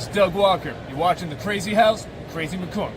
This is Doug Walker. You're watching The Crazy House with Crazy McCormick.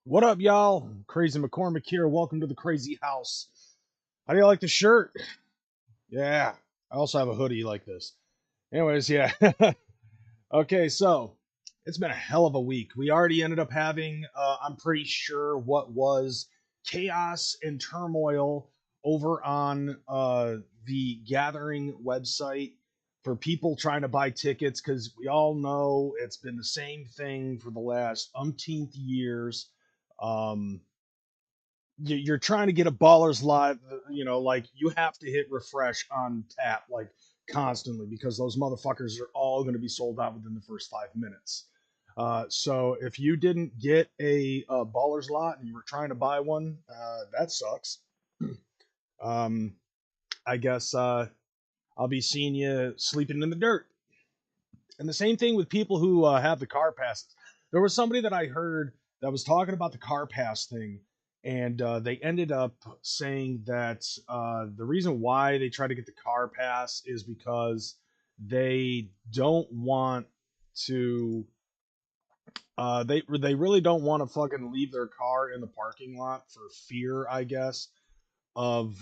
What up, y'all? Crazy McCormick here. Welcome to the Crazy House. How do you like the shirt? Yeah. I also have a hoodie like this. Anyways, yeah. Okay, so it's been a hell of a week. We already ended up having, I'm pretty sure, what was chaos and turmoil over on the Gathering website for people trying to buy tickets, because we all know it's been the same thing for the last umpteenth years. Um, you're trying to get a Ballers Live, like you have to hit refresh on tap like constantly because those motherfuckers are all going to be sold out within the first 5 minutes. So if you didn't get a Ballers lot and you were trying to buy one, that sucks. um, I guess I'll be seeing you sleeping in the dirt. And the same thing with people who have the car passes. There was somebody that I heard that was talking about the car pass thing, and they ended up saying that the reason why they try to get the car pass is because they don't want to They really don't want to fucking leave their car in the parking lot for fear, I guess, of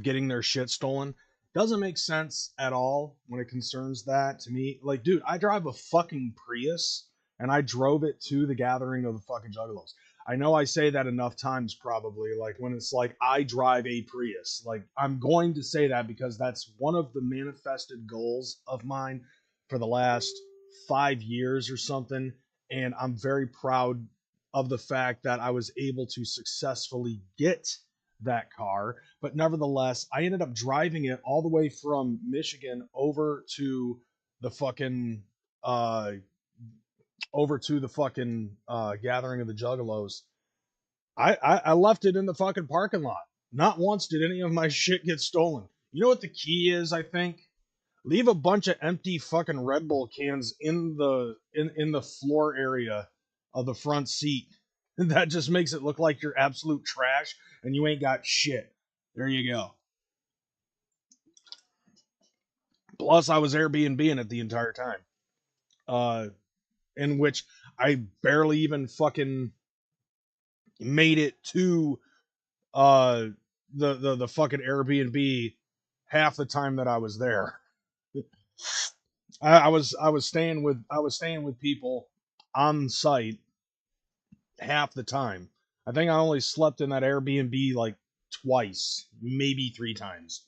getting their shit stolen. Doesn't make sense at all when it concerns that to me. Like, dude, I drive a fucking Prius and I drove it to the gathering of the fucking Juggalos. I know I say that enough times probably, like when it's like I drive a Prius. Like I'm going to say that because that's one of the manifested goals of mine for the last 5 years or something. And I'm very proud of the fact that I was able to successfully get that car. But nevertheless, I ended up driving it all the way from Michigan the fucking uh over to the fucking gathering of the Juggalos. I left it in the fucking parking lot. Not once did any of my shit get stolen. You know what the key is, I think? Leave a bunch of empty fucking Red Bull cans in the floor area of the front seat. That just makes it look like you're absolute trash and you ain't got shit. There you go. Plus, I was Airbnb-ing it the entire time, uh, in which I barely even fucking made it to uh, the fucking Airbnb half the time that I was there. I was staying with people on site half the time. I think I only slept in that Airbnb like twice, maybe 3 times.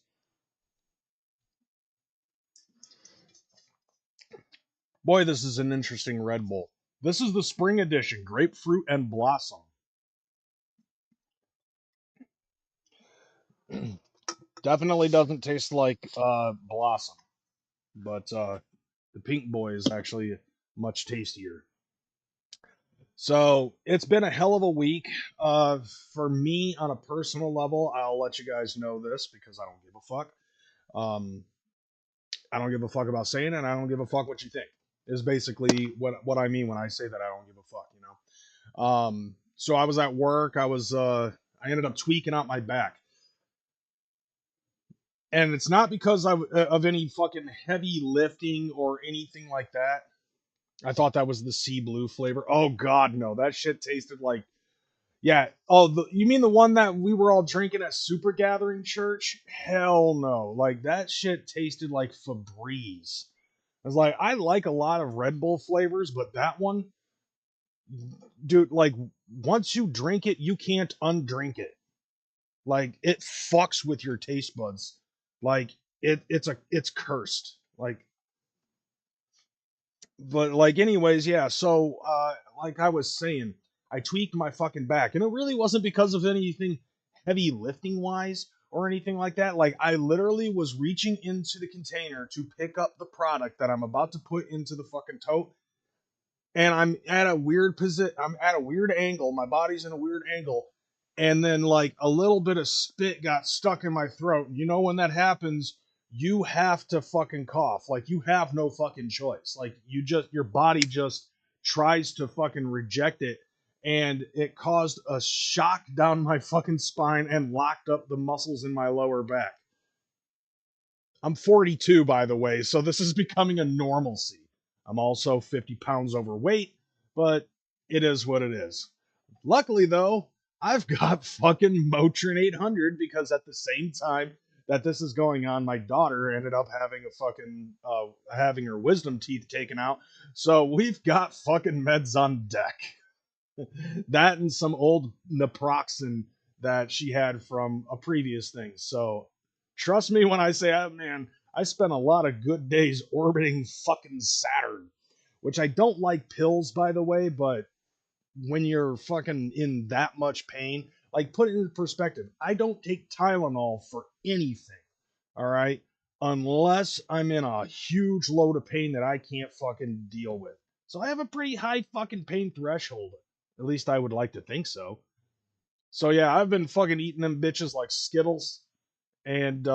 Boy, this is an interesting Red Bull. This is the spring edition, grapefruit and blossom. Definitely doesn't taste like blossom, but the pink boy is actually much tastier. So it's been a hell of a week. For me, on a personal level, I'll let you guys know this because I don't give a fuck. Um, I don't give a fuck about saying it. And I don't give a fuck what you think. Is basically what I mean when I say that I don't give a fuck. You know. So I was at work. I ended up tweaking out my back, and it's not because of any fucking heavy lifting or anything like that. I thought that was the sea blue flavor. Oh god, no, that shit tasted like yeah. Oh, you mean the one that we were all drinking at Super Gathering Church? Hell no, like that shit tasted like Febreze. I was like, I like a lot of Red Bull flavors, but that one, dude, like once you drink it, you can't undrink it. Like it fucks with your taste buds. Like it's cursed. Like anyways, yeah. So like I was saying, I tweaked my fucking back, and it really wasn't because of anything heavy lifting wise or anything like that. Like I literally was reaching into the container to pick up the product that I'm about to put into the fucking tote, and I'm at a weird angle. My body's in a weird angle, and then like a little bit of spit got stuck in my throat. You know when that happens, you have to fucking cough. Like you have no fucking choice. Like your body just tries to fucking reject it, and it caused a shock down my fucking spine and locked up the muscles in my lower back. I'm 42, by the way, so this is becoming a normalcy. I'm also 50 pounds overweight, but it is what it is. Luckily, though, I've got fucking Motrin 800 because at the same time that this is going on, my daughter ended up having her wisdom teeth taken out. So we've got fucking meds on deck. That and some old naproxen that she had from a previous thing. So trust me when I say, oh, man, I spent a lot of good days orbiting fucking Saturn, which I don't like pills, by the way, but when you're fucking in that much pain, like put it in perspective, I don't take Tylenol for anything, all right? Unless I'm in a huge load of pain that I can't fucking deal with. So I have a pretty high fucking pain threshold. At least I would like to think so. So yeah, I've been fucking eating them bitches like Skittles, and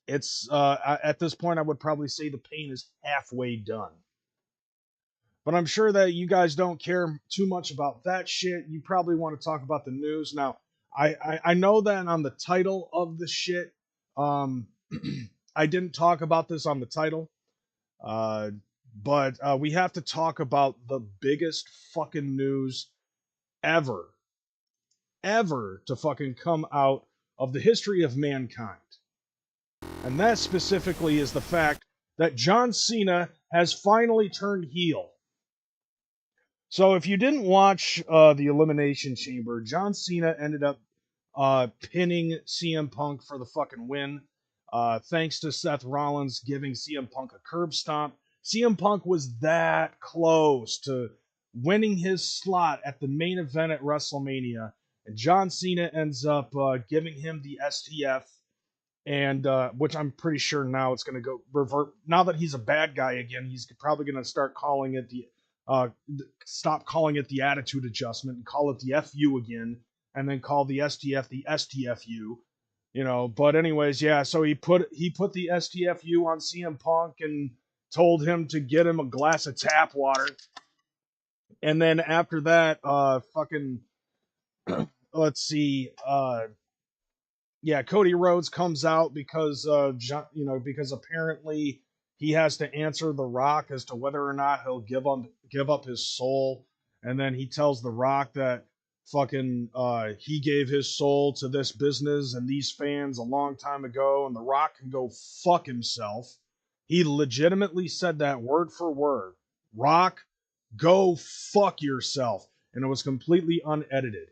it's at this point I would probably say the pain is halfway done. But I'm sure that you guys don't care too much about that shit. You probably want to talk about the news now. I know that on the title of the shit, um, I didn't talk about this on the title. Uh, but we have to talk about the biggest fucking news ever, ever to fucking come out of the history of mankind. And that specifically is the fact that John Cena has finally turned heel. So if you didn't watch the Elimination Chamber, John Cena ended up pinning CM Punk for the fucking win. Thanks to Seth Rollins giving CM Punk a curb stomp. CM Punk was that close to winning his slot at the main event at WrestleMania. And John Cena ends up giving him the STF, and which I'm pretty sure now it's going to go revert. Now that he's a bad guy again, he's probably going to start calling it the stop calling it the attitude adjustment and call it the FU again, and then call the STF the STFU. You know, but anyways, yeah. So he put the STFU on CM Punk and told him to get him a glass of tap water. And then after that, fucking let's see, yeah, Cody Rhodes comes out because because apparently he has to answer The Rock as to whether or not he'll give up his soul, and then he tells The Rock that fucking he gave his soul to this business and these fans a long time ago, and The Rock can go fuck himself. He legitimately said that word for word. Rock, go fuck yourself, and it was completely unedited.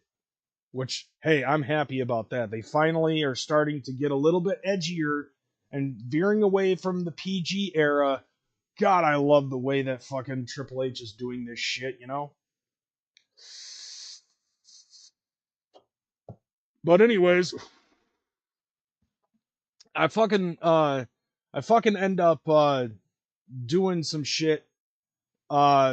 Which, hey, I'm happy about that. They finally are starting to get a little bit edgier and veering away from the PG era. God, I love the way that fucking Triple H is doing this shit, you know? But anyways, I fucking end up doing some shit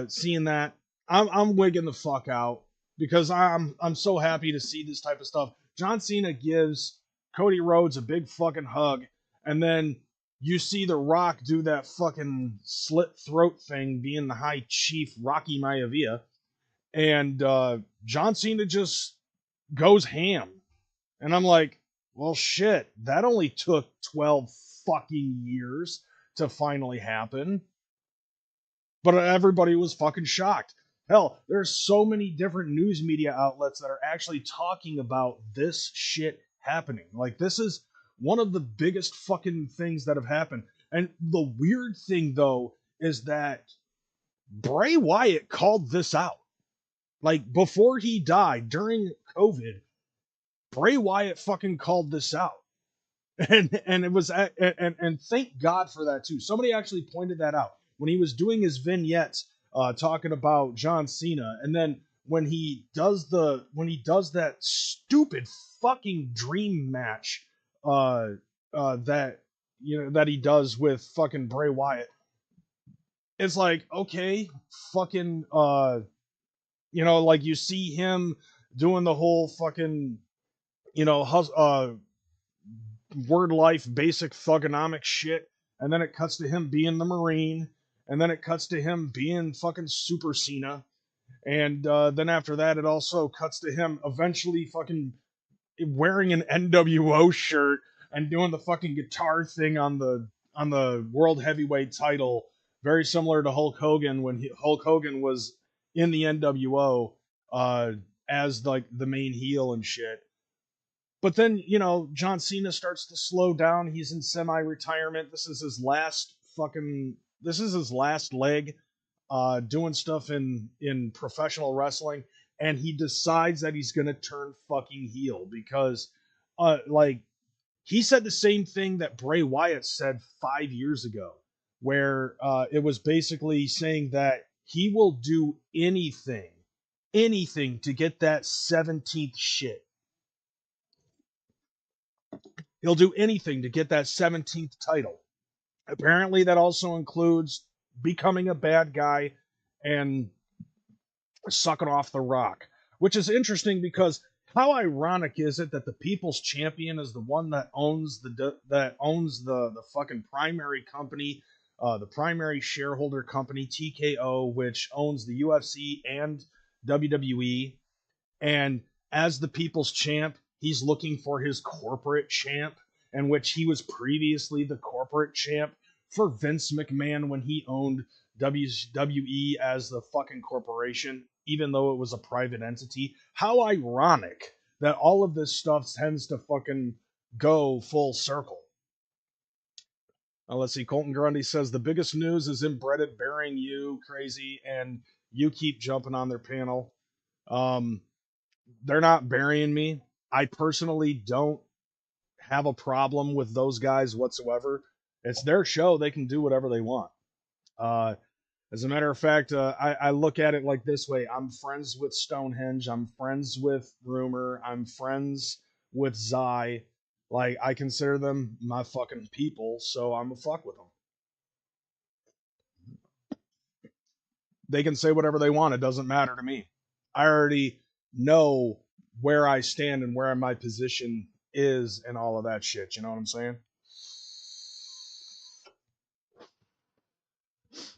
seeing that. I'm wigging the fuck out because I'm so happy to see this type of stuff. John Cena gives Cody Rhodes a big fucking hug, and then you see The Rock do that fucking slit throat thing, being the High Chief Rocky Maivia, and John Cena just goes ham, and I'm like, well, shit, that only took 12 fucking years to finally happen. But everybody was fucking shocked. Hell, there's so many different news media outlets that are actually talking about this shit happening. Like, this is one of the biggest fucking things that have happened. And the weird thing, though, is that Bray Wyatt called this out. Like, before he died, during COVID, Bray Wyatt fucking called this out. And it was and thank God for that too. Somebody actually pointed that out when he was doing his vignettes talking about John Cena, and then when he does that stupid fucking dream match that that he does with fucking Bray Wyatt. It's like, okay, fucking like you see him doing the whole fucking word life basic thugonomic shit, and then it cuts to him being the Marine, and then it cuts to him being fucking Super Cena, and then after that it also cuts to him eventually fucking wearing an NWO shirt and doing the fucking guitar thing on the world heavyweight title, very similar to Hulk Hogan when Hulk Hogan was in the NWO as like the main heel and shit. But then, John Cena starts to slow down. He's in semi-retirement. This is his last leg doing stuff in professional wrestling, and he decides that he's going to turn fucking heel because he said the same thing that Bray Wyatt said 5 years ago, where it was basically saying that he will do anything to get that 17th shit. He'll do anything to get that 17th title. Apparently, that also includes becoming a bad guy and sucking off The Rock, which is interesting because how ironic is it that the People's Champion is the one that owns the fucking primary company, the primary shareholder company TKO, which owns the UFC and WWE, and as the People's Champ, he's looking for his corporate champ, in which he was previously the corporate champ for Vince McMahon when he owned WWE as the fucking corporation, even though it was a private entity. How ironic that all of this stuff tends to fucking go full circle. Let's see. Colton Grundy says the biggest news is inbreaded burying you, Crazy, and you keep jumping on their panel. They're not burying me. I personally don't have a problem with those guys whatsoever. It's their show; they can do whatever they want. As a matter of fact, I look at it like this way: I'm friends with Stonehenge, I'm friends with Rumor, I'm friends with Zai. Like, I consider them my fucking people, so I'm a fuck with them. They can say whatever they want; it doesn't matter to me. I already know where I stand and where my position is and all of that shit. You know what I'm saying?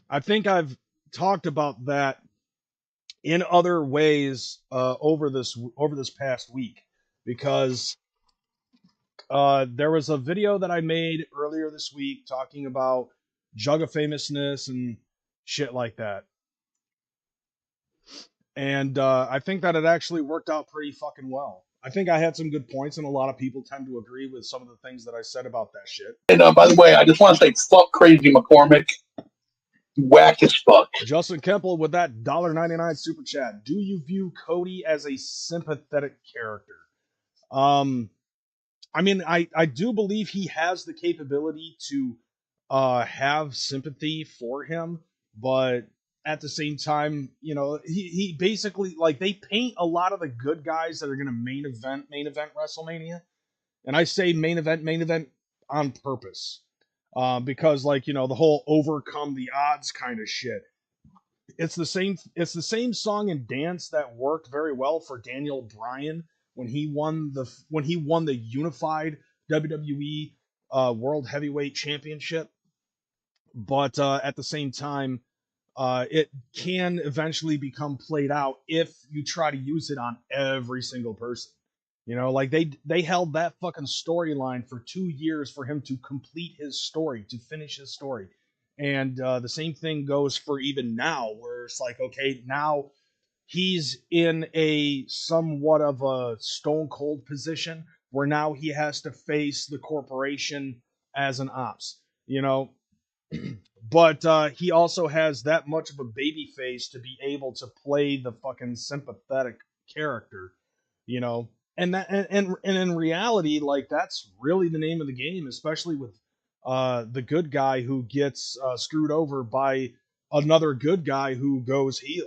I think I've talked about that in other ways over this past week, because there was a video that I made earlier this week talking about Jug of Famousness and shit like that. And I think that it actually worked out pretty fucking well. I think I had some good points, and a lot of people tend to agree with some of the things that I said about that shit. And by the way, I just want to say, fuck Crazy McCormick. Whack as fuck. Justin Kemple with that $1.99 super chat. Do you view Cody as a sympathetic character? I mean, I do believe he has the capability to have sympathy for him, but at the same time, you know, he basically, like, they paint a lot of the good guys that are going to main event WrestleMania, and I say main event on purpose, because, like, you know, the whole overcome the odds kind of shit. It's the same song and dance that worked very well for Daniel Bryan when he won the unified WWE World Heavyweight Championship. But at the same time, it can eventually become played out if you try to use it on every single person. You know, like they held that fucking storyline for 2 years for him to complete his story, to finish his story. And the same thing goes for even now, where it's like, okay, now he's in a somewhat of a stone cold position where now he has to face the corporation as an ops, you know. But he also has that much of a baby face to be able to play the fucking sympathetic character, you know. And in reality, like, that's really the name of the game, especially with the good guy who gets screwed over by another good guy who goes heel.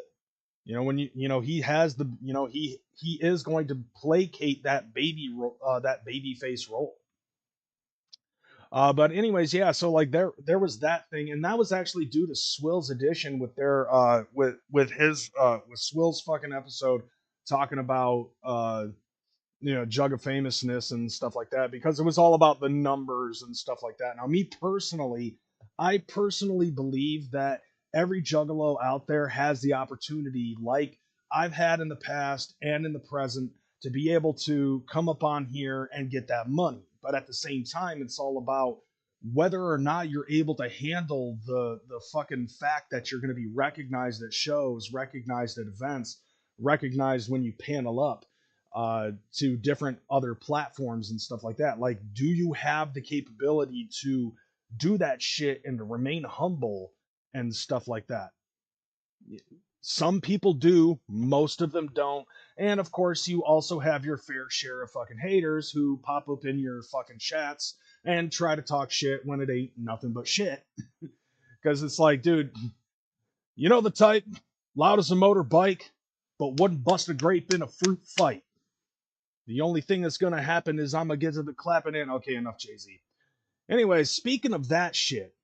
You know, when you know he has the, you know, he is going to placate that baby face role. But anyways, yeah. So, like, there was that thing, and that was actually due to Swill's edition with their with Swill's fucking episode talking about you know, Jug of Famousness and stuff like that, because it was all about the numbers and stuff like that. Now, I personally believe that every Juggalo out there has the opportunity, like I've had in the past and in the present, to be able to come up on here and get that money. But at the same time, it's all about whether or not you're able to handle the fucking fact that you're going to be recognized at shows, recognized at events, recognized when you panel up to different other platforms and stuff like that. Like, do you have the capability to do that shit and to remain humble and stuff like that? Some people do, most of them don't. And of course, you also have your fair share of fucking haters who pop up in your fucking chats and try to talk shit when it ain't nothing but shit. Because it's like, dude, you know the type, loud as a motorbike, but wouldn't bust a grape in a fruit fight. The only thing that's going to happen is I'm going to get to the clapping in. Okay, enough, Jay-Z. Anyways, speaking of that shit,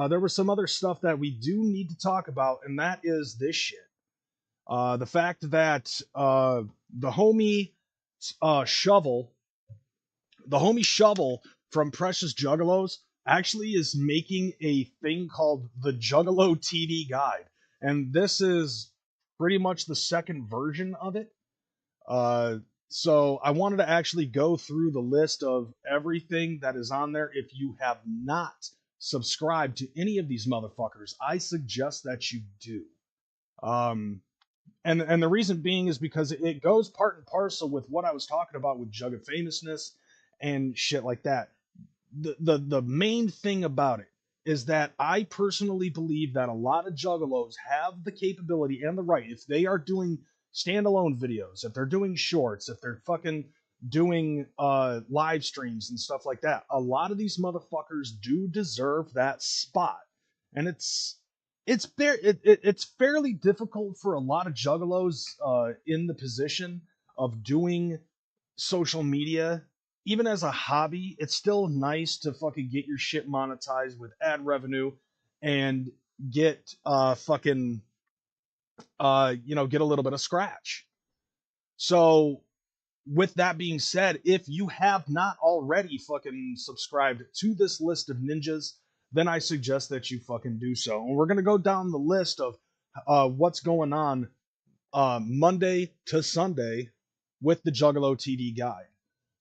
there was some other stuff that we do need to talk about, and that is this shit. The fact that the homie Shovel, from Precious Juggalos, actually is making a thing called the Juggalo TV Guide. And this is pretty much the second version of it. So I wanted to actually go through the list of everything that is on there if you have not subscribe to any of these motherfuckers, I suggest that you do. And the reason being is because it goes part and parcel with what I was talking about with Jugga Famousness and shit like that. The main thing about it is that I personally believe that a lot of juggalos have the capability and the right, if they are doing standalone videos, if they're doing shorts, if they're fucking doing live streams and stuff like that, a lot of these motherfuckers do deserve that spot. And it's fairly difficult for a lot of juggalos in the position of doing social media. Even as a hobby, it's still nice to fucking get your shit monetized with ad revenue and get fucking get a little bit of scratch. So with that being said, if you have not already fucking subscribed to this list of ninjas, then I suggest that you fucking do so. And we're gonna go down the list of what's going on Monday to Sunday with the Juggalo TV guide.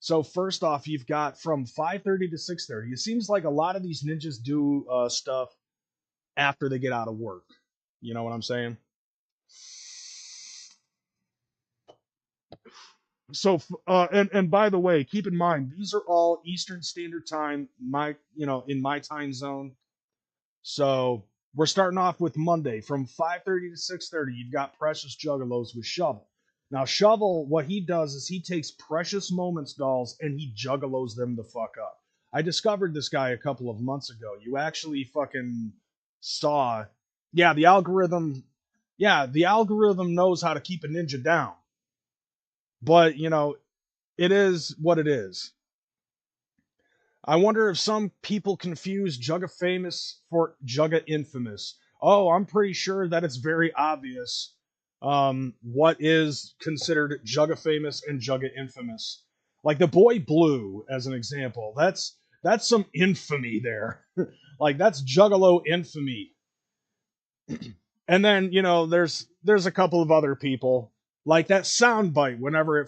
So first off, you've got from 5:30 to 6:30. It seems like a lot of these ninjas do stuff after they get out of work. You know what I'm saying? So and by the way, keep in mind these are all Eastern Standard Time, in my time zone. So we're starting off with Monday from 5:30 to 6:30. You've got Precious Juggalos with Shovel. Now, Shovel, what he does is he takes Precious Moments dolls and he juggalos them the fuck up. I discovered this guy a couple of months ago. You actually fucking saw, the algorithm knows how to keep a ninja down. But, it is what it is. I wonder if some people confuse Jugga Famous for Jugga Infamous. Oh, I'm pretty sure that it's very obvious what is considered Jugga Famous and Jugga Infamous. Like the Boy Blue, as an example. That's some infamy there. Like that's Juggalo infamy. And then, there's a couple of other people. Like that soundbite whenever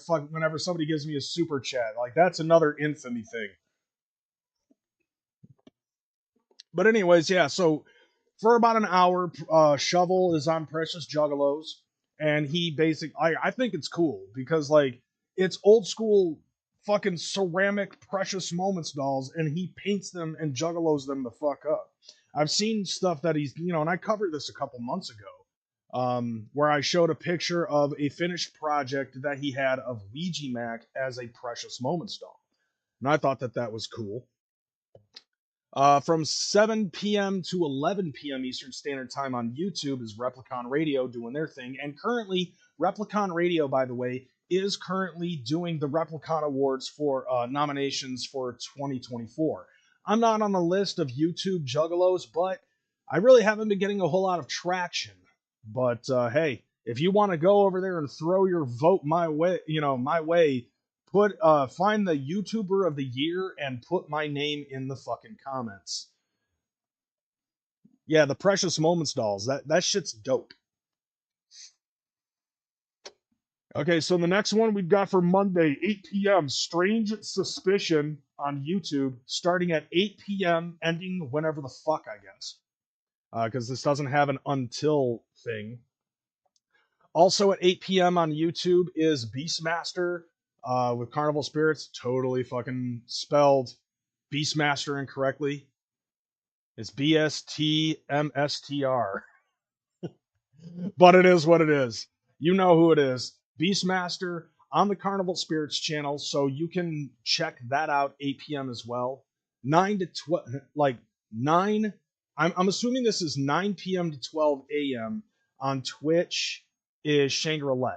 somebody gives me a super chat. Like that's another infamy thing. But anyways, yeah, so for about an hour, Shovel is on Precious Juggalos, and I think it's cool because like it's old school fucking ceramic Precious Moments dolls, and he paints them and juggalos them the fuck up. I've seen stuff that he's and I covered this a couple months ago, where I showed a picture of a finished project that he had of Ouija Mac as a Precious Moments doll, and I thought that was cool. From 7 p.m. to 11 p.m. Eastern Standard Time on YouTube is Replicon Radio doing their thing. And currently, Replicon Radio, by the way, is currently doing the Replicon Awards for nominations for 2024. I'm not on the list of YouTube juggalos, but I really haven't been getting a whole lot of traction. But hey, if you want to go over there and throw your vote my way, find the YouTuber of the year and put my name in the fucking comments. Yeah, the Precious Moments dolls. That shit's dope. Okay, so the next one we've got for Monday, 8 p.m. Strange Suspicion on YouTube, starting at 8 p.m., ending whenever the fuck, I guess. Because this doesn't have an until thing. Also at 8 p.m. on YouTube is Beastmaster with Carnival Spirits. Totally fucking spelled Beastmaster incorrectly. It's BSTMSTR. But it is what it is. You know who it is. Beastmaster on the Carnival Spirits channel, so you can check that out 8 p.m. as well. 9 to 12, like 9. I'm assuming this is 9 p.m. to 12 a.m. on Twitch is Shangri-La.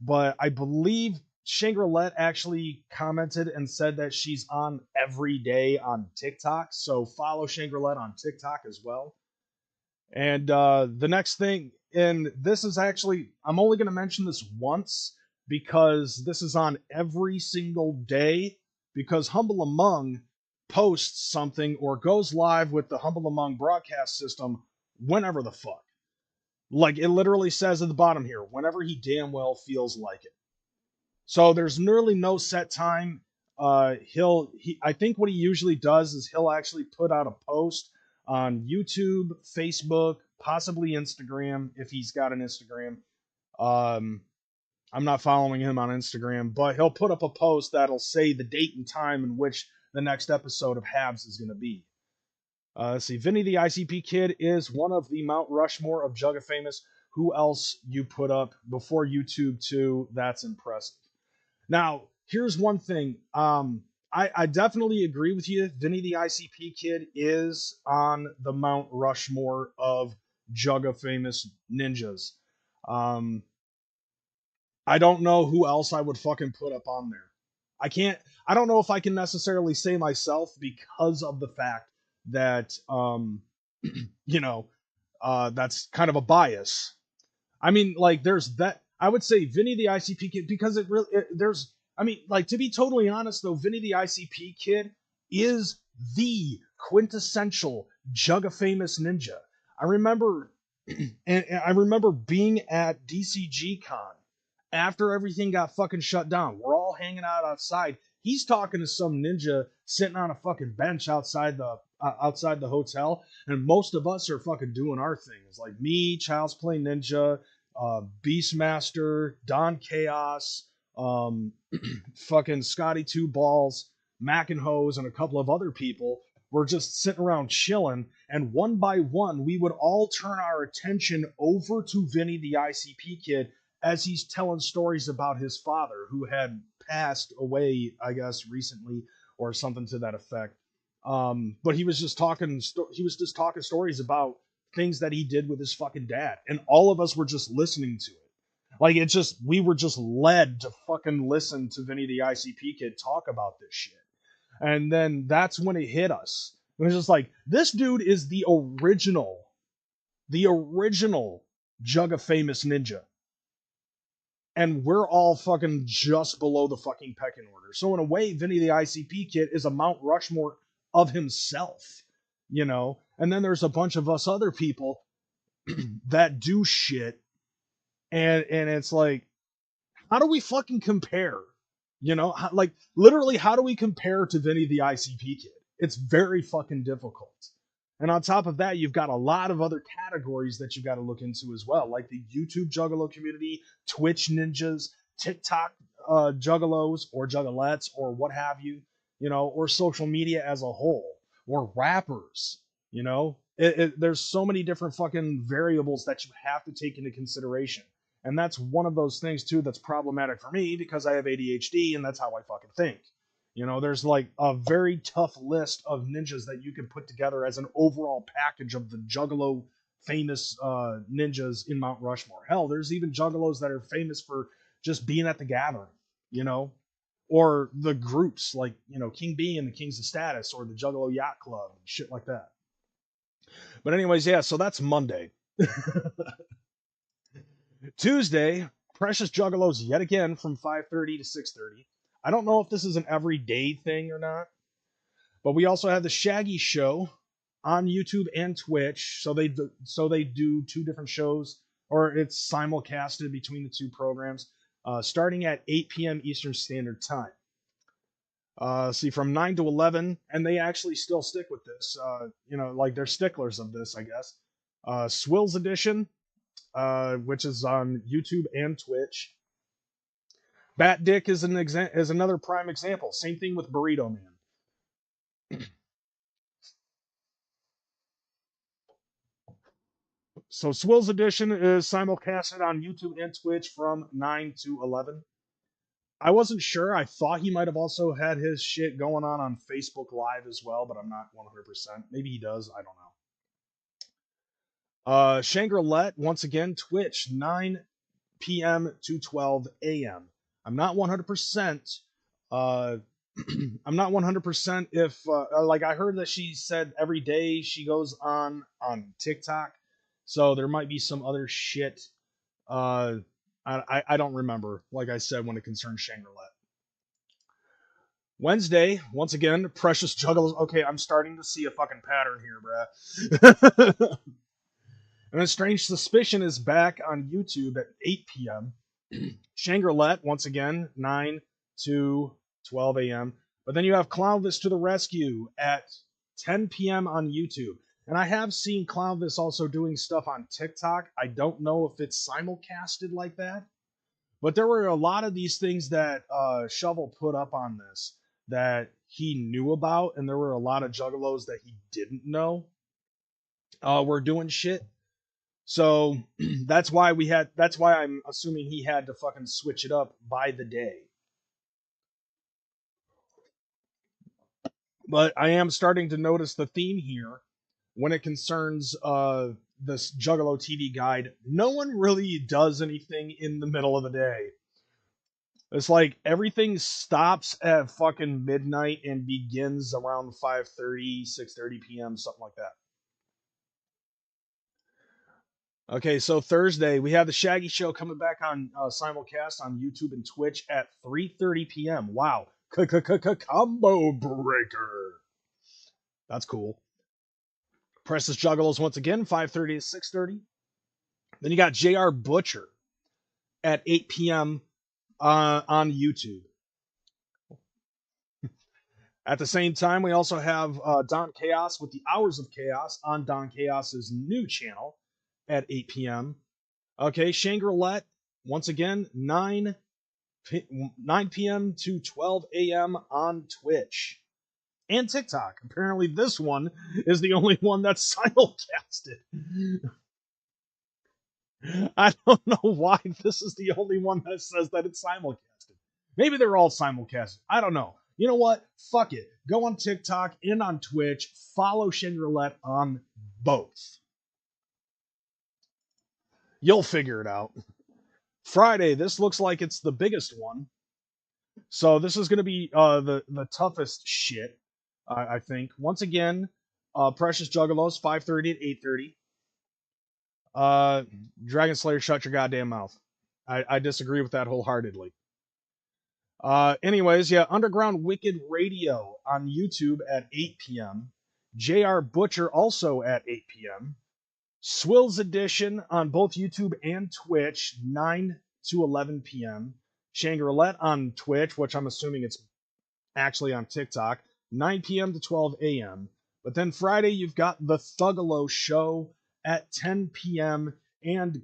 But I believe Shangri-La actually commented and said that she's on every day on TikTok. So follow Shangri-La on TikTok as well. And the next thing, and this is actually, I'm only going to mention this once because this is on every single day, because Humble Among posts something or goes live with the Humble Among broadcast system whenever the fuck. Like it literally says at the bottom here, whenever he damn well feels like it. So there's nearly no set time. I think what he usually does is he'll actually put out a post on YouTube, Facebook, possibly Instagram if he's got an Instagram. I'm not following him on Instagram, but he'll put up a post that'll say the date and time in which the next episode of Habs is going to be. Let's see. Vinny the ICP Kid is one of the Mount Rushmore of Jugga Famous. Who else you put up before YouTube too? That's impressive. Now, here's one thing. I definitely agree with you. Vinny the ICP Kid is on the Mount Rushmore of Jugga Famous ninjas. I don't know who else I would fucking put up on there. I don't know if I can necessarily say myself because of the fact that, that's kind of a bias. I mean, like, there's that. I would say Vinny the ICP Kid because to be totally honest though, Vinny the ICP Kid is the quintessential Jugga Famous ninja. I remember, and I remember being at DCG Con after everything got fucking shut down. We're all hanging out outside. He's talking to some ninja sitting on a fucking bench outside the hotel, and most of us are fucking doing our things. Like me, Child's Play Ninja, Beastmaster, Don Chaos, fucking Scotty Two Balls, Mac and Hose, and a couple of other people were just sitting around chilling, and one by one, we would all turn our attention over to Vinny the ICP Kid as he's telling stories about his father, who had passed away, I guess, recently, or something to that effect. But he was just talking stories about things that he did with his fucking dad, and all of us were just listening to it. Like, we were just led to fucking listen to Vinny the ICP Kid talk about this shit. And then that's when it hit us. It was just like, this dude is the original Jugga Famous ninja. And we're all fucking just below the fucking pecking order. So in a way, Vinny the ICP Kid is a Mount Rushmore of himself, And then there's a bunch of us other people that do shit, and it's like, how do we fucking compare? Like, literally, how do we compare to Vinny the ICP Kid? It's very fucking difficult. And on top of that, you've got a lot of other categories that you've got to look into as well, like the YouTube Juggalo community, Twitch ninjas, TikTok Juggalos or Juggalettes or what have you, or social media as a whole, or rappers, There's so many different fucking variables that you have to take into consideration. And that's one of those things, too, that's problematic for me because I have ADHD and that's how I fucking think. There's like a very tough list of ninjas that you can put together as an overall package of the Juggalo famous ninjas in Mount Rushmore. Hell, there's even Juggalos that are famous for just being at the gathering, or the groups like, King B and the Kings of Status, or the Juggalo Yacht Club and shit like that. But anyways, yeah, so that's Monday. Tuesday, Precious Juggalos yet again from 5:30 to 6:30. I don't know if this is an everyday thing or not, but we also have the Shaggy Show on YouTube and Twitch. So they do two different shows, or it's simulcasted between the two programs, starting at 8 p.m. Eastern Standard Time. From 9 to 11, and they actually still stick with this. Like they're sticklers of this, I guess. Swills Edition, which is on YouTube and Twitch. Bat Dick is another prime example. Same thing with Burrito Man. So Swills Edition is simulcasted on YouTube and Twitch from 9 to 11. I wasn't sure. I thought he might have also had his shit going on Facebook Live as well, but I'm not 100%. Maybe he does. I don't know. Shangri-La, once again, Twitch, 9 p.m. to 12 a.m. I'm not 100%. I'm not 100% if, like, I heard that she said every day she goes on TikTok, so there might be some other shit. I don't remember, like I said, when it concerns Shangri-La. Wednesday, once again, Precious Juggalos. Okay, I'm starting to see a fucking pattern here, bruh. And then Strange Suspicion is back on YouTube at 8 p.m. Shangri-La, once again, 9 to 12 a.m. But then you have Clownvis to the Rescue at 10 p.m. on YouTube. And I have seen Clownvis also doing stuff on TikTok. I don't know if it's simulcasted like that. But there were a lot of these things that Shovel put up on this that he knew about, and there were a lot of juggalos that he didn't know were doing shit. So that's why I'm assuming he had to fucking switch it up by the day. But I am starting to notice the theme here when it concerns this Juggalo TV guide. No one really does anything in the middle of the day. It's like everything stops at fucking midnight and begins around 5:30, 6:30 p.m., something like that. Okay, so Thursday, we have the Shaggy Show coming back on simulcast on YouTube and Twitch at 3:30 p.m. Wow. Combo breaker. That's cool. Precious Juggalos once again, 5:30 to 6:30. Then you got JR Butcher at 8 p.m. On YouTube. At the same time, we also have Don Chaos with the Hours of Chaos on Don Chaos's new channel at 8 p.m. Okay, Shangri-La, once again, 9 p.m. to 12 a.m. on Twitch and TikTok. Apparently, this one is the only one that's simulcasted. I don't know why this is the only one that says that it's simulcasted. Maybe they're all simulcasted. I don't know. You know what? Fuck it. Go on TikTok and on Twitch. Follow Shangri-La on both. You'll figure it out. Friday, this looks like it's the biggest one. So this is going to be the toughest shit, I think. Once again, Precious Juggalos, 5:30 to 8:30. Dragon Slayer, shut your goddamn mouth. I disagree with that wholeheartedly. Anyways, yeah, Underground Wicked Radio on YouTube at 8 p.m. JR Butcher also at 8 p.m. Swills Edition on both YouTube and Twitch, 9 to 11 p.m. Shangri-La on Twitch, which I'm assuming it's actually on TikTok, 9 p.m. to 12 a.m. But then Friday, you've got the Thuggalo Show at 10 p.m. and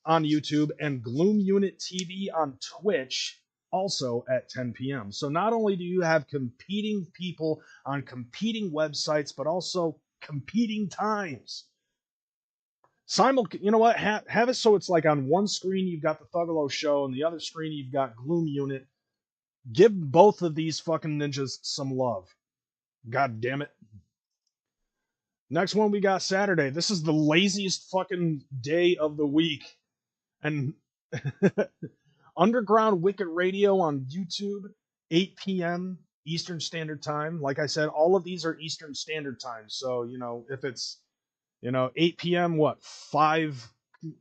on YouTube, and Gloom Unit TV on Twitch also at 10 p.m. So not only do you have competing people on competing websites, but also competing times. You know what? Have it so it's like on one screen you've got the Thuggalo Show, and the other screen you've got Gloom Unit. Give both of these fucking ninjas some love. God damn it. Next one we got Saturday. This is the laziest fucking day of the week. And Underground Wicked Radio on YouTube, 8 p.m. Eastern Standard Time. Like I said, all of these are Eastern Standard Time. So, if it's, 8 p.m.,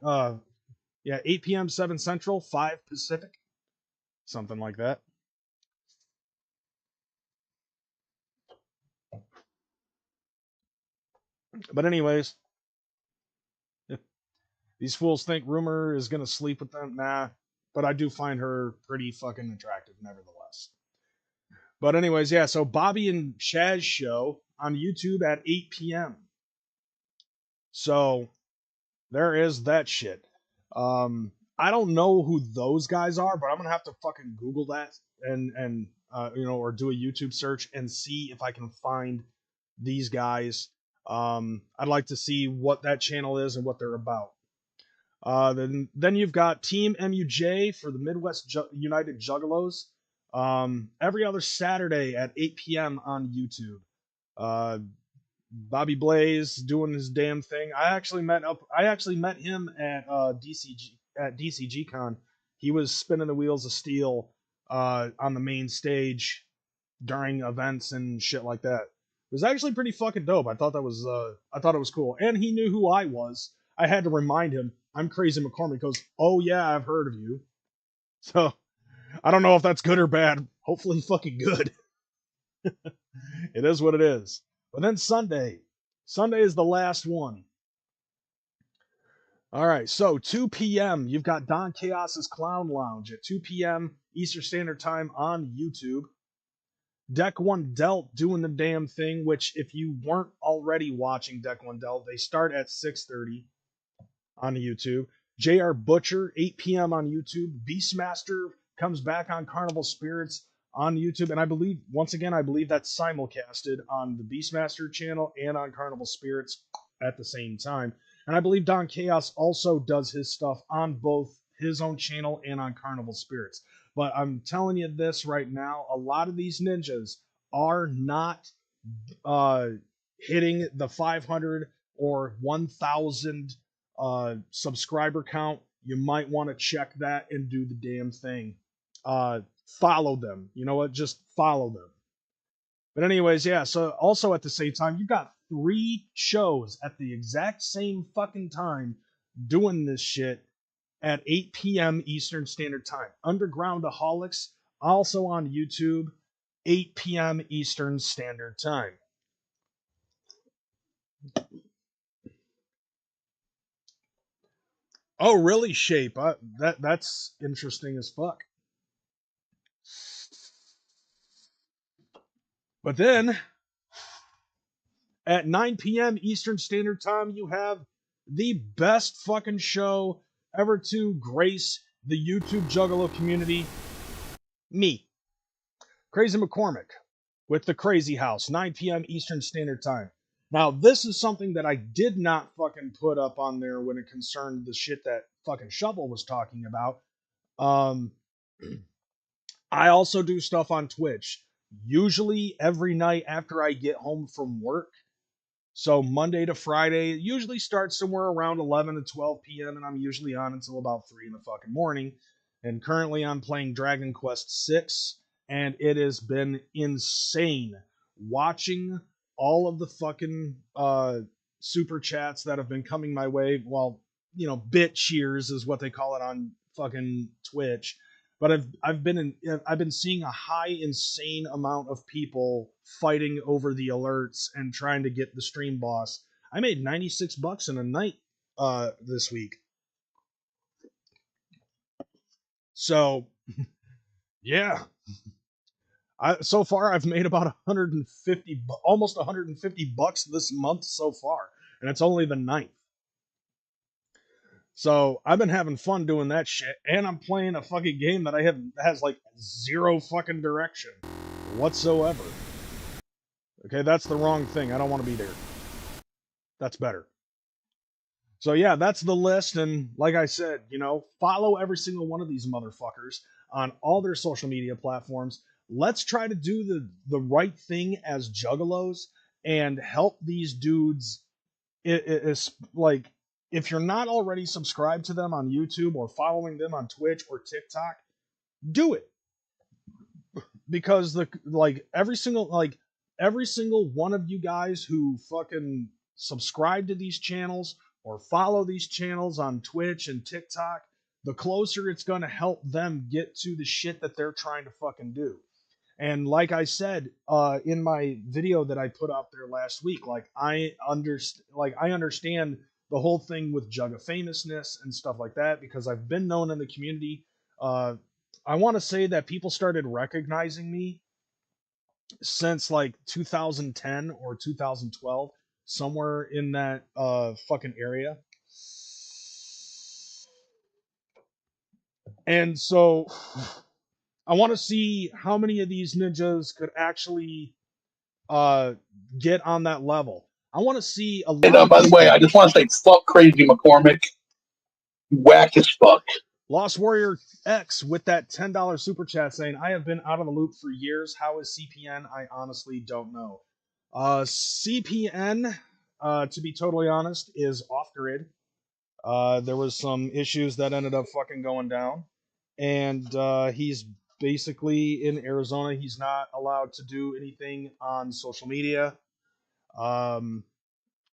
8 p.m. 7 Central, 5 Pacific. Something like that. But anyways, if these fools think Rumor is going to sleep with them, nah. But I do find her pretty fucking attractive, nevertheless. But anyways, yeah, so Bobby and Chaz show on YouTube at 8 p.m. So there is that shit. I don't know who those guys are, but I'm gonna have to fucking Google that and or do a YouTube search and see if I can find these guys. I'd like to see what that channel is and what they're about. Then you've got Team MUJ for the Midwest United Juggalos. Every other Saturday at 8 p.m. on YouTube. Bobby Blaze doing his damn thing. I actually met him at DCG Con. He was spinning the wheels of steel on the main stage during events and shit like that. It was actually pretty fucking dope. I thought it was cool. And he knew who I was. I had to remind him, I'm Crazy McCormick. He goes, oh yeah, I've heard of you. So I don't know if that's good or bad. Hopefully fucking good. It is what it is. But then Sunday is the last one. All right, so 2 p.m. You've got Don Chaos's Clown Lounge at 2 p.m. Eastern Standard Time on YouTube. Deck One Dealt doing the damn thing, which if you weren't already watching Deck One Dealt, they start at 6:30 on YouTube. JR Butcher, 8 p.m. on YouTube. Beastmaster comes back on Carnival Spirits on YouTube. And I believe, once again, I believe that's simulcasted on the Beastmaster channel and on Carnival Spirits at the same time. And I believe Don Chaos also does his stuff on both his own channel and on Carnival Spirits. But I'm telling you this right now, a lot of these ninjas are not hitting the 500 or 1,000 subscriber count. You might want to check that and do the damn thing. Follow them. You know what? Just follow them. But anyways, yeah, so also at the same time, you've got 3 shows at the exact same fucking time doing this shit at 8 p.m. Eastern Standard Time. Undergroundaholics, also on YouTube, 8 p.m. Eastern Standard Time. Oh, really, Shape? That's interesting as fuck. But then, at 9 p.m. Eastern Standard Time, you have the best fucking show ever to grace the YouTube Juggalo community. Me, Crazy McCormick, with the Crazy House, 9 p.m. Eastern Standard Time. Now, this is something that I did not fucking put up on there when it concerned the shit that fucking Shovel was talking about. I also do stuff on Twitch, usually every night after I get home from work. So Monday to Friday, it usually starts somewhere around 11 to 12 p.m. and I'm usually on until about 3 in the fucking morning. And currently I'm playing Dragon Quest 6, and it has been insane watching all of the fucking super chats that have been coming my way. Well, you know, bit cheers is what they call it on fucking Twitch. But I've been seeing a high, insane amount of people fighting over the alerts and trying to get the stream boss. I made $96 in a night this week. So yeah, so far I've made about 150, almost $150 this month so far, and it's only the 9th. So I've been having fun doing that shit, and I'm playing a fucking game that has like 0 fucking direction whatsoever. Okay, that's the wrong thing. I don't want to be there. That's better. So yeah, that's the list, and like I said, you know, follow every single one of these motherfuckers on all their social media platforms. Let's try to do the right thing as juggalos and help these dudes. It's like, if you're not already subscribed to them on YouTube or following them on Twitch or TikTok, do it. Because every single one of you guys who fucking subscribe to these channels or follow these channels on Twitch and TikTok, the closer it's going to help them get to the shit that they're trying to fucking do. And like I said in my video that I put out there last week, I understand the whole thing with Jugga famousness and stuff like that, because I've been known in the community. I want to say that people started recognizing me since like 2010 or 2012, somewhere in that fucking area. And so I want to see how many of these ninjas could actually get on that level. I want to see a lot. And by the way, I just want to say, fuck Crazy McCormick. Whack as fuck. Lost Warrior X with that $10 super chat saying, I have been out of the loop for years. How is CPN? I honestly don't know. CPN, to be totally honest, is off grid. There was some issues that ended up fucking going down. And he's basically in Arizona. He's not allowed to do anything on social media.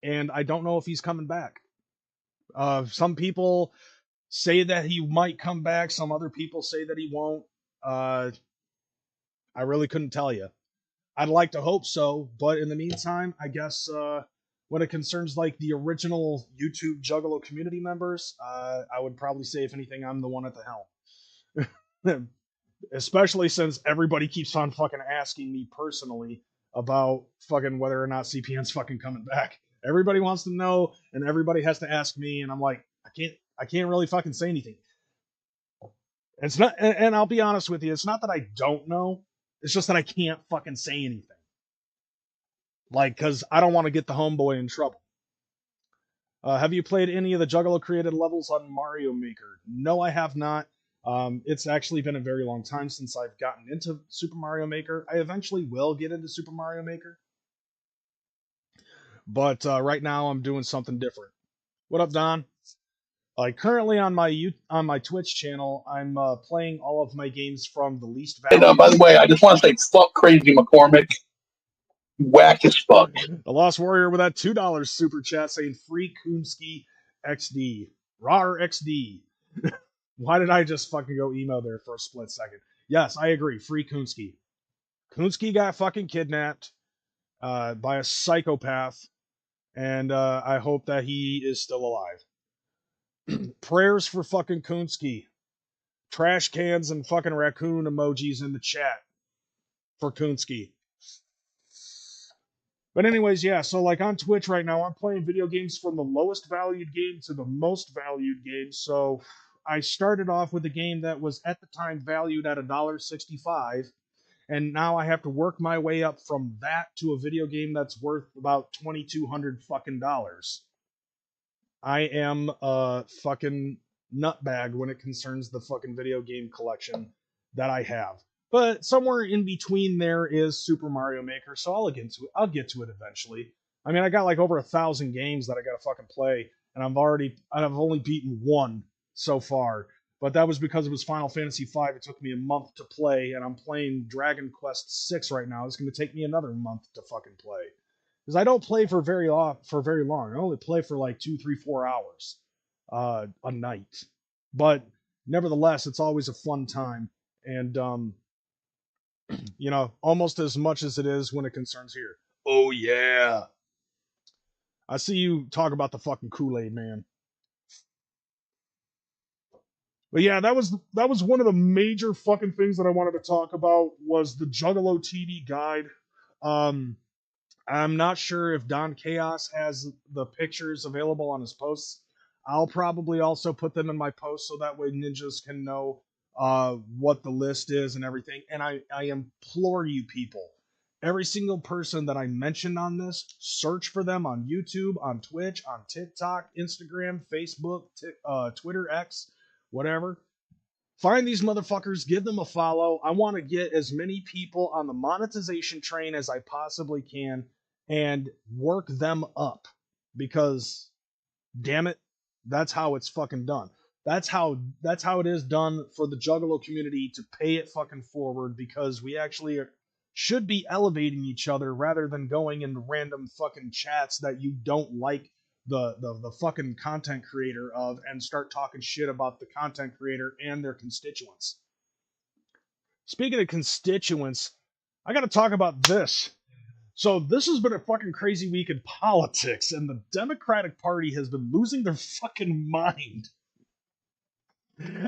And I don't know if he's coming back. Some people say that he might come back. Some other people say that he won't. I really couldn't tell you. I'd like to hope so, but in the meantime, I guess when it concerns like the original YouTube Juggalo community members, I would probably say, if anything, I'm the one at the helm. Especially since everybody keeps on fucking asking me personally about fucking whether or not CPN's fucking coming back. Everybody wants to know, and everybody has to ask me, and I'm like, I can't really fucking say anything. It's not, and I'll be honest with you, it's not that I don't know, it's just that I can't fucking say anything. Like, because I don't want to get the homeboy in trouble. Have you played any of the Juggalo created levels on Mario Maker? No, I have not. It's actually been a very long time since I've gotten into Super Mario Maker. I eventually will get into Super Mario Maker. But right now I'm doing something different. What up, Don? Like currently on my Twitch channel, I'm playing all of my games from the least value. And by the way, I just want to say fuck Crazy McCormick. Whack as fuck. The Lost Warrior with that $2 super chat saying free Kumsky XD. Rar XD. Why did I just fucking go emo there for a split second? Yes, I agree. Free Kunsky. Kunsky got fucking kidnapped by a psychopath, and I hope that he is still alive. Prayers for fucking Kunsky. Trash cans and fucking raccoon emojis in the chat for Kunsky. But anyways, yeah, so like on Twitch right now, I'm playing video games from the lowest valued game to the most valued game. So I started off with a game that was at the time valued at $1.65, and now I have to work my way up from that to a video game that's worth about $2,200 fucking dollars. I am a fucking nutbag when it concerns the fucking video game collection that I have. But somewhere in between there is Super Mario Maker, so I'll get to it eventually. I mean, I got like over 1,000 games that I gotta fucking play, and I've only beaten one so far. But that was because it was Final Fantasy V. It took me a month to play, and I'm playing Dragon Quest VI right now. It's gonna take me another month to fucking play. Because I don't play for very long. I only play for like 2, 3, 4 hours a night. But nevertheless, it's always a fun time. And you know, almost as much as it is when it concerns here. Oh yeah. I see you talk about the fucking Kool-Aid man. But yeah, that was one of the major fucking things that I wanted to talk about was the Juggalo TV guide. I'm not sure if Don Chaos has the pictures available on his posts. I'll probably also put them in my post so that way ninjas can know what the list is and everything. And I implore you people, every single person that I mentioned on this, search for them on YouTube, on Twitch, on TikTok, Instagram, Facebook, Twitter, X, whatever. Find these motherfuckers, give them a follow. I want to get as many people on the monetization train as I possibly can and work them up because damn it, that's how it's fucking done. That's how it is done for the Juggalo community to pay it fucking forward because we actually should be elevating each other rather than going in random fucking chats that you don't like the fucking content creator of and start talking shit about the content creator and their constituents. Speaking of constituents, I gotta talk about this. So this has been a fucking crazy week in politics, and the Democratic Party has been losing their fucking mind.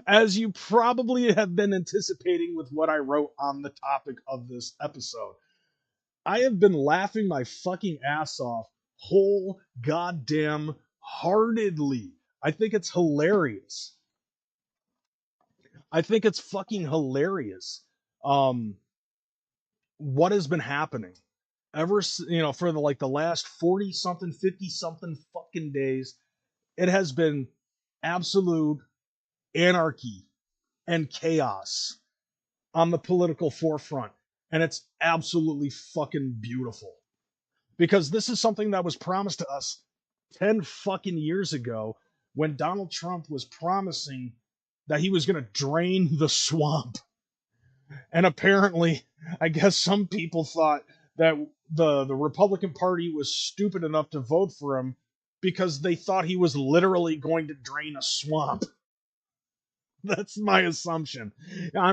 As you probably have been anticipating with what I wrote on the topic of this episode. I have been laughing my fucking ass off whole goddamn heartedly. I think it's hilarious. I think it's fucking hilarious. What has been happening ever, for the last 40 something, 50 something fucking days, it has been absolute anarchy and chaos on the political forefront. And it's absolutely fucking beautiful. Because this is something that was promised to us 10 fucking years ago when Donald Trump was promising that he was going to drain the swamp. And apparently, I guess some people thought that the Republican Party was stupid enough to vote for him because they thought he was literally going to drain a swamp. That's my assumption.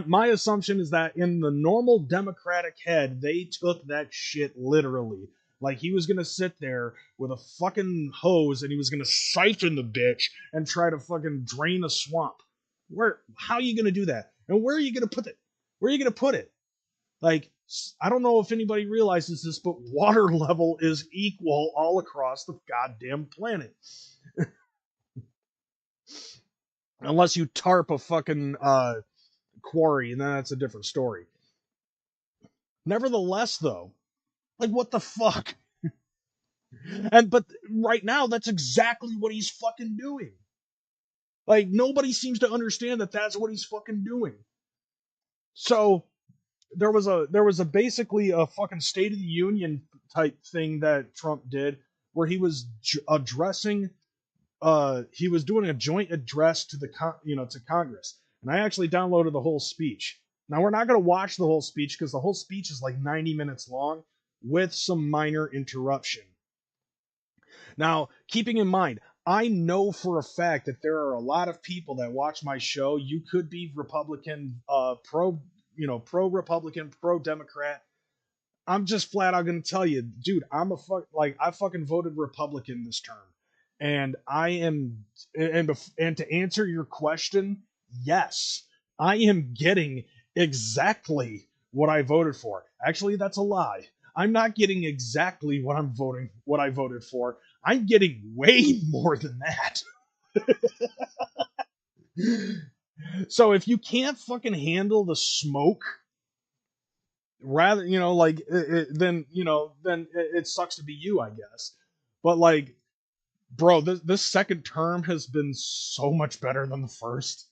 My assumption is that in the normal Democratic head, they took that shit literally. Like he was gonna sit there with a fucking hose and he was gonna siphon the bitch and try to fucking drain a swamp. How are you gonna do that? And where are you gonna put it? Where are you going to put it? Like, I don't know if anybody realizes this, but water level is equal all across the goddamn planet. Unless you tarp a fucking quarry, and then that's a different story. Nevertheless, though, like, what the fuck? But right now, that's exactly what he's fucking doing. Like, nobody seems to understand that that's what he's fucking doing. So there was a basically a fucking State of the Union type thing that Trump did, where he was addressing, he was doing a joint address to to Congress, and I actually downloaded the whole speech. Now we're not going to watch the whole speech because the whole speech is like 90 minutes long with some minor interruption. Now, keeping in mind, I know for a fact that there are a lot of people that watch my show. You could be Republican, pro Republican, pro Democrat. I'm just flat out gonna tell you, dude, I fucking voted Republican this term, and I am, and to answer your question, yes, I am getting exactly what I voted for. Actually, that's a lie. I'm not getting exactly what I voted for. I'm getting way more than that. So if you can't fucking handle the smoke, rather, then it sucks to be you, I guess. But like, bro, this second term has been so much better than the first.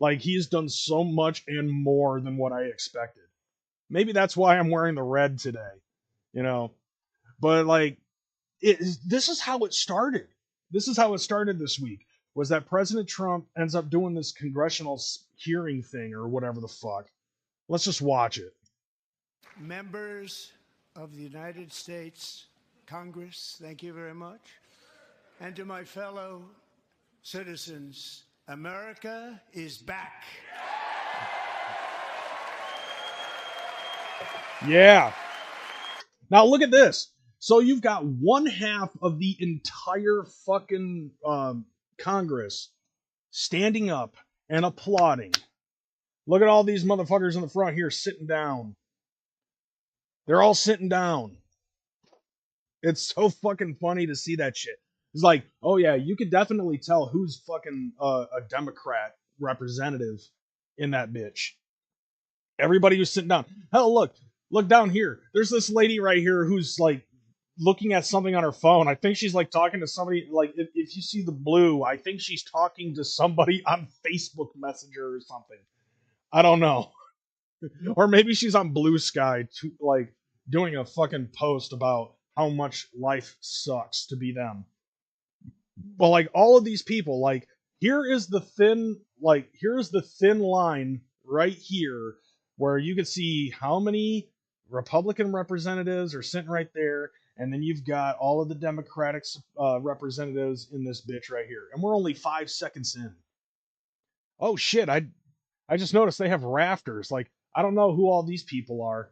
Like, he's done so much and more than what I expected. Maybe that's why I'm wearing the red today, But like, this is how it started. This is how it started this week. Was that President Trump ends up doing this congressional hearing thing or whatever the fuck. Let's just watch it. Members of the United States Congress, thank you very much. And to my fellow citizens, America is back. Yeah. Now look at this. So you've got one half of the entire fucking Congress standing up and applauding. Look at all these motherfuckers in the front here sitting down. They're all sitting down. It's so fucking funny to see that shit. It's like, oh yeah, you could definitely tell who's fucking a Democrat representative in that bitch. Everybody was sitting down. Hell, look down here. There's this lady right here who's like looking at something on her phone. I think she's like talking to somebody. Like, if you see the blue, I think she's talking to somebody on Facebook Messenger or something. I don't know. Or maybe she's on Blue Sky, like doing a fucking post about how much life sucks to be them. But like, all of these people, like, here's the thin line right here where you can see how many Republican representatives are sitting right there, and then you've got all of the Democratic representatives in this bitch right here, and we're only 5 seconds in. Oh shit! I just noticed they have rafters. Like, I don't know who all these people are,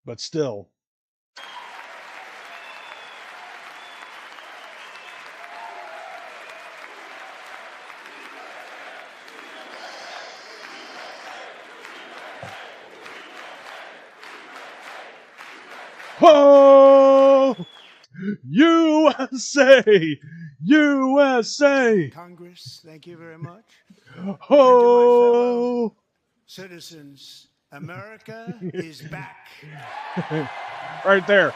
but still. Oh, USA! USA! Congress, thank you very much. Oh, citizens, America is back. Right there.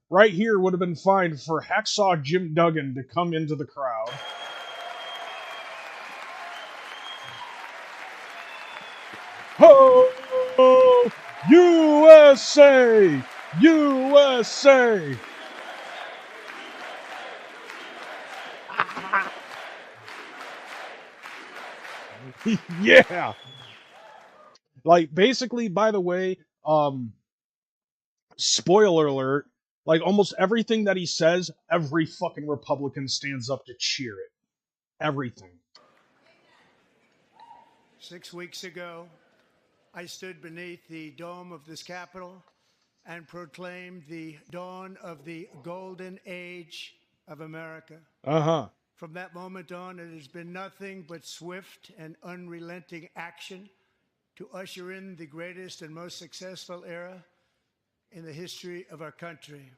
Right here would have been fine for Hacksaw Jim Duggan to come into the crowd. Oh, USA! USA! Yeah. Like, basically, by the way, spoiler alert, like, almost everything that he says, every fucking Republican stands up to cheer it. Everything. 6 weeks ago, I stood beneath the dome of this Capitol and proclaimed the dawn of the golden age of America. Uh-huh. From that moment on, it has been nothing but swift and unrelenting action to usher in the greatest and most successful era in the history of our country.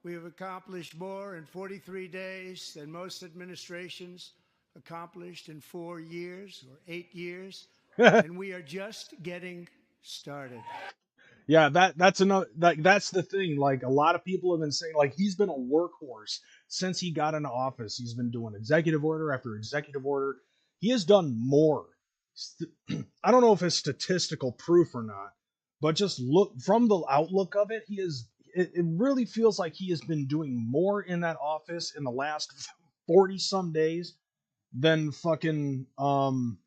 We have accomplished more in 43 days than most administrations accomplished in 4 years or 8 years, and we are just getting started. Yeah, that's another, that's the thing. Like, a lot of people have been saying, like, he's been a workhorse since he got into office. He's been doing executive order after executive order. He has done more. I don't know if it's statistical proof or not, but just look from the outlook of it, it really feels like he has been doing more in that office in the last 40 some days than fucking than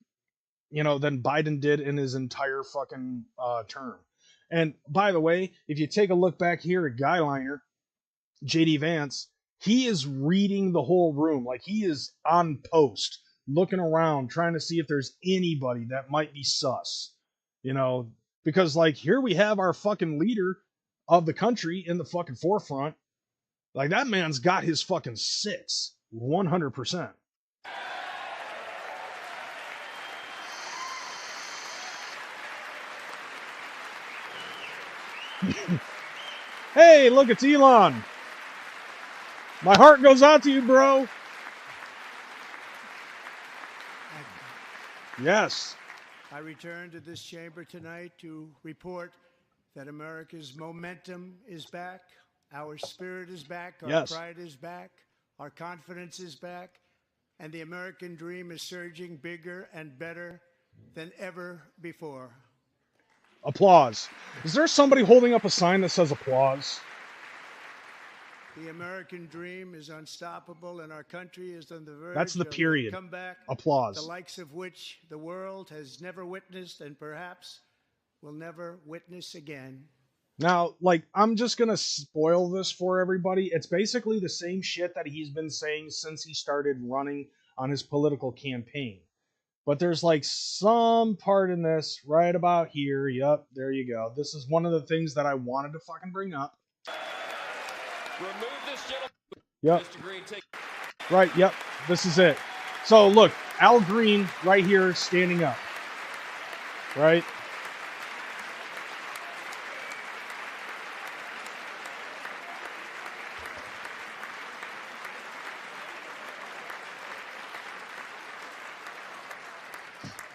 Biden did in his entire fucking term. And by the way, if you take a look back here at Guyliner, JD Vance, he is reading the whole room. Like, he is on post, looking around, trying to see if there's anybody that might be sus. Because, like, here we have our fucking leader of the country in the fucking forefront. Like, that man's got his fucking six, 100%. Hey, look, it's Elon. My heart goes out to you, bro. Yes. I return to this chamber tonight to report that America's momentum is back, our spirit is back, our pride is back, our confidence is back, and the American dream is surging bigger and better than ever before. Applause. Is there somebody holding up a sign that says applause? The American dream is unstoppable, and our country is on the verge That's the period. of a comeback, applause. the likes of which the world has never witnessed and perhaps will never witness again. Now, like, I'm just going to spoil this for everybody. It's basically the same shit that he's been saying since he started running on his political campaign. But there's, like, some part in this right about here. Yep, there you go. This is one of the things that I wanted to fucking bring up. Remove this gentleman. Yep. Mr. Green, take. Right, yep. This is it. So, look, Al Green right here standing up. Right?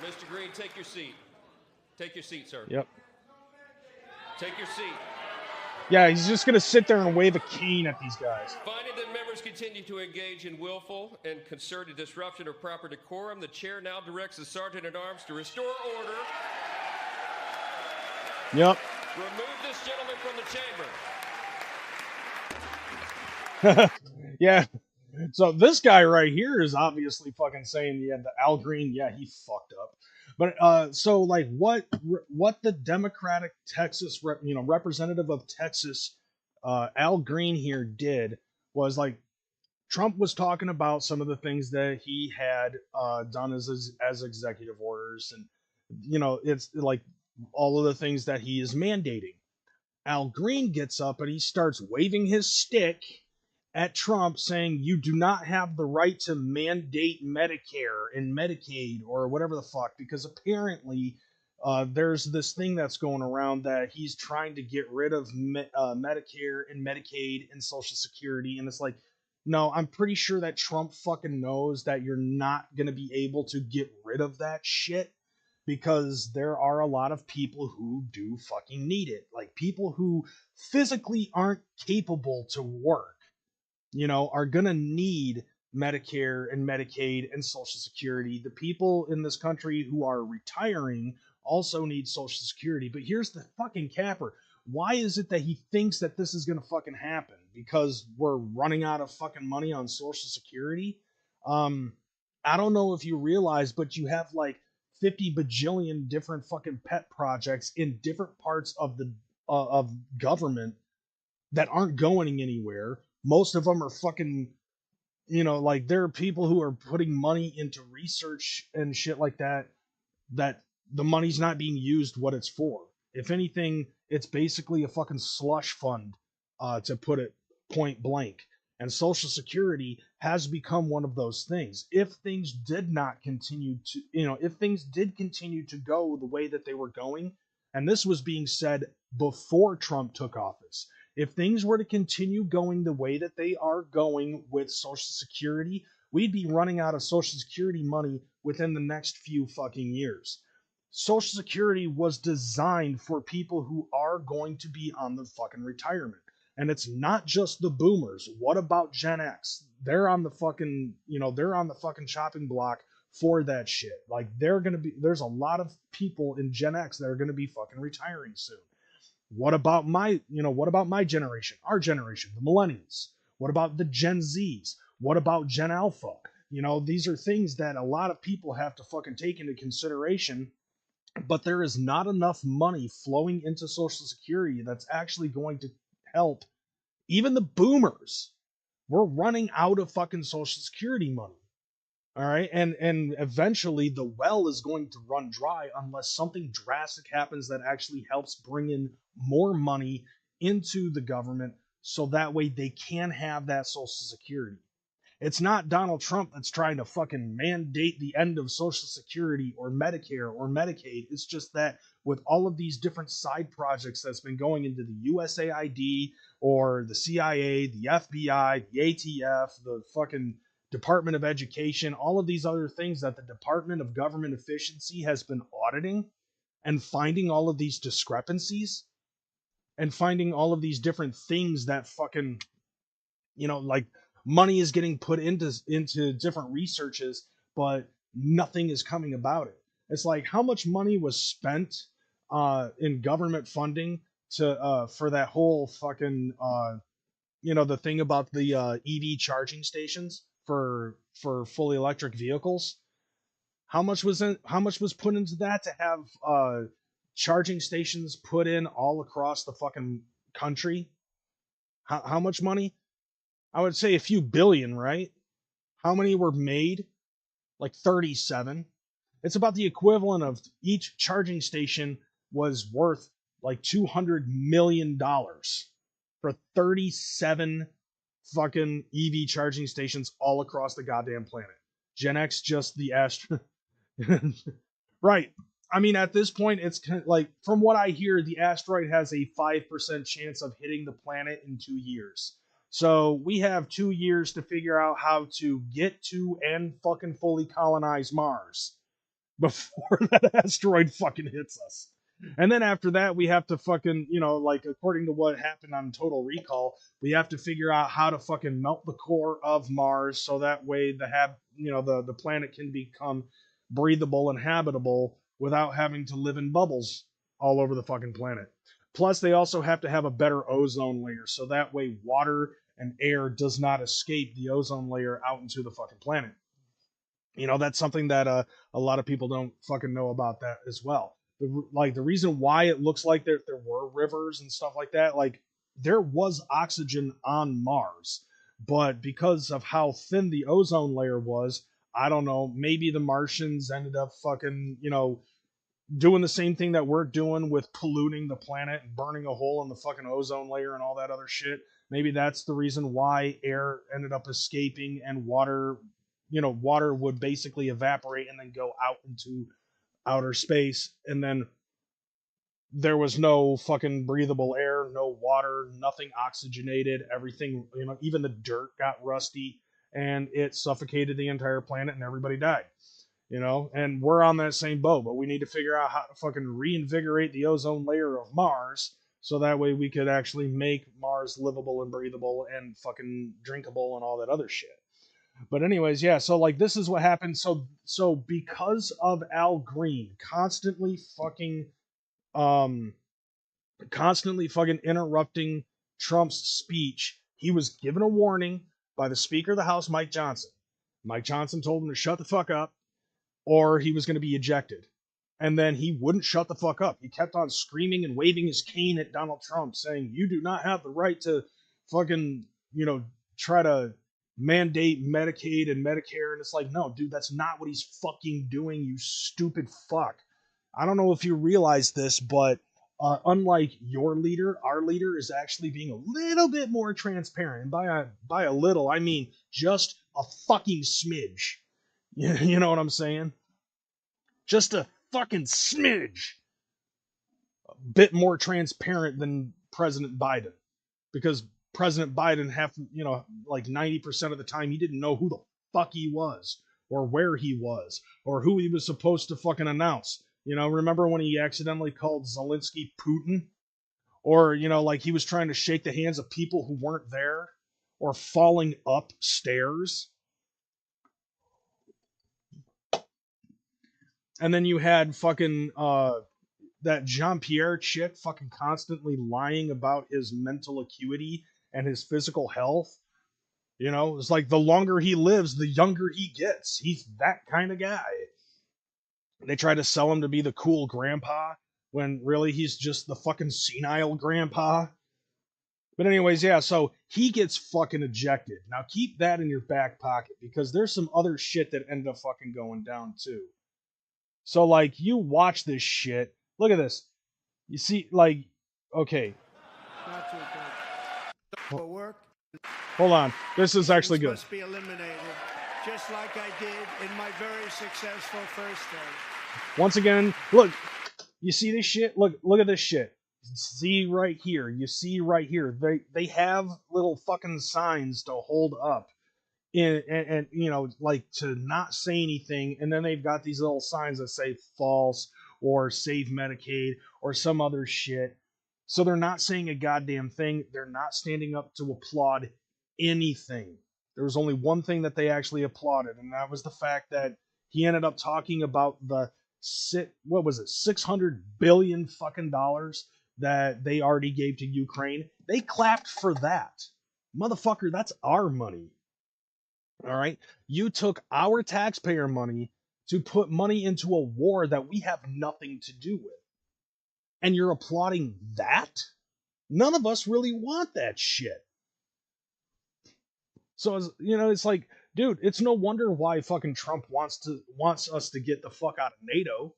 Mr. Green, take your seat. Take your seat, sir. Yep. Take your seat. Yeah, he's just going to sit there and wave a cane at these guys. Finding that members continue to engage in willful and concerted disruption of proper decorum, the chair now directs the Sergeant-at-Arms to restore order. Yep. Remove this gentleman from the chamber. Yeah. So this guy right here is obviously fucking saying, yeah, the Al Green, yeah, he fucked up. But so, like, what the Democratic Texas representative of Texas, Al Green here did was, like, Trump was talking about some of the things that he had done as executive orders, and it's like all of the things that he is mandating. Al Green gets up and he starts waving his stick at Trump, saying you do not have the right to mandate Medicare and Medicaid or whatever the fuck, because apparently there's this thing that's going around that he's trying to get rid of Medicare and Medicaid and Social Security. And it's like, no, I'm pretty sure that Trump fucking knows that you're not going to be able to get rid of that shit, because there are a lot of people who do fucking need it. Like, people who physically aren't capable to work, are going to need Medicare and Medicaid and Social Security. The people in this country who are retiring also need Social Security. But here's the fucking capper. Why is it that he thinks that this is going to fucking happen? Because we're running out of fucking money on Social Security? I don't know if you realize, but you have like 50 bajillion different fucking pet projects in different parts of the of government that aren't going anywhere. Most of them are fucking, like, there are people who are putting money into research and shit like that, that the money's not being used what it's for. If anything, it's basically a fucking slush fund, to put it point blank. And Social Security has become one of those things. If things did not continue to, if things did continue to go the way that they were going, and this was being said before Trump took office, if things were to continue going the way that they are going with Social Security, we'd be running out of Social Security money within the next few fucking years. Social Security was designed for people who are going to be on the fucking retirement. And it's not just the boomers. What about Gen X? They're on the fucking, they're on the fucking chopping block for that shit. Like there's a lot of people in Gen X that are going to be fucking retiring soon. What about my generation, our generation, the millennials? What about the Gen Zs? What about Gen Alpha? These are things that a lot of people have to fucking take into consideration, but there is not enough money flowing into Social Security that's actually going to help even the boomers. We're running out of fucking Social Security money. All right, and eventually the well is going to run dry unless something drastic happens that actually helps bring in more money into the government, so that way they can have that Social Security. It's not Donald Trump that's trying to fucking mandate the end of Social Security or Medicare or Medicaid. It's just that with all of these different side projects that's been going into the USAID or the CIA, the FBI, the ATF, the fucking Department of Education, all of these other things that the Department of Government Efficiency has been auditing and finding all of these discrepancies and finding all of these different things that fucking, like money is getting put into different researches, but nothing is coming about it. It's like, how much money was spent in government funding to for that whole fucking the thing about the EV charging stations for fully electric vehicles? How much was put into that to have charging stations put in all across the fucking country? How much money? I would say a few billion, right? How many were made? Like 37. It's about the equivalent of each charging station was worth like $200 million for 37 fucking EV charging stations all across the goddamn planet. Gen X just the right. I mean, at this point, it's kind of like, from what I hear, the asteroid has a 5% chance of hitting the planet in 2 years. So we have 2 years to figure out how to get to and fucking fully colonize Mars before that asteroid fucking hits us. And then after that, we have to fucking, like according to what happened on Total Recall, we have to figure out how to fucking melt the core of Mars so that way the planet can become breathable and habitable without having to live in bubbles all over the fucking planet. Plus, they also have to have a better ozone layer so that way water and air does not escape the ozone layer out into the fucking planet. That's something that a lot of people don't fucking know about that as well. The reason why it looks like there were rivers and stuff like that, like there was oxygen on Mars, but because of how thin the ozone layer was, I don't know, maybe the Martians ended up fucking, doing the same thing that we're doing with polluting the planet and burning a hole in the fucking ozone layer and all that other shit. Maybe that's the reason why air ended up escaping and water would basically evaporate and then go out into outer space, and then there was no fucking breathable air, no water, nothing oxygenated, everything, even the dirt got rusty and it suffocated the entire planet and everybody died. And we're on that same boat, but we need to figure out how to fucking reinvigorate the ozone layer of Mars so that way we could actually make Mars livable and breathable and fucking drinkable and all that other shit. But anyways, yeah, so like this is what happened. So because of Al Green constantly fucking interrupting Trump's speech, he was given a warning by the Speaker of the House, Mike Johnson. Mike Johnson told him to shut the fuck up or he was going to be ejected. And then he wouldn't shut the fuck up. He kept on screaming and waving his cane at Donald Trump saying, "You do not have the right to fucking, try to mandate Medicaid and Medicare." And it's like, no, dude, that's not what he's fucking doing, you stupid fuck. I don't know if you realize this, but unlike your leader, our leader is actually being a little bit more transparent. And by a little, I mean just a fucking smidge. You know what I'm saying? Just a fucking smidge. A bit more transparent than President Biden. Because President Biden, like 90% of the time, he didn't know who the fuck he was, or where he was, or who he was supposed to fucking announce. Remember when he accidentally called Zelensky Putin? Or, like he was trying to shake the hands of people who weren't there, or falling upstairs. And then you had fucking that Jean-Pierre chick fucking constantly lying about his mental acuity and his physical health. It's like the longer he lives, the younger he gets. He's that kind of guy. They try to sell him to be the cool grandpa when really he's just the fucking senile grandpa. But anyways, yeah, so he gets fucking ejected. Now keep that in your back pocket because there's some other shit that ended up fucking going down too. So like you watch this shit. Look at this. You see, like, okay. Not too good. For work. Hold on. This is actually good. Must be eliminated, just like I did in my very successful first day. Once again, look. You see this shit? Look at this shit. See right here. You see right here. They have little fucking signs to hold up. And like to not say anything, and then they've got these little signs that say false or save Medicaid or some other shit. So they're not saying a goddamn thing. They're not standing up to applaud anything. There was only one thing that they actually applauded, and that was the fact that he ended up talking about the $600 billion fucking dollars that they already gave to Ukraine. They clapped for that. Motherfucker, that's our money. All right? You took our taxpayer money to put money into a war that we have nothing to do with. And you're applauding that? None of us really want that shit. So, it's like, dude, it's no wonder why fucking Trump wants us to get the fuck out of NATO.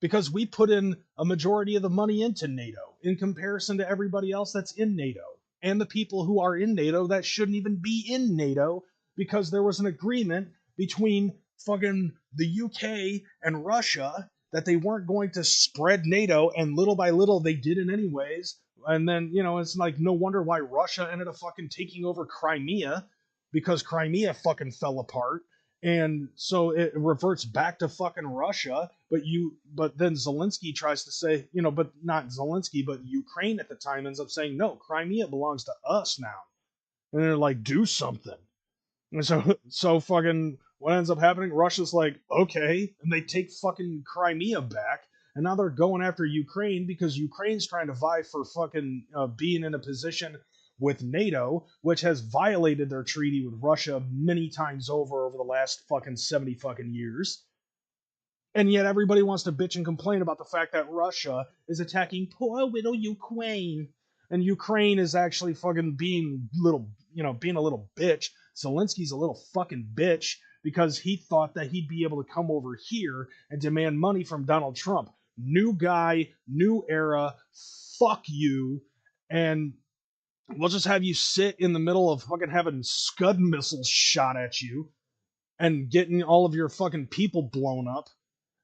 Because we put in a majority of the money into NATO in comparison to everybody else that's in NATO. And the people who are in NATO that shouldn't even be in NATO, because there was an agreement between fucking the UK and Russia that they weren't going to spread NATO, and little by little they did it anyways. And then, it's like no wonder why Russia ended up fucking taking over Crimea, because Crimea fucking fell apart. And so it reverts back to fucking Russia, but then Zelensky tries to say, but not Zelensky, but Ukraine at the time ends up saying, no, Crimea belongs to us now. And they're like, do something. And so fucking what ends up happening? Russia's like, okay, and they take fucking Crimea back, and now they're going after Ukraine because Ukraine's trying to vie for fucking being in a position with NATO, which has violated their treaty with Russia many times over the last fucking 70 fucking years. And yet everybody wants to bitch and complain about the fact that Russia is attacking poor little Ukraine. And Ukraine is actually fucking being a little bitch. Zelensky's a little fucking bitch because he thought that he'd be able to come over here and demand money from Donald Trump. New guy, new era, fuck you. And we'll just have you sit in the middle of fucking having Scud missiles shot at you and getting all of your fucking people blown up.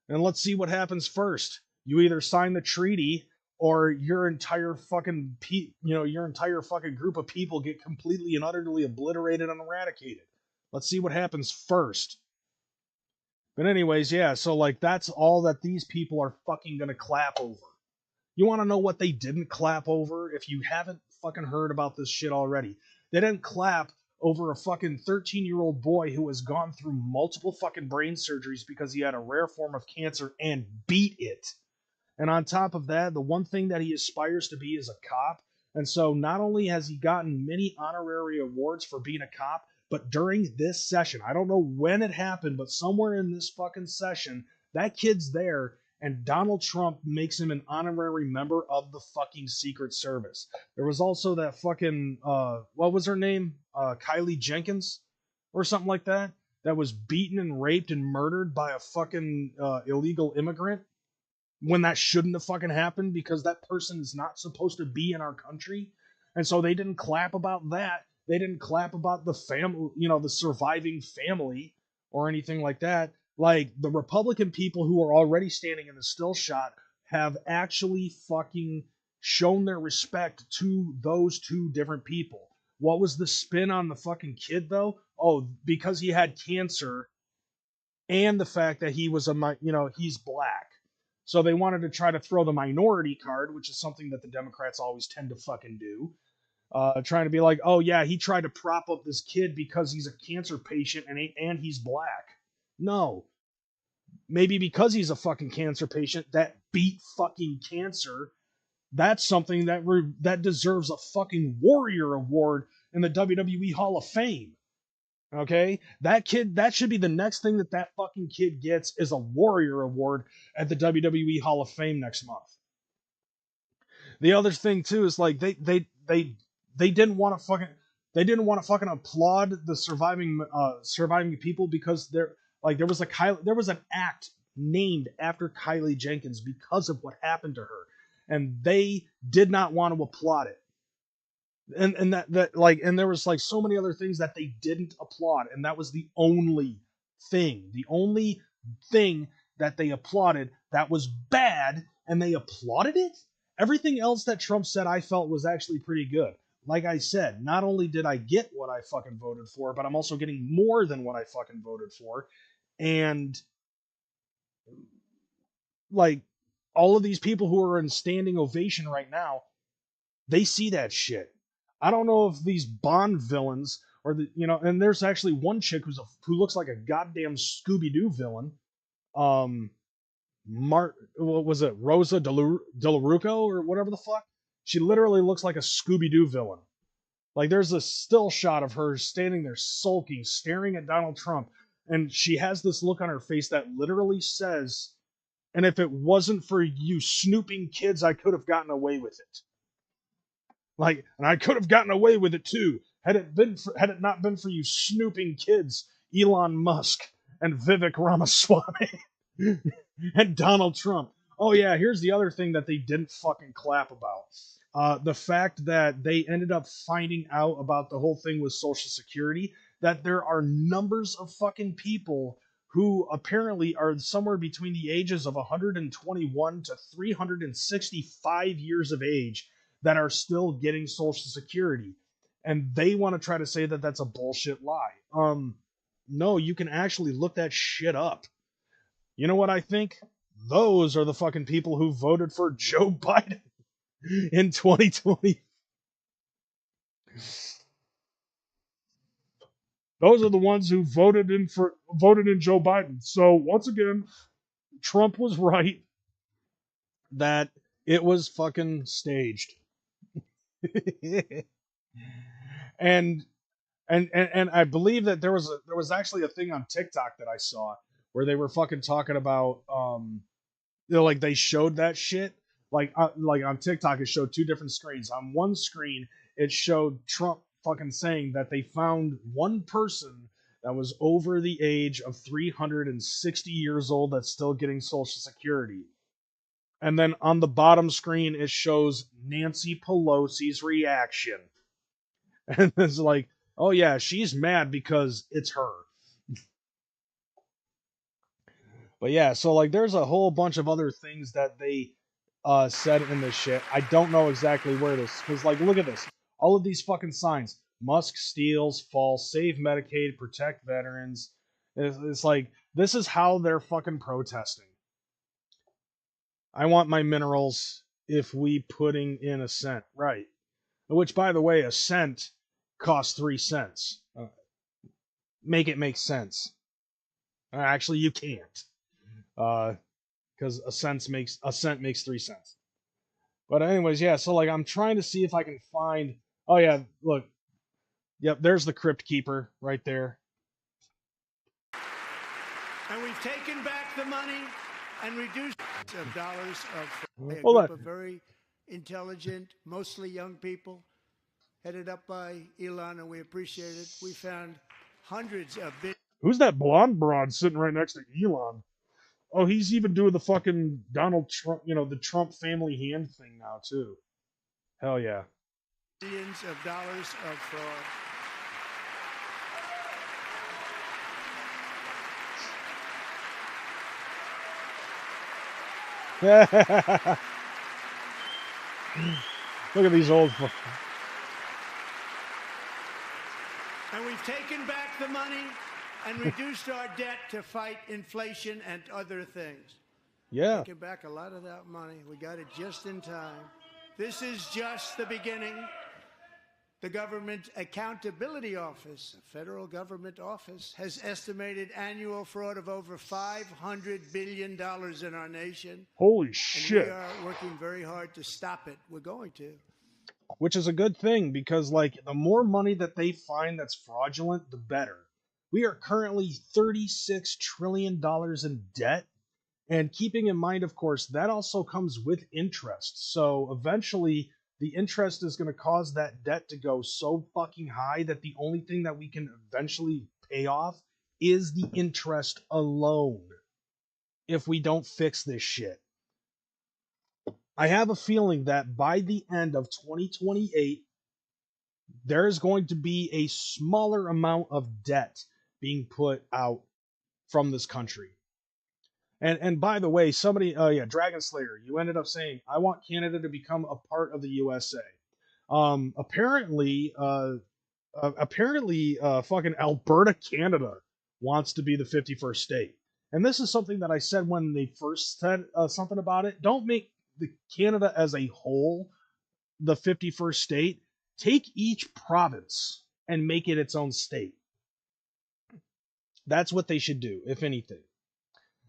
And let's see what happens first. You either sign the treaty or your entire fucking group of people get completely and utterly obliterated and eradicated. Let's see what happens first. But anyways, yeah, so like that's all that these people are fucking gonna clap over. You want to know what they didn't clap over? If you haven't fucking heard about this shit already, they didn't clap over a fucking 13-year-old boy who has gone through multiple fucking brain surgeries because he had a rare form of cancer and beat it. And on top of that, the one thing that he aspires to be is a cop. And so not only has he gotten many honorary awards for being a cop, but during this session, I don't know when it happened, but somewhere in this fucking session, that kid's there, and Donald Trump makes him an honorary member of the fucking Secret Service. There was also that fucking, what was her name? Kylie Jenkins? Or something like that? That was beaten and raped and murdered by a fucking illegal immigrant. when that shouldn't have fucking happened because that person is not supposed to be in our country. And so they didn't clap about that. They didn't clap about the family, the surviving family or anything like that. Like, the Republican people who are already standing in the still shot have actually fucking shown their respect to those two different people. What was the spin on the fucking kid, though? Oh, because he had cancer and the fact that he was he's black. So they wanted to try to throw the minority card, which is something that the Democrats always tend to fucking do. Trying to be like, oh yeah, he tried to prop up this kid because he's a cancer patient and he's black. No. Maybe because he's a fucking cancer patient that beat fucking cancer, that's something that deserves a fucking Warrior Award in the WWE Hall of Fame. Okay? That should be the next thing that fucking kid gets, is a Warrior Award at the WWE Hall of Fame next month. The other thing too is like they didn't want to fucking applaud the surviving people because there was an act named after Kylie Jenkins because of what happened to her, and they did not want to applaud it. And there was like so many other things that they didn't applaud, and that was the only thing that they applauded that was bad, and they applauded it. Everything else that Trump said I felt was actually pretty good. Like I said, not only did I get what I fucking voted for, but I'm also getting more than what I fucking voted for. And like, all of these people who are in standing ovation right now, they see that shit. I don't know if these Bond villains or and there's actually one chick who looks like a goddamn Scooby-Doo villain. What was it? Rosa DeLaRucco or whatever the fuck? She literally looks like a Scooby-Doo villain. Like, there's a still shot of her standing there sulking, staring at Donald Trump, and she has this look on her face that literally says, "And if it wasn't for you snooping kids, I could have gotten away with it." Like, and I could have gotten away with it too, had it not been for you snooping kids, Elon Musk and Vivek Ramaswamy and Donald Trump. Oh yeah, here's the other thing that they didn't fucking clap about. The fact that they ended up finding out about the whole thing with Social Security, that there are numbers of fucking people who apparently are somewhere between the ages of 121 to 365 years of age that are still getting Social Security. And they want to try to say that that's a bullshit lie. No, you can actually look that shit up. You know what I think? Those are the fucking people who voted for Joe Biden in 2020. Those are the ones who voted in Joe Biden. So once again, Trump was right that it was fucking staged. and I believe that there was actually a thing on TikTok that I saw where they were fucking talking about like they showed that shit like on TikTok. It showed two different screens. On one screen it showed Trump fucking saying that they found one person that was over the age of 360 years old that's still getting Social Security. And then on the bottom screen it shows Nancy Pelosi's reaction. And it's like, oh yeah, she's mad because it's her. But yeah, so like there's a whole bunch of other things that they said in this shit. I don't know exactly where it is. Because like, look at this. All of these fucking signs. Musk steals, false, save Medicaid, protect veterans. It's like, this is how they're fucking protesting. I want my minerals if we putting in a cent. Right. Which, by the way, a cent costs 3 cents. Make it make sense. Actually, you can't. Because a cent makes 3 cents. But anyways, yeah, so like I'm trying to see if I can find. Oh yeah, look. Yep, there's the Crypt Keeper right there. And we've taken back the money and reduced of dollars of a Hold group on. of very intelligent, mostly young people, headed up by Elon, and we appreciate it. We found hundreds of billions. Who's that blonde broad sitting right next to Elon? Oh, he's even doing the fucking Donald Trump, the Trump family hand thing now too. Hell yeah. Billions of dollars of fraud. Look at these old. And we've taken back the money and reduced our debt to fight inflation and other things. Yeah. Taking back a lot of that money. We got it just in time. This is just the beginning. The Government Accountability Office, a federal government office, has estimated annual fraud of over $500 billion in our nation. Holy shit. And we are working very hard to stop it. We're going to. Which is a good thing, because like the more money that they find that's fraudulent, the better. We are currently $36 trillion in debt. And keeping in mind, of course, that also comes with interest. So eventually the interest is going to cause that debt to go so fucking high that the only thing that we can eventually pay off is the interest alone if we don't fix this shit. I have a feeling that by the end of 2028, there is going to be a smaller amount of debt being put out from this country. And by the way, somebody, Dragon Slayer, you ended up saying, I want Canada to become a part of the USA. Apparently, fucking Alberta, Canada wants to be the 51st state. And this is something that I said when they first said something about it. Don't make the Canada as a whole the 51st state. Take each province and make it its own state. That's what they should do, if anything.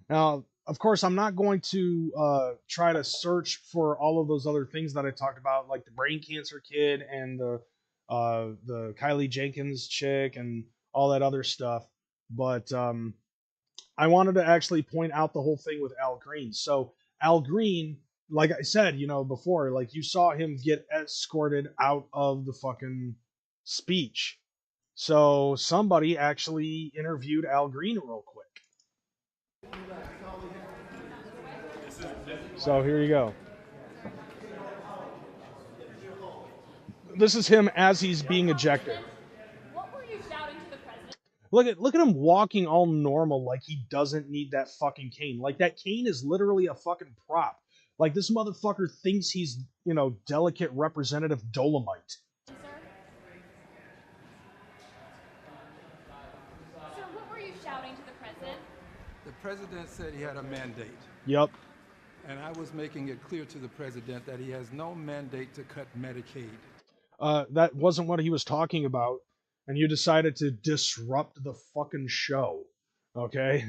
Now, of course, I'm not going to try to search for all of those other things that I talked about, like the brain cancer kid and the Kylie Jenkins chick and all that other stuff. But I wanted to actually point out the whole thing with Al Green. So Al Green, like I said, before, like you saw him get escorted out of the fucking speech. So somebody actually interviewed Al Green real quick. So here you go. This is him as he's being ejected. What were you shouting to the president? Look at him walking all normal, like he doesn't need that fucking cane. Like that cane is literally a fucking prop. Like this motherfucker thinks he's, delicate Representative Dolomite. Sir? Sir, what were you shouting to the president? The president said he had a mandate. Yep. And I was making it clear to the president that he has no mandate to cut Medicaid. That wasn't what he was talking about. And you decided to disrupt the fucking show. Okay?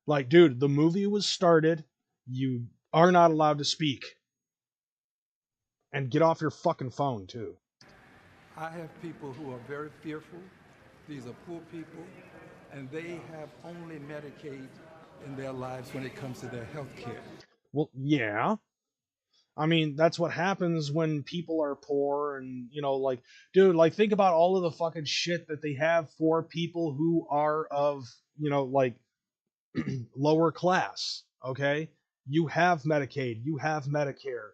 Like, dude, the movie was started. You are not allowed to speak. And get off your fucking phone, too. I have people who are very fearful. These are poor people. And they have only Medicaid in their lives when it comes to their health care. Well, yeah. I mean, that's what happens when people are poor and, dude, think about all of the fucking shit that they have for people who are of, lower class, okay? You have Medicaid, you have Medicare,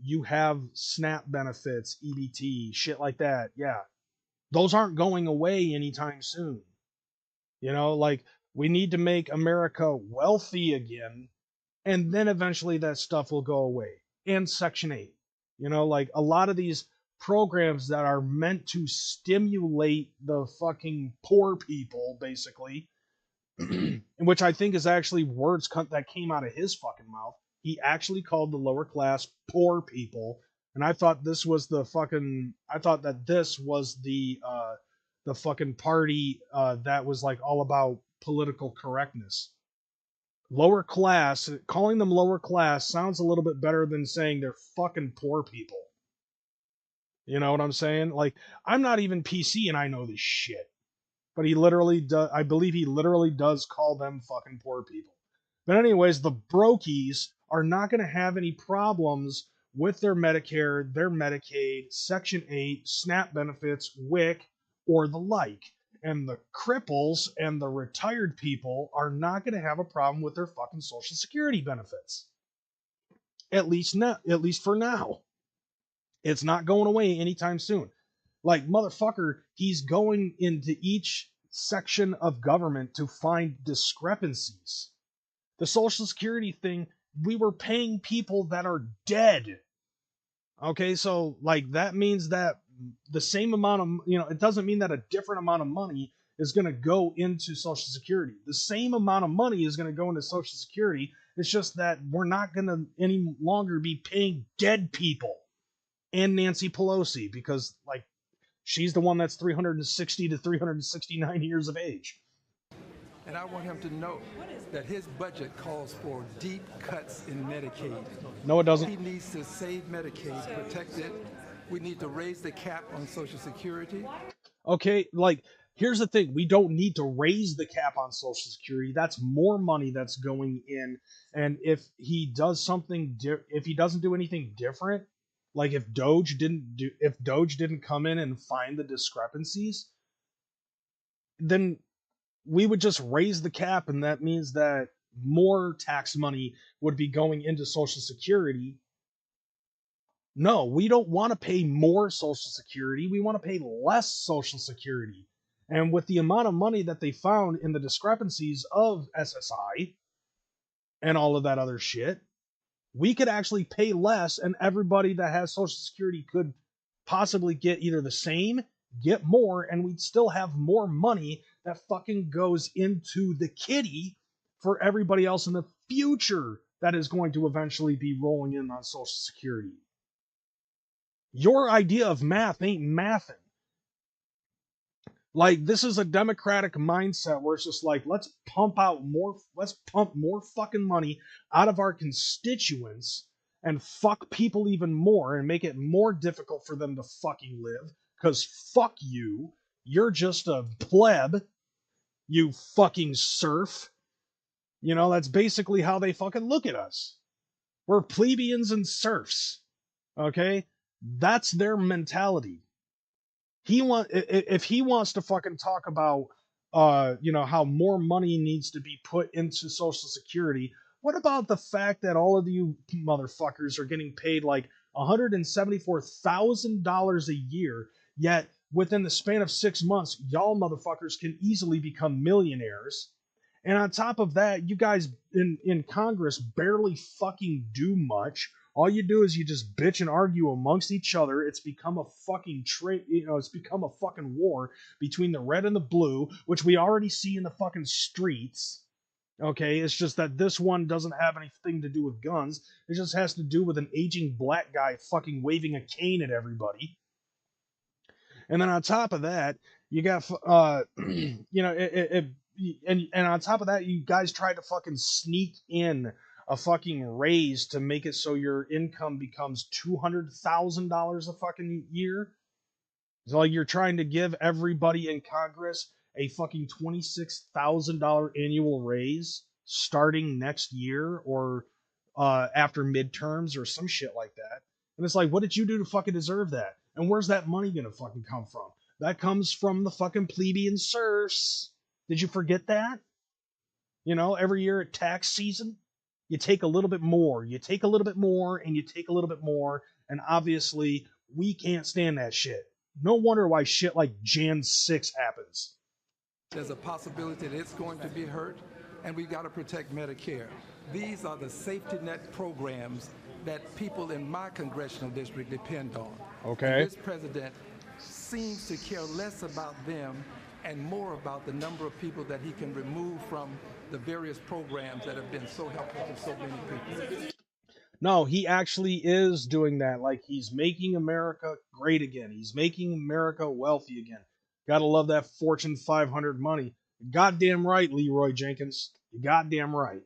you have SNAP benefits, EBT, shit like that, yeah. Those aren't going away anytime soon. We need to make America wealthy again, and then eventually that stuff will go away. And Section 8. A lot of these programs that are meant to stimulate the fucking poor people, basically, which I think is actually words that came out of his fucking mouth. He actually called the lower class poor people, and I thought this was the fucking party that was all about political correctness. Lower class, calling them lower class sounds a little bit better than saying they're fucking poor people. You know what I'm saying? I'm not even PC and I know this shit. But he literally does, I believe he literally does call them fucking poor people. But anyways, the brokies are not going to have any problems with their Medicare, their Medicaid, Section 8, SNAP benefits, WIC, or the like. And the cripples and the retired people are not going to have a problem with their fucking Social Security benefits. At least for now. It's not going away anytime soon. Like, motherfucker, he's going into each section of government to find discrepancies. The Social Security thing, we were paying people that are dead. Okay, so, like, that means that the same amount of, it doesn't mean that a different amount of money is going to go into Social Security. The same amount of money is going to go into Social Security. It's just that we're not going to any longer be paying dead people and Nancy Pelosi because, like, she's the one that's 360 to 369 years of age. And I want him to know that his budget calls for deep cuts in Medicaid. No, it doesn't. He needs to save Medicaid, protect it. We need to raise the cap on Social Security. Okay, like, here's the thing. We don't need to raise the cap on Social Security. That's more money that's going in. And if he does something, if he doesn't do anything different, like if Doge didn't come in and find the discrepancies, then we would just raise the cap, and that means that more tax money would be going into Social Security. No, we don't want to pay more Social Security. We want to pay less Social Security. And with the amount of money that they found in the discrepancies of SSI and all of that other shit, we could actually pay less, and everybody that has Social Security could possibly get either the same, get more, and we'd still have more money that fucking goes into the kitty for everybody else in the future that is going to eventually be rolling in on Social Security. Your idea of math ain't mathin'. Like, this is a democratic mindset where it's just like, let's pump more fucking money out of our constituents and fuck people even more and make it more difficult for them to fucking live. Because fuck you. You're just a pleb. You fucking serf. That's basically how they fucking look at us. We're plebeians and serfs. Okay? That's their mentality. If he wants to fucking talk about how more money needs to be put into Social Security, what about the fact that all of you motherfuckers are getting paid like $174,000 a year, yet within the span of 6 months, y'all motherfuckers can easily become millionaires. And on top of that, you guys in Congress barely fucking do much. All you do is you just bitch and argue amongst each other. It's become a fucking it's become a fucking war between the red and the blue, which we already see in the fucking streets. Okay, it's just that this one doesn't have anything to do with guns. It just has to do with an aging black guy fucking waving a cane at everybody. And then on top of that, you got and on top of that, you guys tried to fucking sneak in a fucking raise to make it so your income becomes $200,000 a fucking year. It's like you're trying to give everybody in Congress a fucking $26,000 annual raise starting next year or after midterms or some shit like that. And it's like, what did you do to fucking deserve that? And where's that money gonna fucking come from? That comes from the fucking plebeian serfs. Did you forget that? Every year at tax season, you take a little bit more, you take a little bit more, and you take a little bit more, and obviously, we can't stand that shit. No wonder why shit like Jan 6 happens. There's a possibility that it's going to be hurt, and we've got to protect Medicare. These are the safety net programs that people in my congressional district depend on. Okay. And this president seems to care less about them and more about the number of people that he can remove from the various programs that have been so helpful to so many people. No, he actually is doing that. Like, he's making America great again. He's making America wealthy again. Gotta love that Fortune 500 money. Goddamn right, Leroy Jenkins. You goddamn right.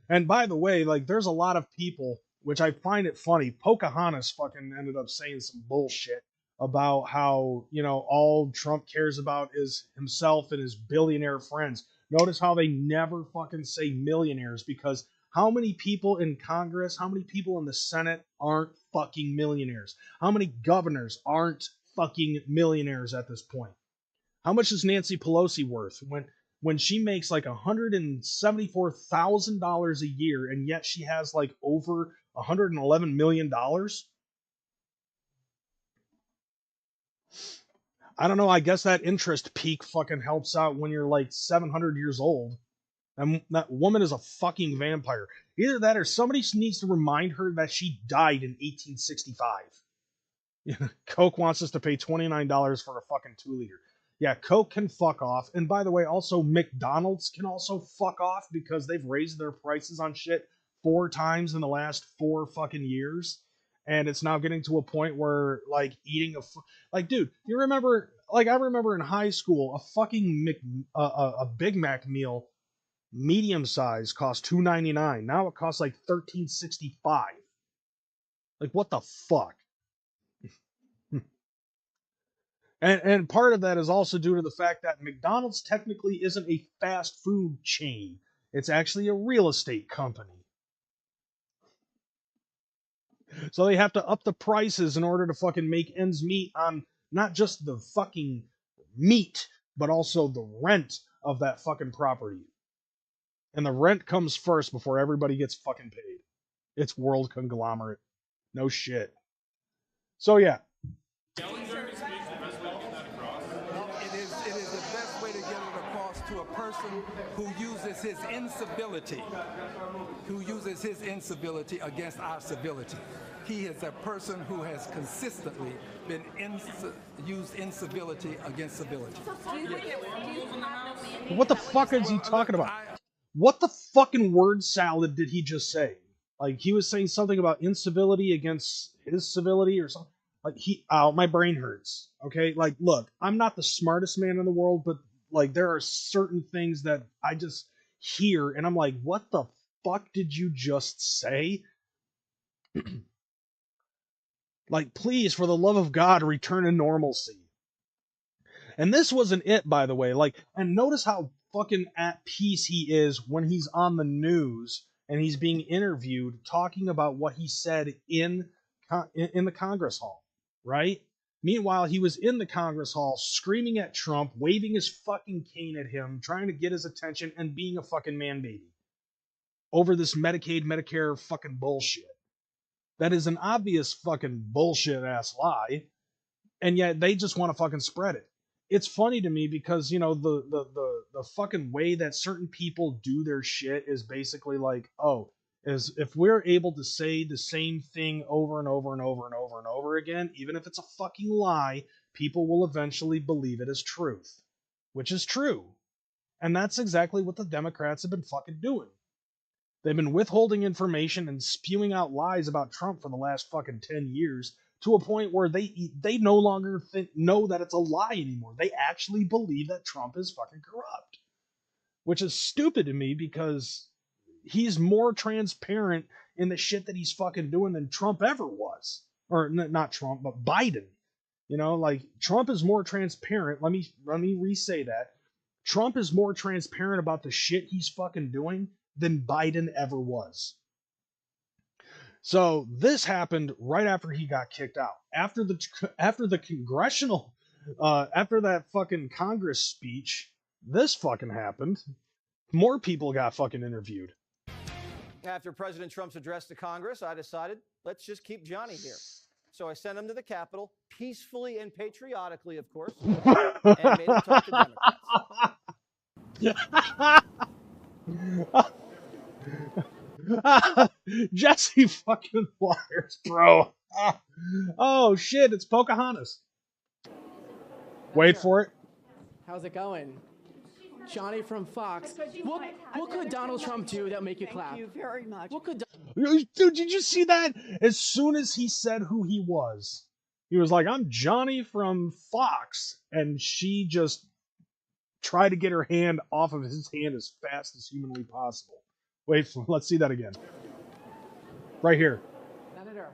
And by the way, like, there's a lot of people, which I find it funny. Pocahontas fucking ended up saying some bullshit about how, all Trump cares about is himself and his billionaire friends. Notice how they never fucking say millionaires, because how many people in Congress, how many people in the Senate aren't fucking millionaires? How many governors aren't fucking millionaires at this point? How much is Nancy Pelosi worth when she makes like $174,000 a year, and yet she has like over $111 million? I don't know. I guess that interest peak fucking helps out when you're like 700 years old. And that woman is a fucking vampire. Either that or somebody needs to remind her that she died in 1865. Coke wants us to pay $29 for a fucking 2-liter. Yeah, Coke can fuck off. And by the way, also McDonald's can also fuck off because they've raised their prices on shit 4 times in the last 4 fucking years. And it's now getting to a point where, like, eating like, dude, you remember, like, I remember in high school, a fucking a Big Mac meal, medium size, cost $2.99. Now it costs like $13.65. Like, what the fuck? And part of that is also due to the fact that McDonald's technically isn't a fast food chain. It's actually a real estate company. So they have to up the prices in order to fucking make ends meet on not just the fucking meat, but also the rent of that fucking property. And the rent comes first before everybody gets fucking paid. It's world conglomerate. No shit. So yeah. It is the best way to get it across to a person who uses his incivility against our civility. He is a person who has consistently been used incivility against civility. What the fuck is he talking about? What the fucking word salad did he just say? Like, he was saying something about incivility against his civility or something. Like, my brain hurts. Okay? Like, look, I'm not the smartest man in the world, but, like, there are certain things that I just hear, and I'm like, what the fuck did you just say? Like, please, for the love of God, return to normalcy. And this wasn't it, by the way. Like, and notice how fucking at peace he is when he's on the news and he's being interviewed talking about what he said in the Congress Hall, right? Meanwhile, he was in the Congress Hall screaming at Trump, waving his fucking cane at him, trying to get his attention, and being a fucking man baby over this Medicaid, Medicare fucking bullshit. That is an obvious fucking bullshit ass lie, and yet they just want to fucking spread it. It's funny to me because, you know, the fucking way that certain people do their shit is basically like, oh, is if we're able to say the same thing over and over and over and over and over again, even if it's a fucking lie, people will eventually believe it as truth, which is true. And that's exactly what the Democrats have been fucking doing. They've been withholding information and spewing out lies about Trump for the last fucking 10 years to a point where they no longer know that it's a lie anymore. They actually believe that Trump is fucking corrupt, which is stupid to me because he's more transparent in the shit that he's fucking doing than Trump ever was. Or not Trump, but Biden. You know, like, Trump is more transparent. Let me re-say that. Trump is more transparent about the shit he's fucking doing than Biden ever was. So this happened right after he got kicked out. After the congressional, after that fucking Congress speech, this fucking happened. More people got fucking interviewed. After President Trump's address to Congress, I decided, let's just keep Johnny here. So I sent him to the Capitol, peacefully and patriotically, of course, and made him talk to Democrats. Jesse fucking Flyers, bro. Oh shit, it's Pocahontas. Wait for it. How's it going? Johnny from Fox. What could Donald Trump do that make you clap? Thank you very much. What could Dude, did you see that? As soon as he said who he was like, I'm Johnny from Fox. And she just tried to get her hand off of his hand as fast as humanly possible. Wait, let's see that again. Right here. Senator,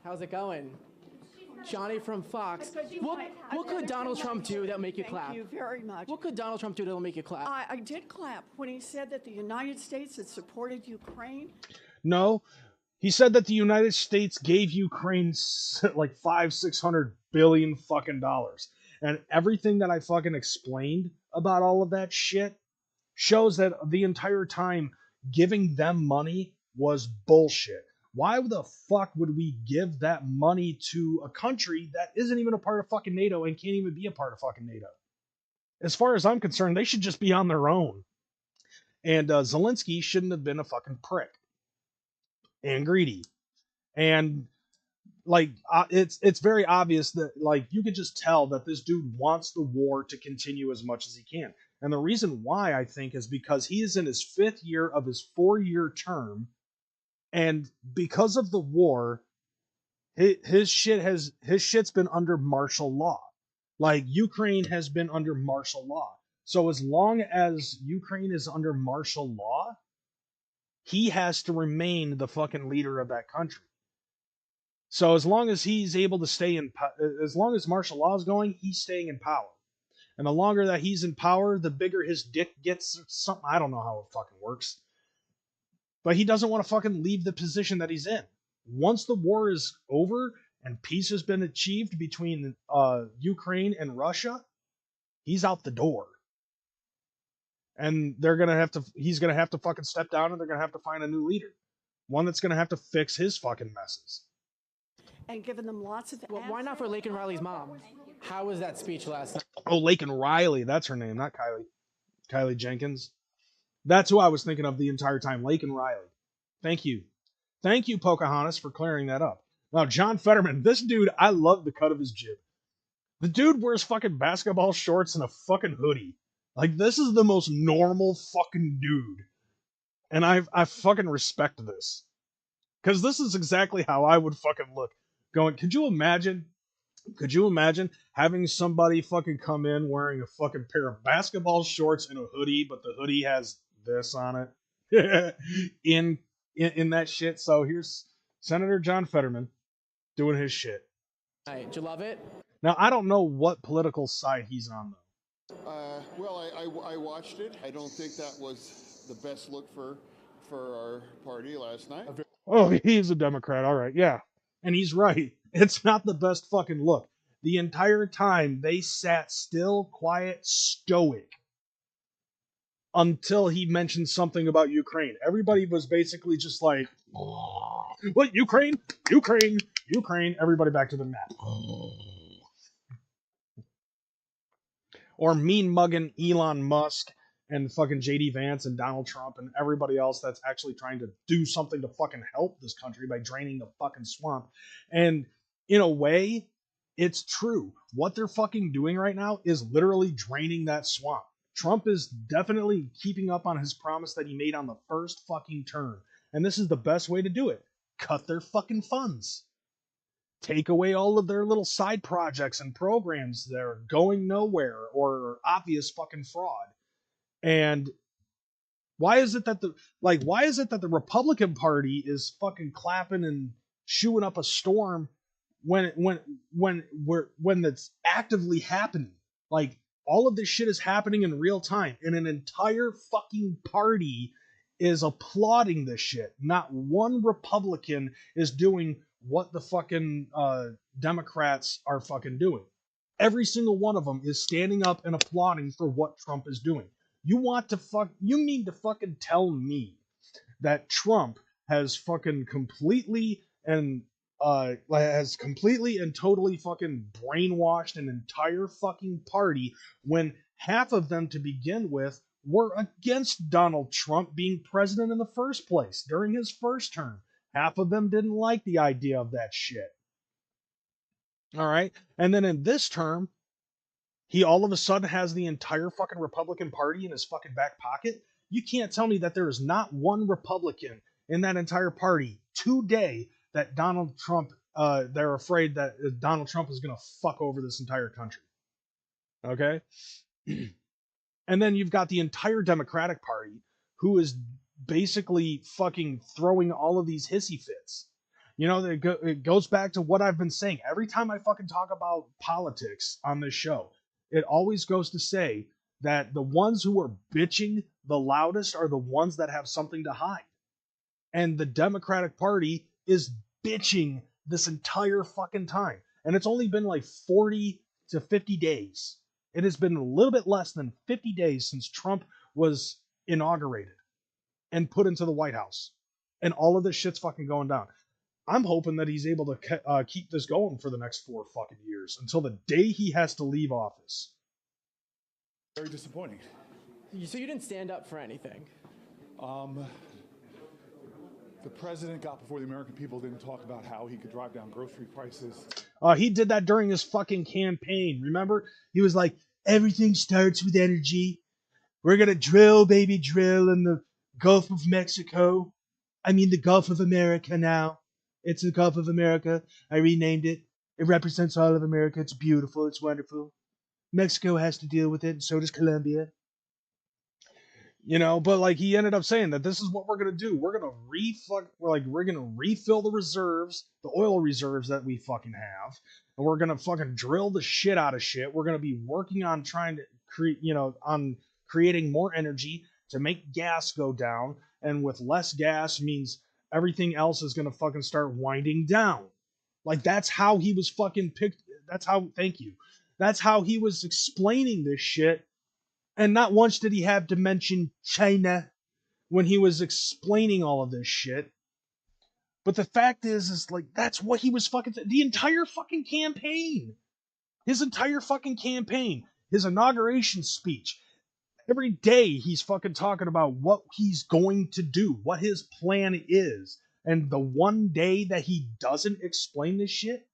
how's it going? Johnny from Fox. What could Donald Trump do that make you clap? Thank you very much. What could Donald Trump do that will make you clap? I did clap when he said that the United States had supported Ukraine. No, he said that the United States gave Ukraine like $500-600 billion fucking dollars. And everything that I fucking explained about all of that shit shows that the entire time giving them money was bullshit. Why the fuck would we give that money to a country that isn't even a part of fucking NATO and can't even be a part of fucking NATO? As far as I'm concerned, they should just be on their own. And Zelensky shouldn't have been a fucking prick and greedy. And like it's very obvious that like you could just tell that this dude wants the war to continue as much as he can. And the reason why I think is because he is in his 5th year of his 4-year term, and because of the war, his shit's been under martial law. Like Ukraine has been under martial law. So as long as Ukraine is under martial law, he has to remain the fucking leader of that country. So as long as he's able to stay in, as long as martial law is going, he's staying in power. And the longer that he's in power, the bigger his dick gets. Something, I don't know how it fucking works. But he doesn't want to fucking leave the position that he's in. Once the war is over and peace has been achieved between Ukraine and Russia, he's out the door. And he's gonna have to fucking step down, and they're gonna have to find a new leader. One that's gonna have to fix his fucking messes. And given them lots of. Well, why not for Laken Riley's mom? How was that speech last night? Oh, Laken Riley, that's her name, not Kylie. Kylie Jenkins. That's who I was thinking of the entire time, Laken Riley. Thank you. Thank you, Pocahontas, for clearing that up. Now, John Fetterman, this dude, I love the cut of his jib. The dude wears fucking basketball shorts and a fucking hoodie. Like, this is the most normal fucking dude. And I fucking respect this. Because this is exactly how I would fucking look. Going, could you imagine having somebody fucking come in wearing a fucking pair of basketball shorts and a hoodie, but the hoodie has this on it in that shit? So here's Senator John Fetterman doing his shit. Hey, did you love it? Now, I don't know what political side he's on, though. Well, I watched it. I don't think that was the best look for our party last night. Oh, he's a Democrat. All right, yeah. And he's right. It's not the best fucking look. The entire time, they sat still, quiet, stoic. Until he mentioned something about Ukraine. Everybody was basically just like, what, Ukraine? Ukraine? Ukraine? Everybody back to the mat. Or mean mugging Elon Musk and fucking JD Vance and Donald Trump and everybody else that's actually trying to do something to fucking help this country by draining the fucking swamp. And in a way, it's true. What they're fucking doing right now is literally draining that swamp. Trump is definitely keeping up on his promise that he made on the first fucking term. And this is the best way to do it. Cut their fucking funds. Take away all of their little side projects and programs that are going nowhere or obvious fucking fraud. And why is it that the Republican Party is fucking clapping and shooing up a storm when it's actively happening? Like, all of this shit is happening in real time, and an entire fucking party is applauding this shit. Not one Republican is doing what the fucking Democrats are fucking doing. Every single one of them is standing up and applauding for what Trump is doing. You mean to fucking tell me that Trump has fucking completely and totally fucking brainwashed an entire fucking party when half of them to begin with were against Donald Trump being president in the first place during his first term. Half of them didn't like the idea of that shit. All right. And then in this term, he all of a sudden has the entire fucking Republican Party in his fucking back pocket. You can't tell me that there is not one Republican in that entire party today that Donald Trump, they're afraid that Donald Trump is going to fuck over this entire country. Okay? And then you've got the entire Democratic Party who is basically fucking throwing all of these hissy fits. You know, it goes back to what I've been saying. Every time I fucking talk about politics on this show, it always goes to say that the ones who are bitching the loudest are the ones that have something to hide. And the Democratic Party is bitching this entire fucking time. And it's only been like 40, to 50 days. It has been a little bit less than 50 days since Trump was inaugurated and put into the White House. And all of this shit's fucking going down. I'm hoping that he's able to keep this going for the next 4 fucking years until the day he has to leave office. Very disappointing. So you didn't stand up for anything? The president got before the American people, didn't talk about how he could drive down grocery prices. He did that during his fucking campaign. Remember? He was like, everything starts with energy. We're going to drill, baby, drill in the Gulf of Mexico. I mean, the Gulf of America now. It's the Gulf of America. I renamed it. It represents all of America. It's beautiful. It's wonderful. Mexico has to deal with it, and so does Colombia. You know, but like he ended up saying that this is what we're gonna do. We're gonna refill the reserves, the oil reserves that we fucking have, and we're gonna fucking drill the shit out of shit. We're gonna be working on trying to create, on creating more energy to make gas go down, and with less gas means everything else is gonna fucking start winding down. Like that's how he was fucking picked. Thank you. That's how he was explaining this shit. And not once did he have to mention China when he was explaining all of this shit. But the fact is like, that's what he was fucking... The entire fucking campaign. His entire fucking campaign. His inauguration speech. Every day he's fucking talking about what he's going to do. What his plan is. And the one day that he doesn't explain this shit,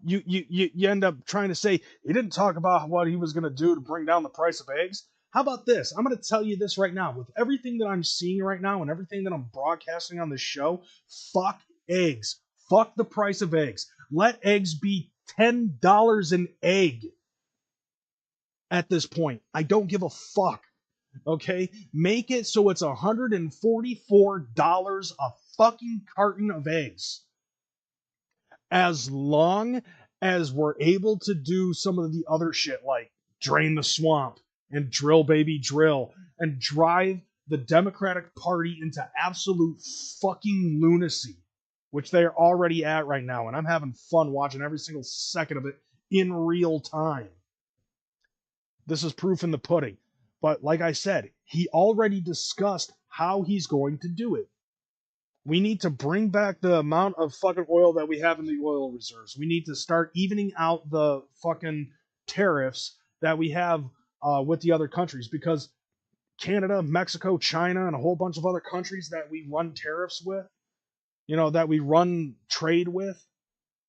you end up trying to say he didn't talk about what he was going to do to bring down the price of eggs. How about this? I'm going to tell you this right now. With everything that I'm seeing right now and everything that I'm broadcasting on this show, fuck eggs. Fuck the price of eggs. Let eggs be $10 an egg at this point. I don't give a fuck. Okay? Make it so it's $144 a fucking carton of eggs. As long as we're able to do some of the other shit like drain the swamp and drill baby drill and drive the Democratic Party into absolute fucking lunacy, which they're already at right now, and I'm having fun watching every single second of it in real time. This is proof in the pudding. But like I said, he already discussed how he's going to do it. We need to bring back the amount of fucking oil that we have in the oil reserves. We need to start evening out the fucking tariffs that we have with the other countries, because Canada, Mexico, China, and a whole bunch of other countries that we run tariffs with, that we run trade with,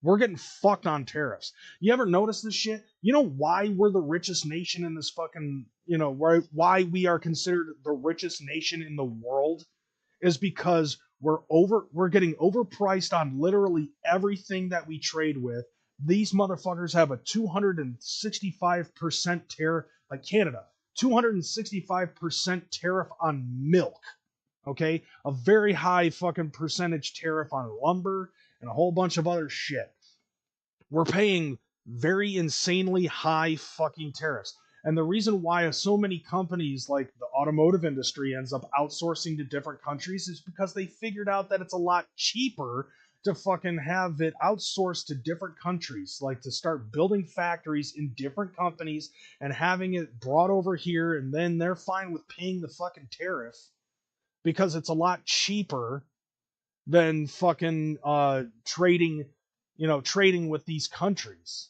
we're getting fucked on tariffs. You ever notice this shit? You know why we're the richest nation in this fucking, why we are considered the richest nation in the world? Is because we're getting overpriced on literally everything that we trade with. These motherfuckers have a 265% tariff, like Canada, 265% tariff on milk. Okay? A very high fucking percentage tariff on lumber and a whole bunch of other shit. We're paying very insanely high fucking tariffs. And the reason why so many companies like the automotive industry ends up outsourcing to different countries is because they figured out that it's a lot cheaper to fucking have it outsourced to different countries, like to start building factories in different companies and having it brought over here, and then they're fine with paying the fucking tariff because it's a lot cheaper than fucking trading with these countries.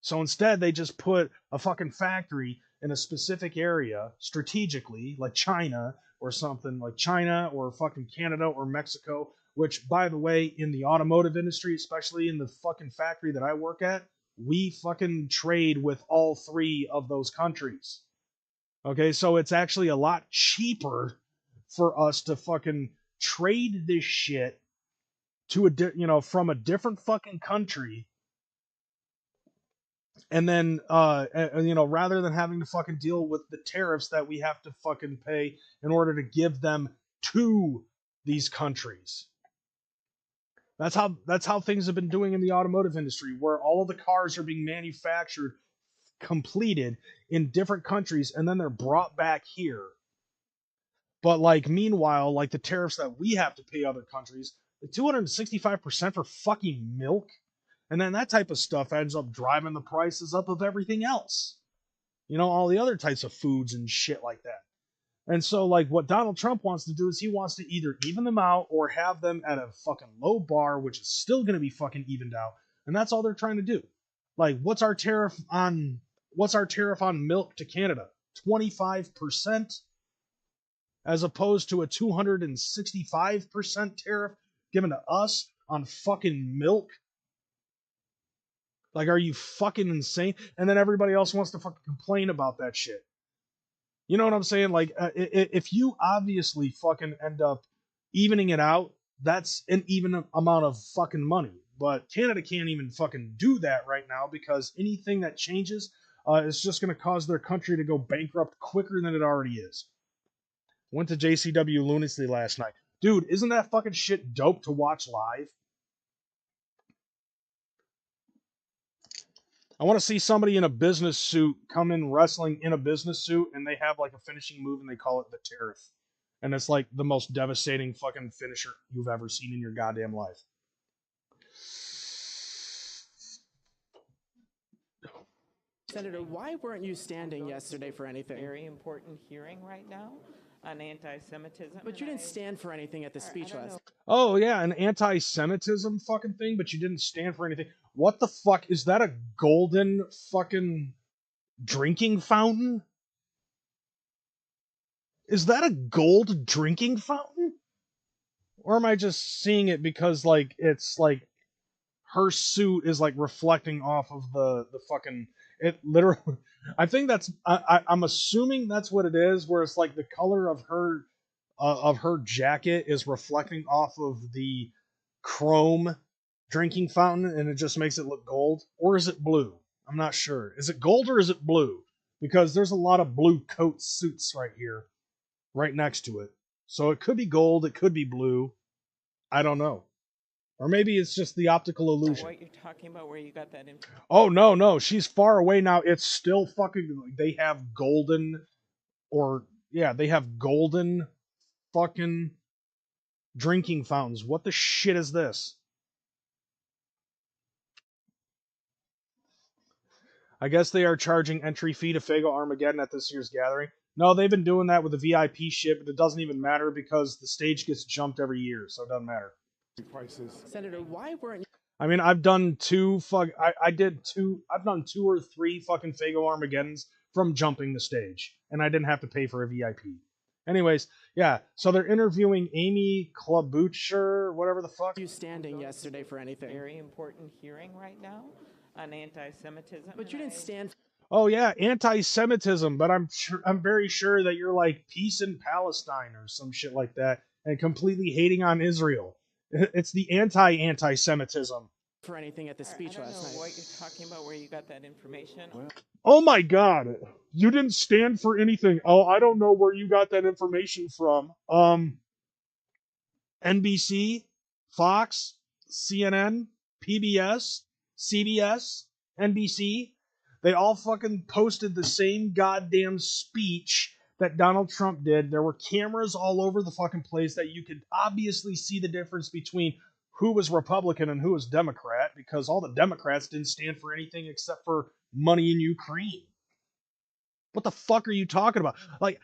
So instead, they just put a fucking factory in a specific area strategically, like China or something, like China or fucking Canada or Mexico, which, by the way, in the automotive industry, especially in the fucking factory that I work at, we fucking trade with all 3 of those countries. Okay, so it's actually a lot cheaper for us to fucking trade this shit to from a different fucking country. And then, rather than having to fucking deal with the tariffs that we have to fucking pay in order to give them to these countries. That's how things have been doing in the automotive industry, where all of the cars are being manufactured, completed in different countries, and then they're brought back here. But meanwhile, the tariffs that we have to pay other countries, the 265% for fucking milk. And then that type of stuff ends up driving the prices up of everything else. You know, all the other types of foods and shit like that. And so, like, what Donald Trump wants to do is he wants to either even them out or have them at a fucking low bar, which is still going to be fucking evened out. And that's all they're trying to do. Like, what's our tariff on milk to Canada? 25%, as opposed to a 265% tariff given to us on fucking milk. Like, are you fucking insane? And then everybody else wants to fucking complain about that shit. You know what I'm saying? Like, if you obviously fucking end up evening it out, that's an even amount of fucking money. But Canada can't even fucking do that right now because anything that changes is just going to cause their country to go bankrupt quicker than it already is. Went to JCW Lunacy last night. Dude, isn't that fucking shit dope to watch live? I want to see somebody in a business suit come in wrestling in a business suit, and they have like a finishing move, and they call it the tariff. And it's like the most devastating fucking finisher you've ever seen in your goddamn life. Senator, why weren't you standing yesterday for anything? Very important hearing right now on anti-Semitism. But you didn't stand for anything at the speech last. Oh yeah, an anti-Semitism fucking thing, but you didn't stand for anything. What the fuck? Is that a golden fucking drinking fountain? Is that a gold drinking fountain? Or am I just seeing it because like it's like her suit is like reflecting off of the fucking it literally I think that's I'm assuming that's what it is, where it's like the color of her jacket is reflecting off of the chrome drinking fountain, and it just makes it look gold. Or is it blue? I'm not sure. Is it gold or is it blue? Because there's a lot of blue coat suits right here, right next to it. So it could be gold, it could be blue. I don't know. Or maybe it's just the optical illusion. What you're talking about, where you got that info? Oh, no. She's far away now. It's still fucking... They have golden... they have golden fucking drinking fountains. What the shit is this? I guess they are charging entry fee to Fago Armageddon at this year's gathering. No, they've been doing that with the VIP shit, but it doesn't even matter because the stage gets jumped every year, so it doesn't matter. Prices. Senator, why weren't you? I mean, I've done I've done 2 or 3 fucking Fago Armageddons from jumping the stage, and I didn't have to pay for a VIP. Anyways, yeah, so they're interviewing Amy Klobuchar, whatever the fuck. You standing yesterday for anything? Very important hearing right now on anti-Semitism. But you didn't stand. Oh yeah, anti-Semitism, but I'm very sure that you're like peace in Palestine or some shit like that, and completely hating on Israel. It's the anti-Semitism. For anything at the speech last night. I don't know what you're talking about, where you got that information. Oh my god, you didn't stand for anything. Oh, I don't know where you got that information from. NBC, Fox, CNN, PBS, CBS, NBC. They all fucking posted the same goddamn speech that Donald Trump did. There were cameras all over the fucking place that you could obviously see the difference between who was Republican and who was Democrat, because all the Democrats didn't stand for anything except for money in Ukraine. What the fuck are you talking about? Like,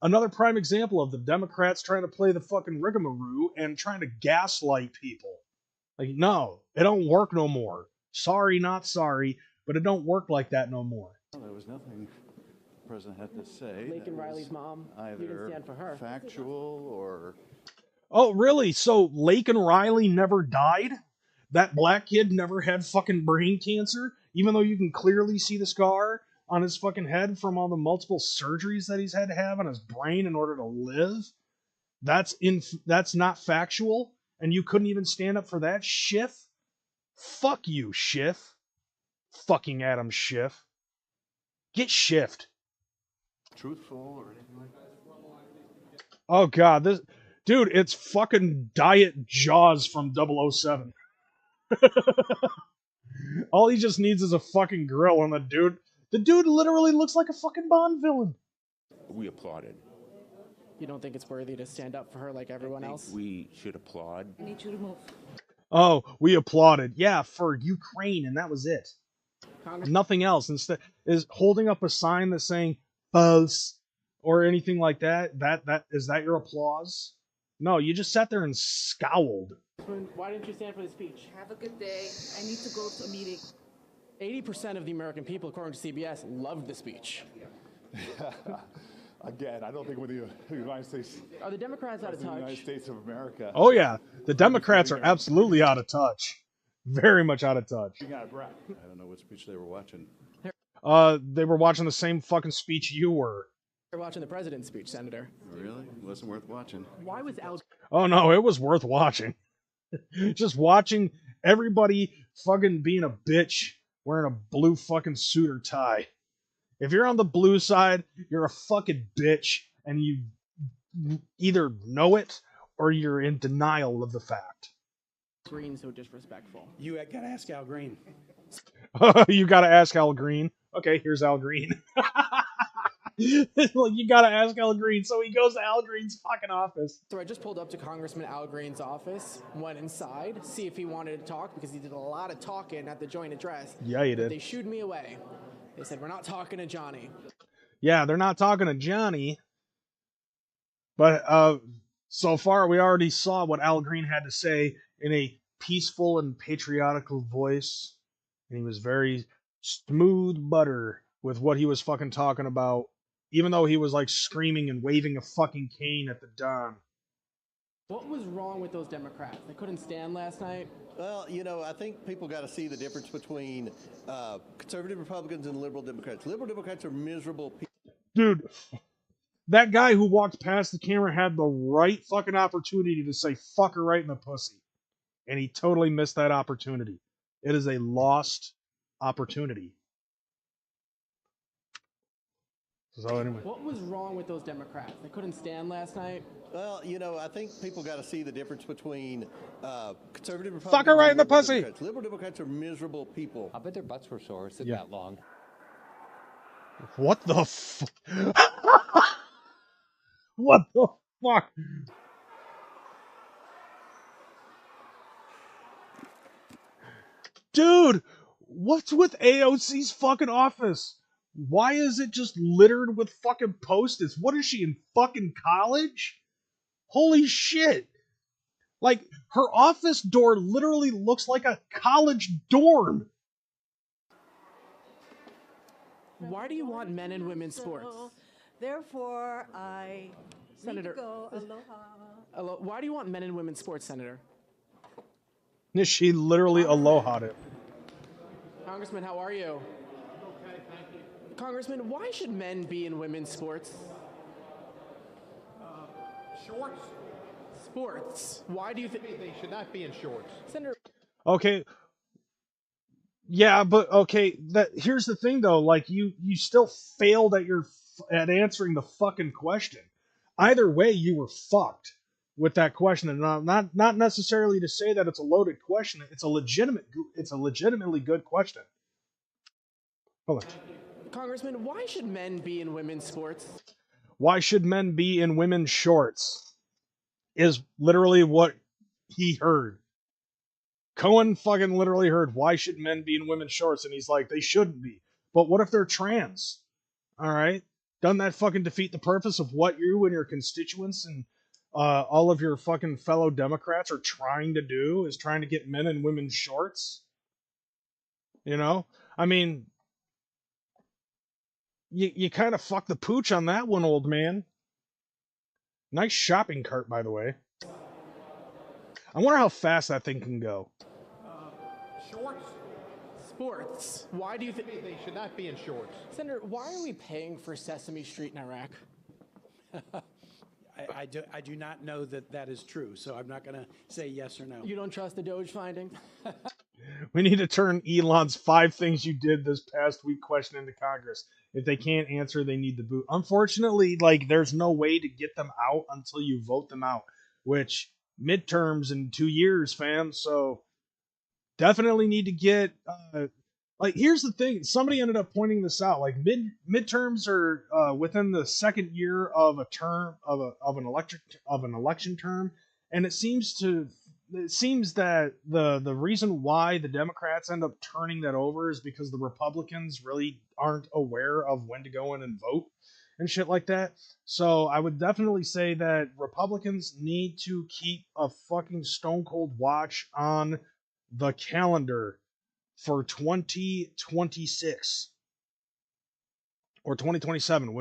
another prime example of the Democrats trying to play the fucking rigmarole and trying to gaslight people. Like, no, it don't work no more. Sorry, not sorry, but it don't work like that no more. Well, there was nothing the president had to say. Lincoln Riley's mom, you didn't stand for her. Factual or... Oh, really? So Laken Riley never died? That black kid never had fucking brain cancer? Even though you can clearly see the scar on his fucking head from all the multiple surgeries that he's had to have on his brain in order to live? That's not factual? And you couldn't even stand up for that, Schiff? Fuck you, Schiff. Fucking Adam Schiff. Get shift. Truthful or anything like that? Oh god, this... Dude, it's fucking Diet Jaws from 007. All he just needs is a fucking grill, and the dude literally looks like a fucking Bond villain. We applauded. You don't think it's worthy to stand up for her like everyone else? We should applaud. I need you to move. Oh, we applauded. Yeah, for Ukraine, and that was it. Congress. Nothing else. Instead, is holding up a sign that's saying false or anything like that. That is that your applause? No, you just sat there and scowled. Why didn't you stand for the speech? Have a good day. I need to go to a meeting. 80% of the American people, according to CBS, loved the speech. Again, I don't think with the United States. Are the Democrats out of The touch? United States of America. Oh yeah, the Democrats are absolutely out of touch. Very much out of touch. Being out of breath. I don't know what speech they were watching. They were watching the same fucking speech you were. They're watching the president's speech, Senator. Really? It wasn't worth watching. Why was Al? Oh no, it was worth watching. Just watching everybody fucking being a bitch wearing a blue fucking suit or tie. If you're on the blue side, you're a fucking bitch, and you either know it or you're in denial of the fact. Green so disrespectful. You gotta ask Al Green. You gotta ask Al Green. Okay, here's Al Green. Like, you gotta ask Al Green, so he goes to Al Green's fucking office. So I just pulled up to Congressman Al Green's office, went inside, see if he wanted to talk, because he did a lot of talking at the joint address. Yeah, he But did. they shooed me away. They said, we're not talking to Johnny. Yeah, they're not talking to Johnny. But so far, we already saw what Al Green had to say in a peaceful and patriotical voice. And he was very smooth butter with what he was fucking talking about. Even though he was like screaming and waving a fucking cane at the dawn. What was wrong with those Democrats? They couldn't stand last night. Well, you know, I think people got to see the difference between conservative Republicans and liberal Democrats. Liberal Democrats are miserable people. Dude, that guy who walked past the camera had the right fucking opportunity to say fuck her right in the pussy. And he totally missed that opportunity. It is a lost opportunity. So anyway. What was wrong with those Democrats? They couldn't stand last night. Well, you know, I think people got to see the difference between conservative Republicans. Fuck her right in the and liberal pussy. Democrats. Liberal Democrats are miserable people. I bet their butts were sore sitting Yeah. that long. What the What the fuck? Dude, what's with AOC's fucking office? Why is it just littered with fucking post-its? What is she, in fucking college? Holy shit. Like, her office door literally looks like a college dorm. Why do you want men and women's sports? Therefore, I Senator, need to go. Aloha. Why do you want men and women's sports, Senator? She literally alohaed it. Congressman, how are you? Okay, thank you. Congressman, why should men be in women's sports? Shorts? Sports. Why do you think They should not be in shorts. Senator? Okay. Yeah, but okay, here's the thing though, like you still failed at answering the fucking question. Either way, you were fucked with that question, and not necessarily to say that it's a loaded question. It's a legitimately good question. Hold on. Congressman, why should men be in women's sports? Why should men be in women's shorts? Is literally what he heard. Cohen fucking literally heard, why should men be in women's shorts? And he's like, they shouldn't be. But what if they're trans? Alright? Doesn't that fucking defeat the purpose of what you and your constituents and all of your fucking fellow Democrats are trying to do, is trying to get men in women's shorts? You know? I mean, you kind of fucked the pooch on that one, old man. Nice shopping cart, by the way. I wonder how fast that thing can go. Shorts? Sports. Why do you think They should not be in shorts. Senator, why are we paying for Sesame Street in Iraq? I do not know that is true, so I'm not going to say yes or no. You don't trust the Doge findings? We need to turn Elon's 5 things you did this past week question into Congress. If they can't answer, they need the boot. Unfortunately, like, there's no way to get them out until you vote them out, which midterms in 2 years, fam. So definitely need to get like, here's the thing. Somebody ended up pointing this out. Like, midterms are within the second year of a term of an election term, and it seems to it seems that the reason why the Democrats end up turning that over is because the Republicans really aren't aware of when to go in and vote and shit like that. So I would definitely say that Republicans need to keep a fucking stone cold watch on the calendar for 2026 or 2027,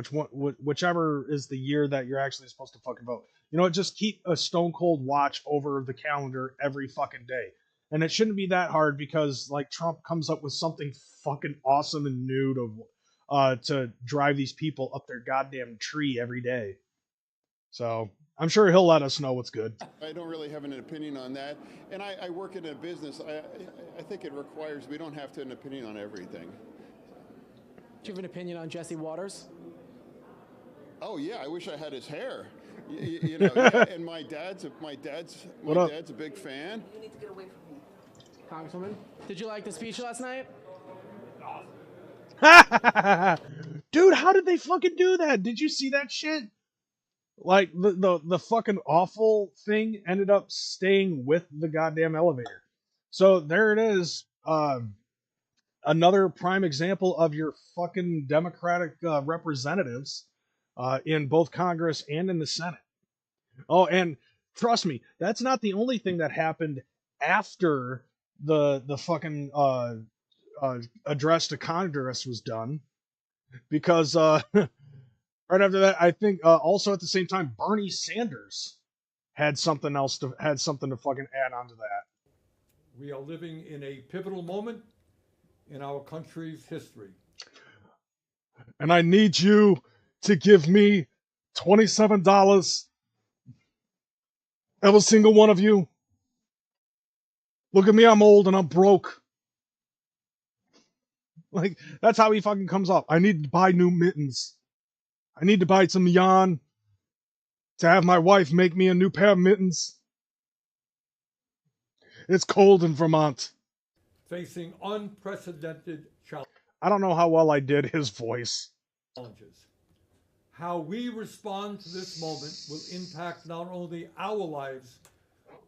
whichever is the year that you're actually supposed to fucking vote. You know what? Just keep a stone cold watch over the calendar every fucking day. And it shouldn't be that hard because like Trump comes up with something fucking awesome and new to drive these people up their goddamn tree every day. So I'm sure he'll let us know what's good. I don't really have an opinion on that. And I work in a business. I think it requires, we don't have to have an opinion on everything. Do you have an opinion on Jesse Waters? Oh yeah, I wish I had his hair. You know, yeah, and my dad's a big fan. You need to get away from me. Congresswoman, did you like the speech last night? Dude, how did they fucking do that? Did you see that shit? Like the fucking awful thing ended up staying with the goddamn elevator. So there it is. Another prime example of your fucking Democratic representatives in both Congress and in the Senate. Oh, and trust me, that's not the only thing that happened after the fucking address to Congress was done, because right after that, I think also at the same time, Bernie Sanders had something to fucking add on to that. We are living in a pivotal moment in our country's history. And I need you to give me $27. Every single one of you. Look at me, I'm old and I'm broke. Like, that's how he fucking comes up. I need to buy new mittens. I need to buy some yarn to have my wife make me a new pair of mittens. It's cold in Vermont. Facing unprecedented challenges. I don't know how well I did his voice. How we respond to this moment will impact not only our lives,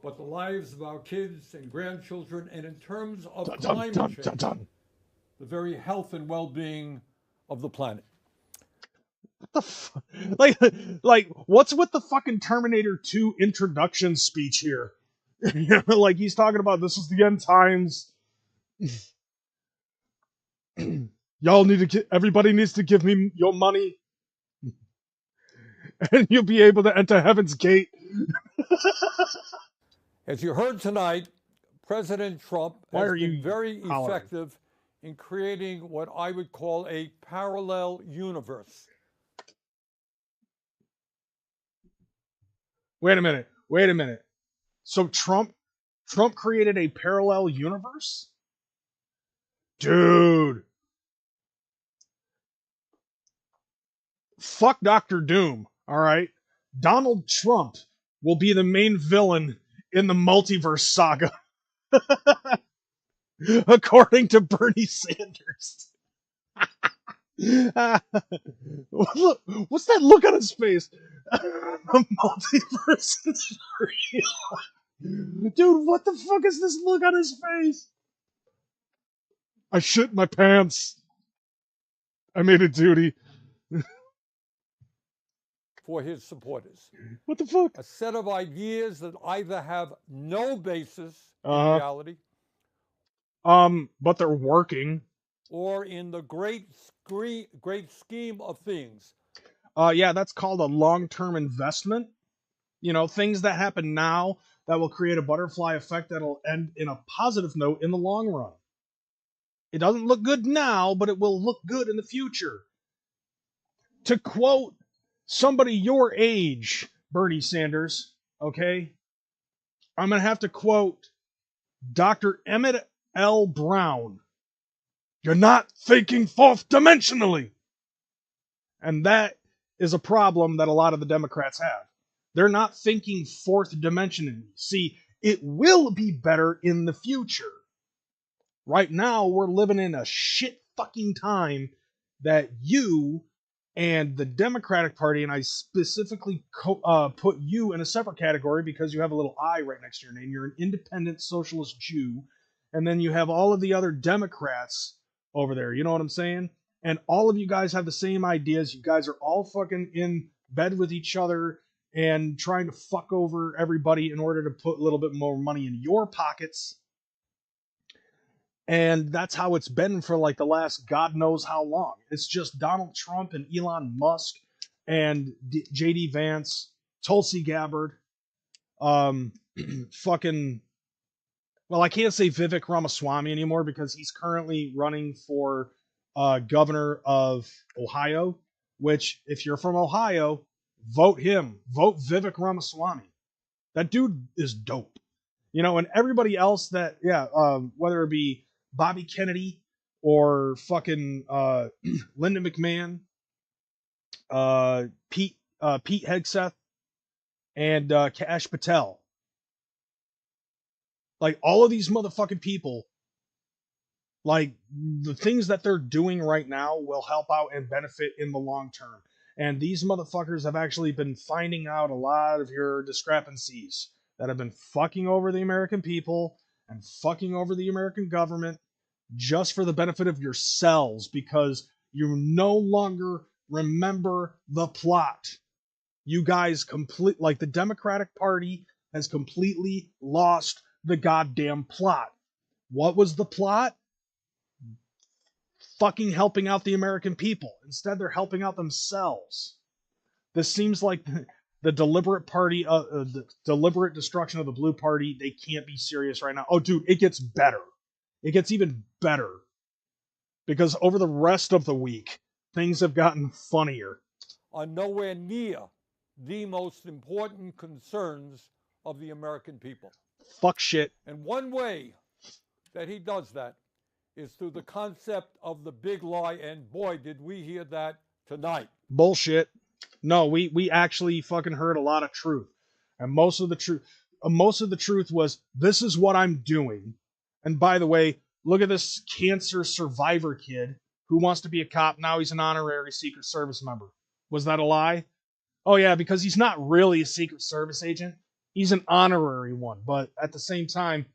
but the lives of our kids and grandchildren, and in terms of climate change, the very health and well-being of the planet. What the like, what's with the fucking Terminator 2 introduction speech here? Like, he's talking about this is the end times. Everybody needs to give me your money, and you'll be able to enter heaven's gate. As you heard tonight, President Trump has been very effective in creating what I would call a parallel universe. Wait a minute. So Trump created a parallel universe? Dude. Fuck Dr. Doom, alright? Donald Trump will be the main villain in the multiverse saga. According to Bernie Sanders. Look, what's that look on his face? The multiverse is real. Dude, what the fuck is this look on his face? I shit my pants. I made a duty. For his supporters. What the fuck? A set of ideas that either have no basis in reality, but they're working, or in the great scheme of things. Yeah, that's called a long-term investment. You know, things that happen now that will create a butterfly effect that'll end in a positive note in the long run. It doesn't look good now, but it will look good in the future. To quote somebody your age, Bernie Sanders, okay? I'm going to have to quote Dr. Emmett L. Brown. You're not thinking fourth dimensionally. And that is a problem that a lot of the Democrats have. They're not thinking fourth dimensionally. See, it will be better in the future. Right now, we're living in a shit fucking time that you And the Democratic Party, and I specifically put you in a separate category because you have a little I right next to your name. You're an independent socialist Jew. And then you have all of the other Democrats over there. You know what I'm saying? And all of you guys have the same ideas. You guys are all fucking in bed with each other and trying to fuck over everybody in order to put a little bit more money in your pockets. And that's how it's been for like the last God knows how long. It's just Donald Trump and Elon Musk and JD Vance, Tulsi Gabbard, fucking, well, I can't say Vivek Ramaswamy anymore because he's currently running for governor of Ohio, which if you're from Ohio, vote him. Vote Vivek Ramaswamy. That dude is dope. You know, and everybody else that, whether it be Bobby Kennedy or fucking Linda McMahon, Pete Hegseth, and Kash Patel. Like, all of these motherfucking people, like, the things that they're doing right now will help out and benefit in the long term. And these motherfuckers have actually been finding out a lot of your discrepancies that have been fucking over the American people and fucking over the American government just for the benefit of yourselves because you no longer remember the plot. You guys like the Democratic Party has completely lost the goddamn plot. What was the plot? Fucking helping out the American people. Instead, they're helping out themselves. This seems like the deliberate deliberate destruction of the Blue Party. They can't be serious right now. Oh, dude, it gets better. It gets even better. Because over the rest of the week, things have gotten funnier. Are nowhere near the most important concerns of the American people. Fuck shit. And one way that he does that is through the concept of the big lie, and boy, did we hear that tonight. Bullshit. No, we actually fucking heard a lot of truth. And most of the truth was, this is what I'm doing. And by the way, look at this cancer survivor kid who wants to be a cop. Now he's an honorary Secret Service member. Was that a lie? Oh yeah, because he's not really a Secret Service agent. He's an honorary one. But at the same time,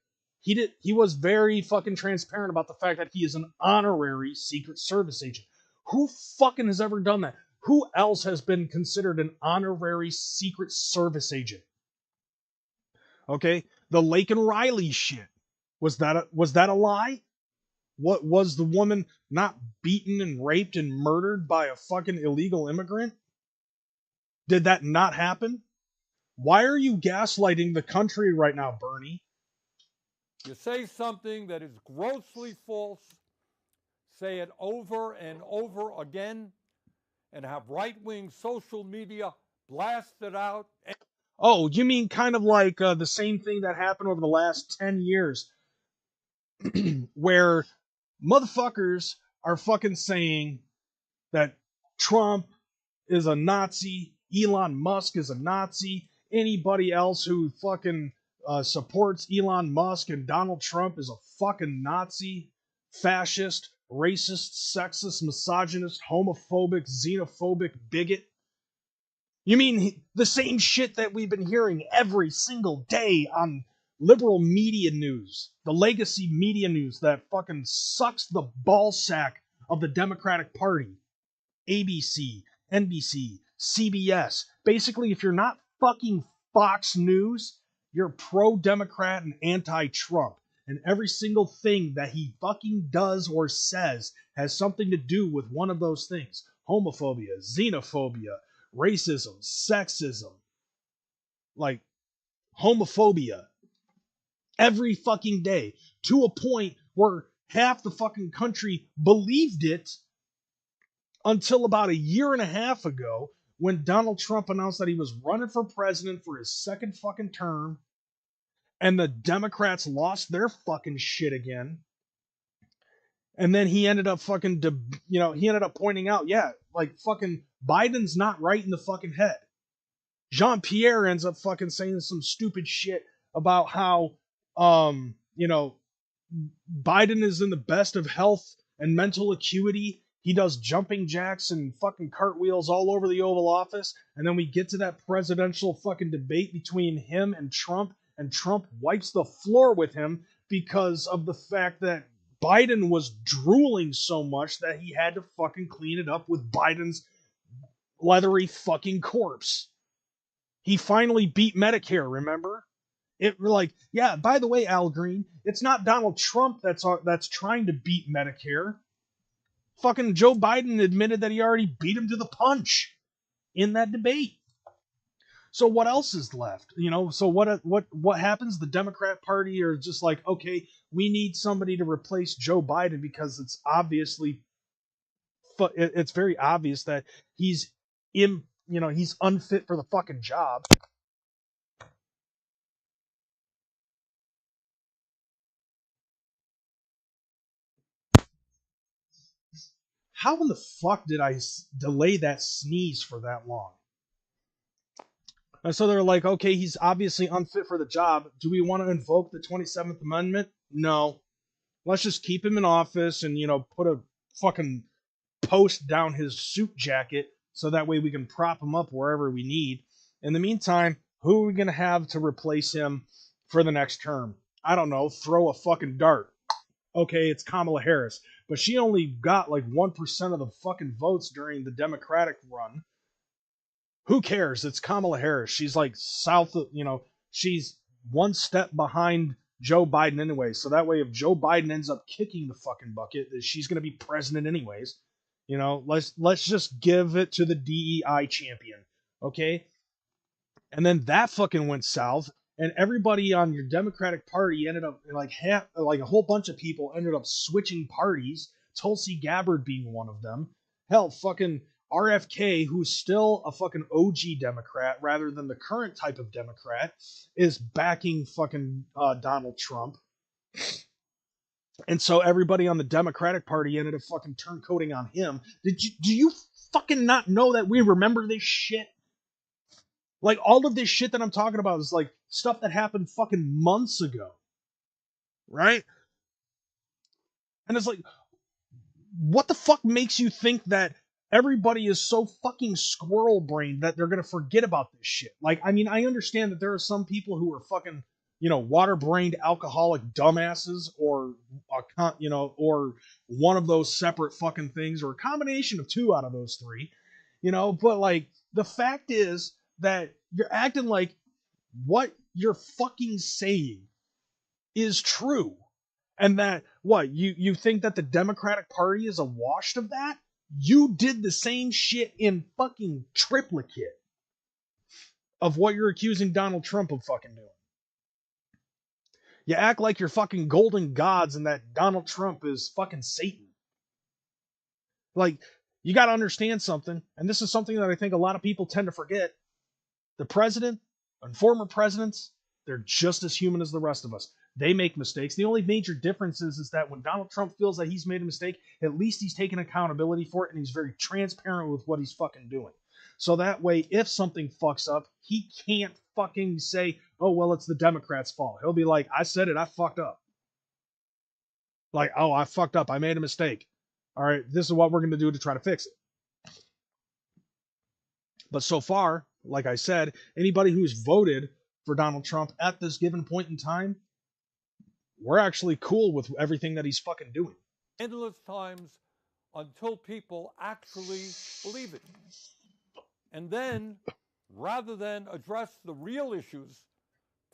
he was very fucking transparent about the fact that he is an honorary Secret Service agent. Who fucking has ever done that? Who else has been considered an honorary Secret Service agent? Okay, the Lake and Riley shit. Was that a lie? What was the woman not beaten and raped and murdered by a fucking illegal immigrant? Did that not happen? Why are you gaslighting the country right now, Bernie? You say something that is grossly false, say it over and over again, and have right-wing social media blast it out. Oh, you mean kind of like the same thing that happened over the last 10 years where motherfuckers are fucking saying that Trump is a Nazi, Elon Musk is a Nazi, anybody else who fucking supports Elon Musk and Donald Trump is a fucking Nazi, fascist, racist, sexist, misogynist, homophobic, xenophobic bigot. You mean the same shit that we've been hearing every single day on liberal media news, the legacy media news that fucking sucks the ball sack of the Democratic Party. ABC, NBC, CBS. Basically, if you're not fucking Fox News, you're pro-Democrat and anti-Trump. And every single thing that he fucking does or says has something to do with one of those things. Homophobia, xenophobia, racism, sexism, like homophobia. Every fucking day. To a point where half the fucking country believed it until about a year and a half ago when Donald Trump announced that he was running for president for his second fucking term and the Democrats lost their fucking shit again. And then he ended up fucking, he ended up pointing out, yeah, like fucking Biden's not right in the fucking head. Jean-Pierre ends up fucking saying some stupid shit about how, Biden is in the best of health and mental acuity. He does jumping jacks and fucking cartwheels all over the Oval Office. And then we get to that presidential fucking debate between him and Trump wipes the floor with him because of the fact that Biden was drooling so much that he had to fucking clean it up with Biden's leathery fucking corpse. He finally beat Medicare, remember? Yeah, by the way, Al Green, it's not Donald Trump that's trying to beat Medicare. Fucking Joe Biden admitted that he already beat him to the punch in that debate. So what else is left? So what happens? The Democrat Party are just like, okay, we need somebody to replace Joe Biden because it's very obvious that he's unfit for the fucking job. How in the fuck did I delay that sneeze for that long? And so they're like, okay, he's obviously unfit for the job. Do we want to invoke the 27th Amendment? No. Let's just keep him in office and, put a fucking post down his suit jacket so that way we can prop him up wherever we need. In the meantime, who are we going to have to replace him for the next term? I don't know. Throw a fucking dart. Okay, it's Kamala Harris. But she only got like 1% of the fucking votes during the Democratic run. Who cares? It's Kamala Harris. She's like she's one step behind Joe Biden anyway. So that way, if Joe Biden ends up kicking the fucking bucket, she's going to be president anyways. Let's just give it to the DEI champion. Okay? And then that fucking went south. And everybody on your Democratic Party ended up like a whole bunch of people ended up switching parties. Tulsi Gabbard being one of them. Hell, fucking RFK, who's still a fucking OG Democrat rather than the current type of Democrat, is backing fucking Donald Trump. And so everybody on the Democratic Party ended up fucking turncoating on him. Do you fucking not know that we remember this shit? Like, all of this shit that I'm talking about is like stuff that happened fucking months ago. Right? And it's like, what the fuck makes you think that everybody is so fucking squirrel brained that they're going to forget about this shit? Like, I mean, I understand that there are some people who are fucking, water brained alcoholic dumbasses or one of those separate fucking things or a combination of two out of those three, but like the fact is that you're acting like what you're fucking saying is true. And that, you think that the Democratic Party is awash of that? You did the same shit in fucking triplicate of what you're accusing Donald Trump of fucking doing. You act like you're fucking golden gods and that Donald Trump is fucking Satan. Like, you gotta understand something, and this is something that I think a lot of people tend to forget. The president and former presidents, they're just as human as the rest of us. They make mistakes. The only major difference is that when Donald Trump feels that he's made a mistake, at least he's taking accountability for it and he's very transparent with what he's fucking doing. So that way, if something fucks up, he can't fucking say, oh, well, it's the Democrats' fault. He'll be like, I said it, I fucked up. Like, oh, I fucked up. I made a mistake. All right, this is what we're going to do to try to fix it. But so far, like I said, anybody who's voted for Donald Trump at this given point in time, we're actually cool with everything that he's fucking doing. Endless times until people actually believe it. And then, rather than address the real issues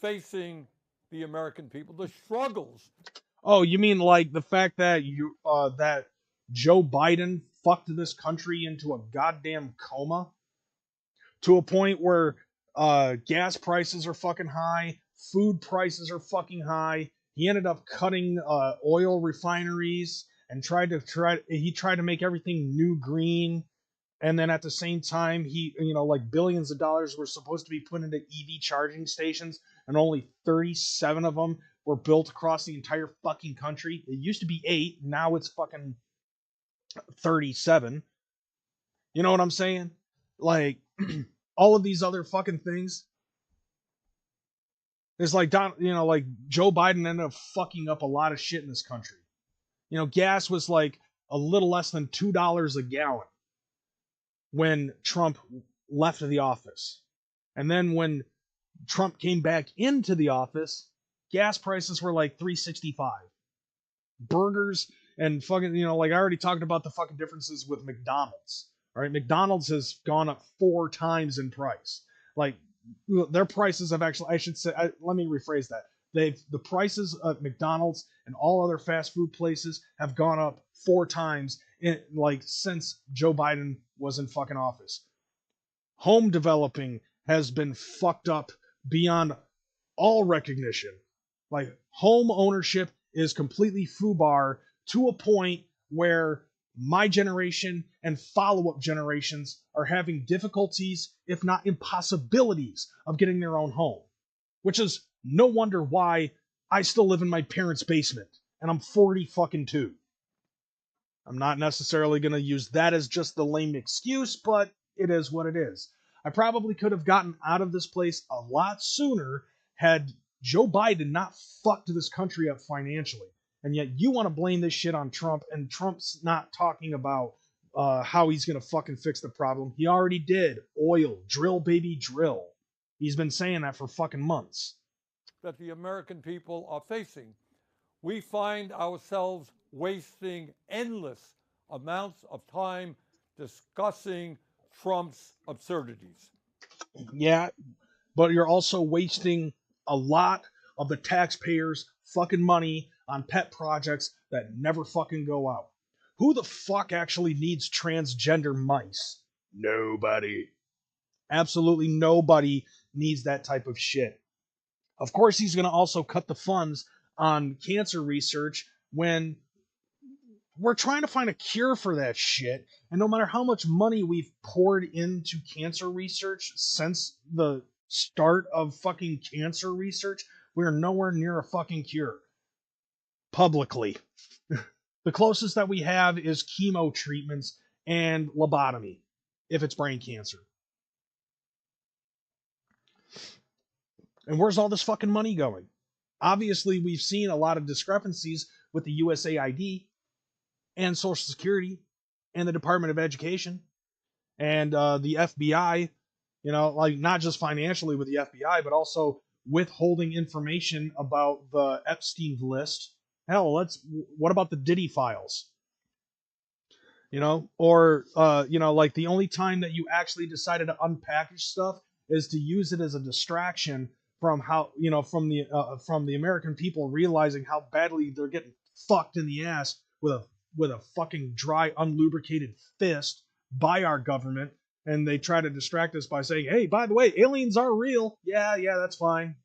facing the American people, the struggles. Oh, you mean like the fact that that Joe Biden fucked this country into a goddamn coma? To a point where gas prices are fucking high, food prices are fucking high. He ended up cutting oil refineries and tried to make everything new green. And then at the same time, he, like billions of dollars were supposed to be put into EV charging stations, and only 37 of them were built across the entire fucking country. It used to be 8, now it's fucking 37. You know what I'm saying? Like, all of these other fucking things. It's like, like Joe Biden ended up fucking up a lot of shit in this country. Gas was like a little less than $2 a gallon when Trump left the office. And then when Trump came back into the office, gas prices were like $3.65. Burgers and fucking, like I already talked about the fucking differences with McDonald's. All right, McDonald's has gone up 4 times in price. Like their prices have actually, I should say, let me rephrase that. The prices of McDonald's and all other fast food places have gone up 4 times since Joe Biden was in fucking office. Home developing has been fucked up beyond all recognition. Like home ownership is completely foobar to a point where my generation and follow-up generations are having difficulties, if not impossibilities, of getting their own home. Which is no wonder why I still live in my parents' basement, and I'm 40 fucking 2. I'm not necessarily going to use that as just the lame excuse, but it is what it is. I probably could have gotten out of this place a lot sooner had Joe Biden not fucked this country up financially. And yet you want to blame this shit on Trump, and Trump's not talking about how he's going to fucking fix the problem. He already did. Oil. Drill, baby, drill. He's been saying that for fucking months. That the American people are facing. We find ourselves wasting endless amounts of time discussing Trump's absurdities. Yeah, but you're also wasting a lot of the taxpayers' fucking money on pet projects that never fucking go out. Who the fuck actually needs transgender mice? Nobody. Absolutely nobody needs that type of shit. Of course, he's going to also cut the funds on cancer research when we're trying to find a cure for that shit. And no matter how much money we've poured into cancer research since the start of fucking cancer research, we're nowhere near a fucking cure. Publicly. The closest that we have is chemo treatments and lobotomy, if it's brain cancer. And where's all this fucking money going? Obviously, we've seen a lot of discrepancies with the USAID and Social Security and the Department of Education and the FBI, like not just financially with the FBI, but also withholding information about the Epstein list. Hell, what about the Diddy files? Or like the only time that you actually decided to unpackage stuff is to use it as a distraction from how, from the American people realizing how badly they're getting fucked in the ass with a fucking dry, unlubricated fist by our government, and they try to distract us by saying, hey, by the way, aliens are real. Yeah, that's fine.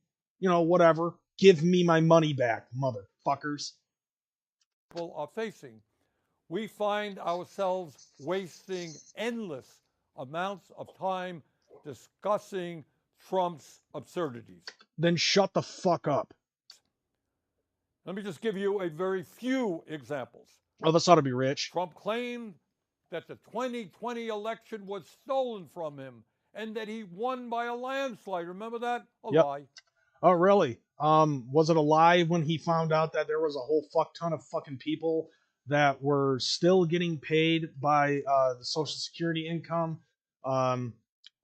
Whatever. Give me my money back, motherfuckers. People are facing. We find ourselves wasting endless amounts of time discussing Trump's absurdities. Then shut the fuck up. Let me just give you a very few examples. Oh, this ought to be rich. Trump claimed that the 2020 election was stolen from him and that he won by a landslide. Remember that? A lie. Oh, really? Was it a lie when he found out that there was a whole fuck ton of fucking people that were still getting paid by the Social Security income?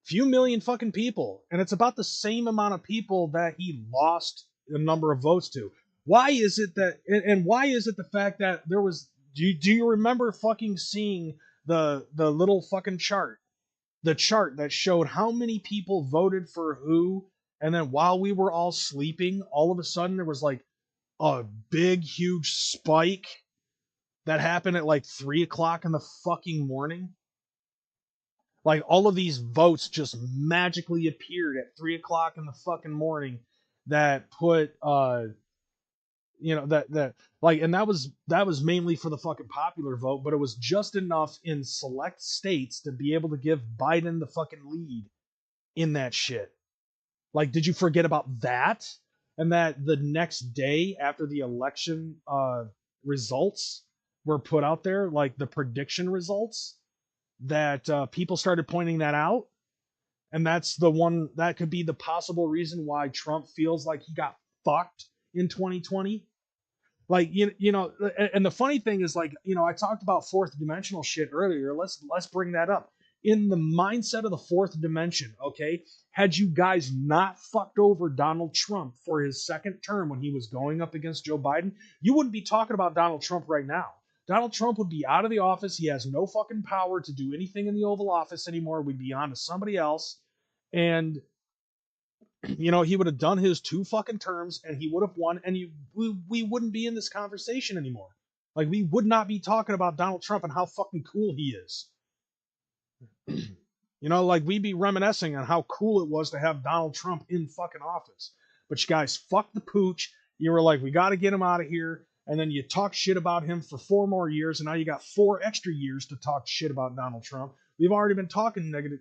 Few million fucking people. And it's about the same amount of people that he lost a number of votes to. Why is it that, and why is it the fact that there was, do you remember fucking seeing the little fucking chart? The chart that showed how many people voted for who, and then while we were all sleeping, all of a sudden there was like a big, huge spike that happened at like 3 o'clock in the fucking morning. Like all of these votes just magically appeared at 3 o'clock in the fucking morning that put, and that was mainly for the fucking popular vote, but it was just enough in select states to be able to give Biden the fucking lead in that shit. Like, did you forget about that? And that the next day after the election results were put out there, like the prediction results, that people started pointing that out. And that's the one that could be the possible reason why Trump feels like he got fucked in 2020. Like, and the funny thing is, like, I talked about fourth dimensional shit earlier. Let's bring that up. In the mindset of the fourth dimension, okay, had you guys not fucked over Donald Trump for his second term when he was going up against Joe Biden, you wouldn't be talking about Donald Trump right now. Donald Trump would be out of the office. He has no fucking power to do anything in the Oval Office anymore. We'd be on to somebody else. And he would have done his 2 fucking terms and he would have won, and we wouldn't be in this conversation anymore. Like, we would not be talking about Donald Trump and how fucking cool he is. Like, we'd be reminiscing on how cool it was to have Donald Trump in fucking office. But you guys fucked the pooch. You were like, we got to get him out of here. And then you talk shit about him for 4 more years, and now you got 4 extra years to talk shit about Donald Trump. We've already been talking negative,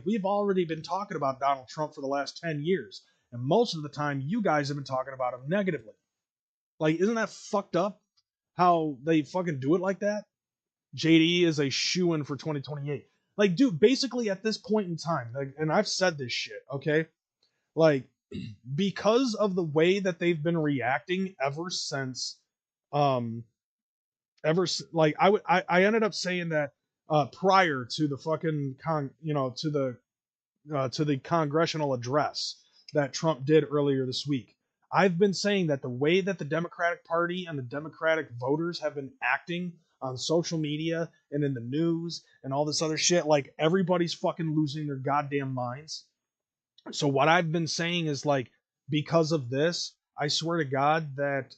we've already been talking about Donald Trump for the last 10 years. And most of the time, you guys have been talking about him negatively. Like, isn't that fucked up how they fucking do it like that? JD is a shoo-in for 2028. Like, dude, basically at this point in time, like, and I've said this shit, okay? Like, because of the way that they've been reacting ever since, I ended up saying that prior to the fucking to the congressional address that Trump did earlier this week. I've been saying that the way that the Democratic Party and the Democratic voters have been acting on social media and in the news and all this other shit, like, everybody's fucking losing their goddamn minds. So what I've been saying is, like, because of this, I swear to God that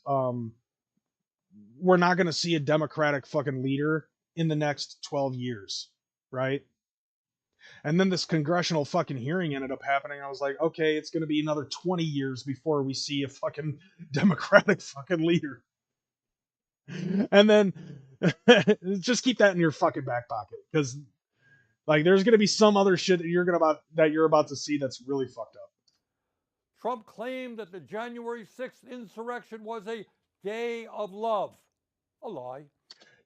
we're not going to see a Democratic fucking leader in the next 12 years, right? And then this congressional fucking hearing ended up happening. I was like, okay, it's going to be another 20 years before we see a fucking Democratic fucking leader. And then just keep that in your fucking back pocket, because, like, there's going to be some other shit that you're about to see that's really fucked up. Trump claimed that the January 6th insurrection was a day of love. A lie.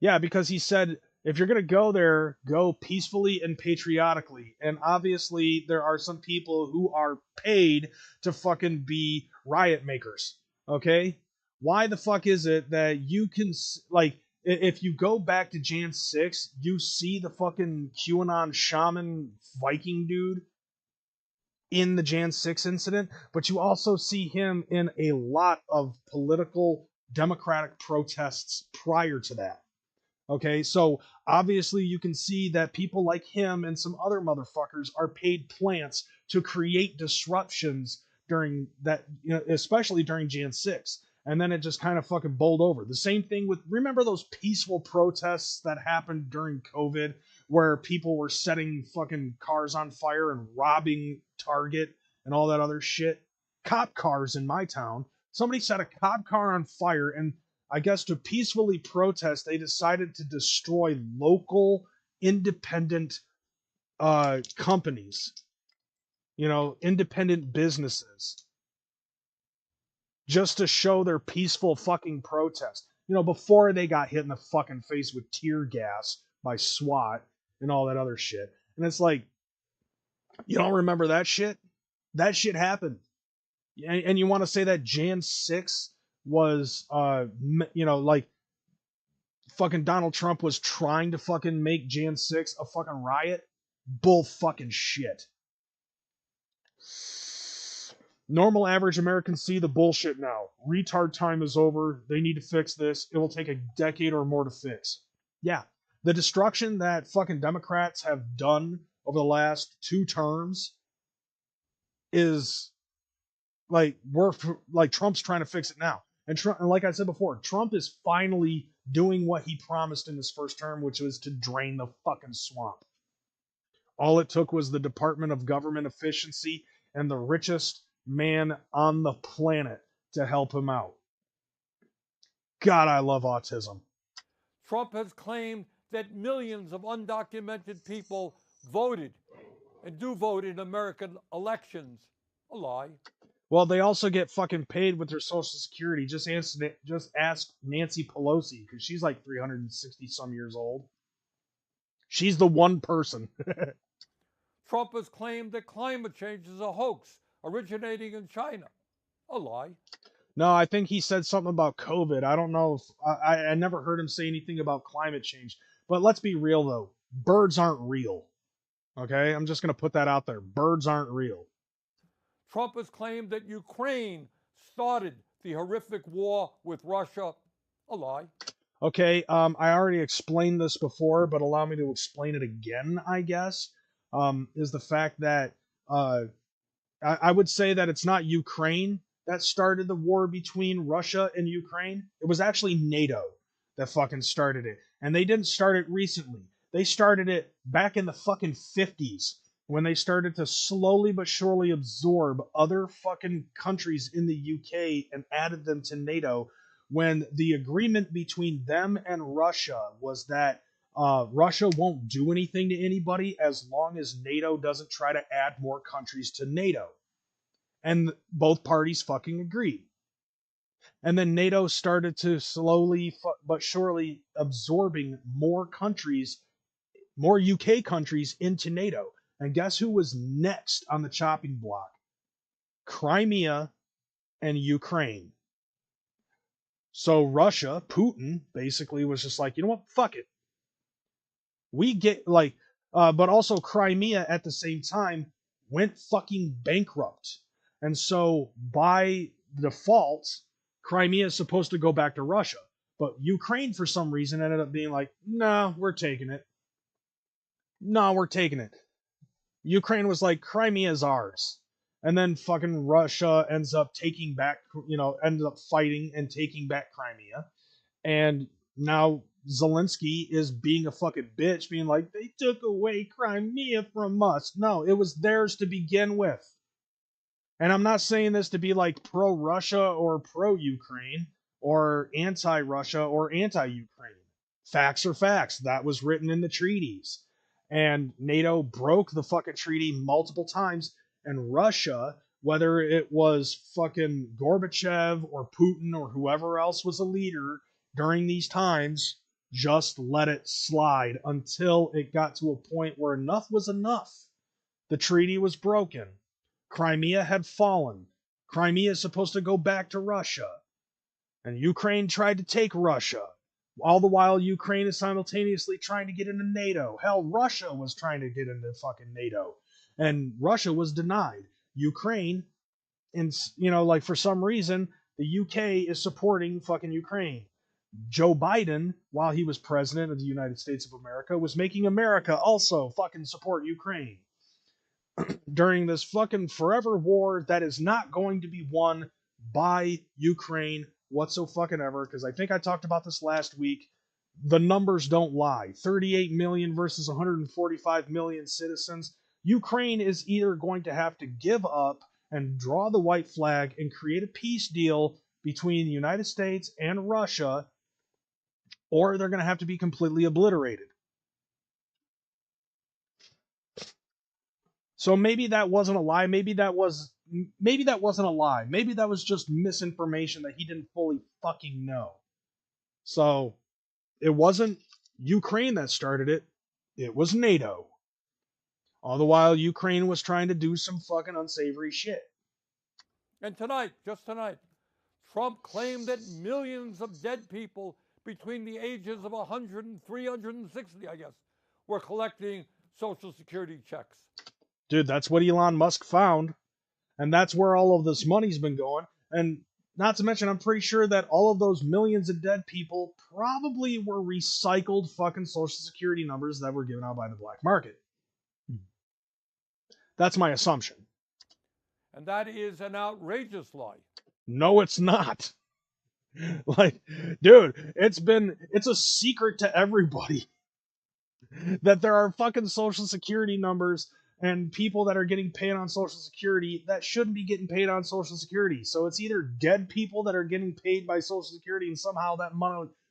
Yeah, because he said, if you're going to go there, go peacefully and patriotically. And obviously, there are some people who are paid to fucking be riot makers. Okay? Why the fuck is it that you can, like, if you go back to Jan 6, you see the fucking QAnon shaman Viking dude in the Jan 6 incident, but you also see him in a lot of political Democratic protests prior to that. Okay, so obviously you can see that people like him and some other motherfuckers are paid plants to create disruptions during that, especially during Jan 6. And then it just kind of fucking bowled over. The same thing with, remember those peaceful protests that happened during COVID where people were setting fucking cars on fire and robbing Target and all that other shit? Cop cars in my town. Somebody set a cop car on fire, and I guess to peacefully protest, they decided to destroy local independent companies, independent businesses, just to show their peaceful fucking protest. Before they got hit in the fucking face with tear gas by SWAT and all that other shit. And it's like, you don't remember that shit? That shit happened. And you want to say that Jan 6 was, like, fucking Donald Trump was trying to fucking make Jan 6 a fucking riot? Bull fucking shit. Normal average Americans see the bullshit now. Retard time is over. They need to fix this. It will take a decade or more to fix. Yeah. The destruction that fucking Democrats have done over the last 2 terms is like, Trump's trying to fix it now. And Trump, and like I said before, Trump is finally doing what he promised in his first term, which was to drain the fucking swamp. All it took was the Department of Government Efficiency and the richest man on the planet to help him out. God, I love autism. Trump has claimed that millions of undocumented people voted and do vote in American elections. A lie. Well, they also get fucking paid with their Social Security. Just ask Nancy Pelosi, because she's like 360 some years old. She's the one person. Trump has claimed that climate change is a hoax originating in China. A lie. No, I think he said something about COVID. I don't know if I never heard him say anything about climate change. But let's be real though. Birds aren't real. Okay? I'm just going to put that out there. Birds aren't real. Trump has claimed that Ukraine started the horrific war with Russia. A lie. Okay, I already explained this before, but allow me to explain it again, I guess. Is the fact that I would say that it's not Ukraine that started the war between Russia and Ukraine. It was actually NATO that fucking started it. And they didn't start it recently. They started it back in the fucking 50s when they started to slowly but surely absorb other fucking countries in the UK and added them to NATO, when the agreement between them and Russia was that Russia won't do anything to anybody as long as NATO doesn't try to add more countries to NATO. And both parties fucking agreed. And then NATO started to slowly but surely absorbing more countries, more UK countries into NATO. And guess who was next on the chopping block? Crimea and Ukraine. So Russia, Putin, basically was just like, you know what? Fuck it. We get like, but also Crimea at the same time went fucking bankrupt. And so by default, Crimea is supposed to go back to Russia. But Ukraine, for some reason, ended up being like, nah, we're taking it. No, we're taking it. Ukraine was like, Crimea is ours. And then fucking Russia ends up taking back, ended up fighting and taking back Crimea. And now Zelensky is being a fucking bitch, being like, they took away Crimea from us. No, it was theirs to begin with. And I'm not saying this to be like pro-Russia or pro-Ukraine or anti-Russia or anti-Ukraine. Facts are facts. That was written in the treaties. And NATO broke the fucking treaty multiple times. And Russia, whether it was fucking Gorbachev or Putin or whoever else was a leader during these times, just let it slide until it got to a point where enough was enough. The treaty was broken. Crimea had fallen. Crimea is supposed to go back to Russia. And Ukraine tried to take Russia. All the while, Ukraine is simultaneously trying to get into NATO. Hell, Russia was trying to get into fucking NATO. And Russia was denied. Ukraine, for some reason, the UK is supporting fucking Ukraine. Joe Biden, while he was president of the United States of America, was making America also fucking support Ukraine. During this fucking forever war that is not going to be won by Ukraine whatsoever, because I think I talked about this last week. The numbers don't lie. 38 million versus 145 million citizens. Ukraine is either going to have to give up and draw the white flag and create a peace deal between the United States and Russia, or they're going to have to be completely obliterated. So maybe that wasn't a lie. Maybe that wasn't a lie. Maybe that was just misinformation that he didn't fully fucking know. So it wasn't Ukraine that started it. It was NATO. All the while, Ukraine was trying to do some fucking unsavory shit. And tonight, just tonight, Trump claimed that millions of dead people between the ages of 100 and 360, I guess, were collecting Social Security checks. Dude, that's what Elon Musk found. And that's where all of this money's been going. And not to mention, I'm pretty sure that all of those millions of dead people probably were recycled fucking Social Security numbers that were given out by the black market. That's my assumption. And that is an outrageous lie. No, it's not. Like, dude, it's a secret to everybody that there are fucking Social Security numbers and people that are getting paid on Social Security that shouldn't be getting paid on Social Security. So it's either dead people that are getting paid by Social Security and somehow that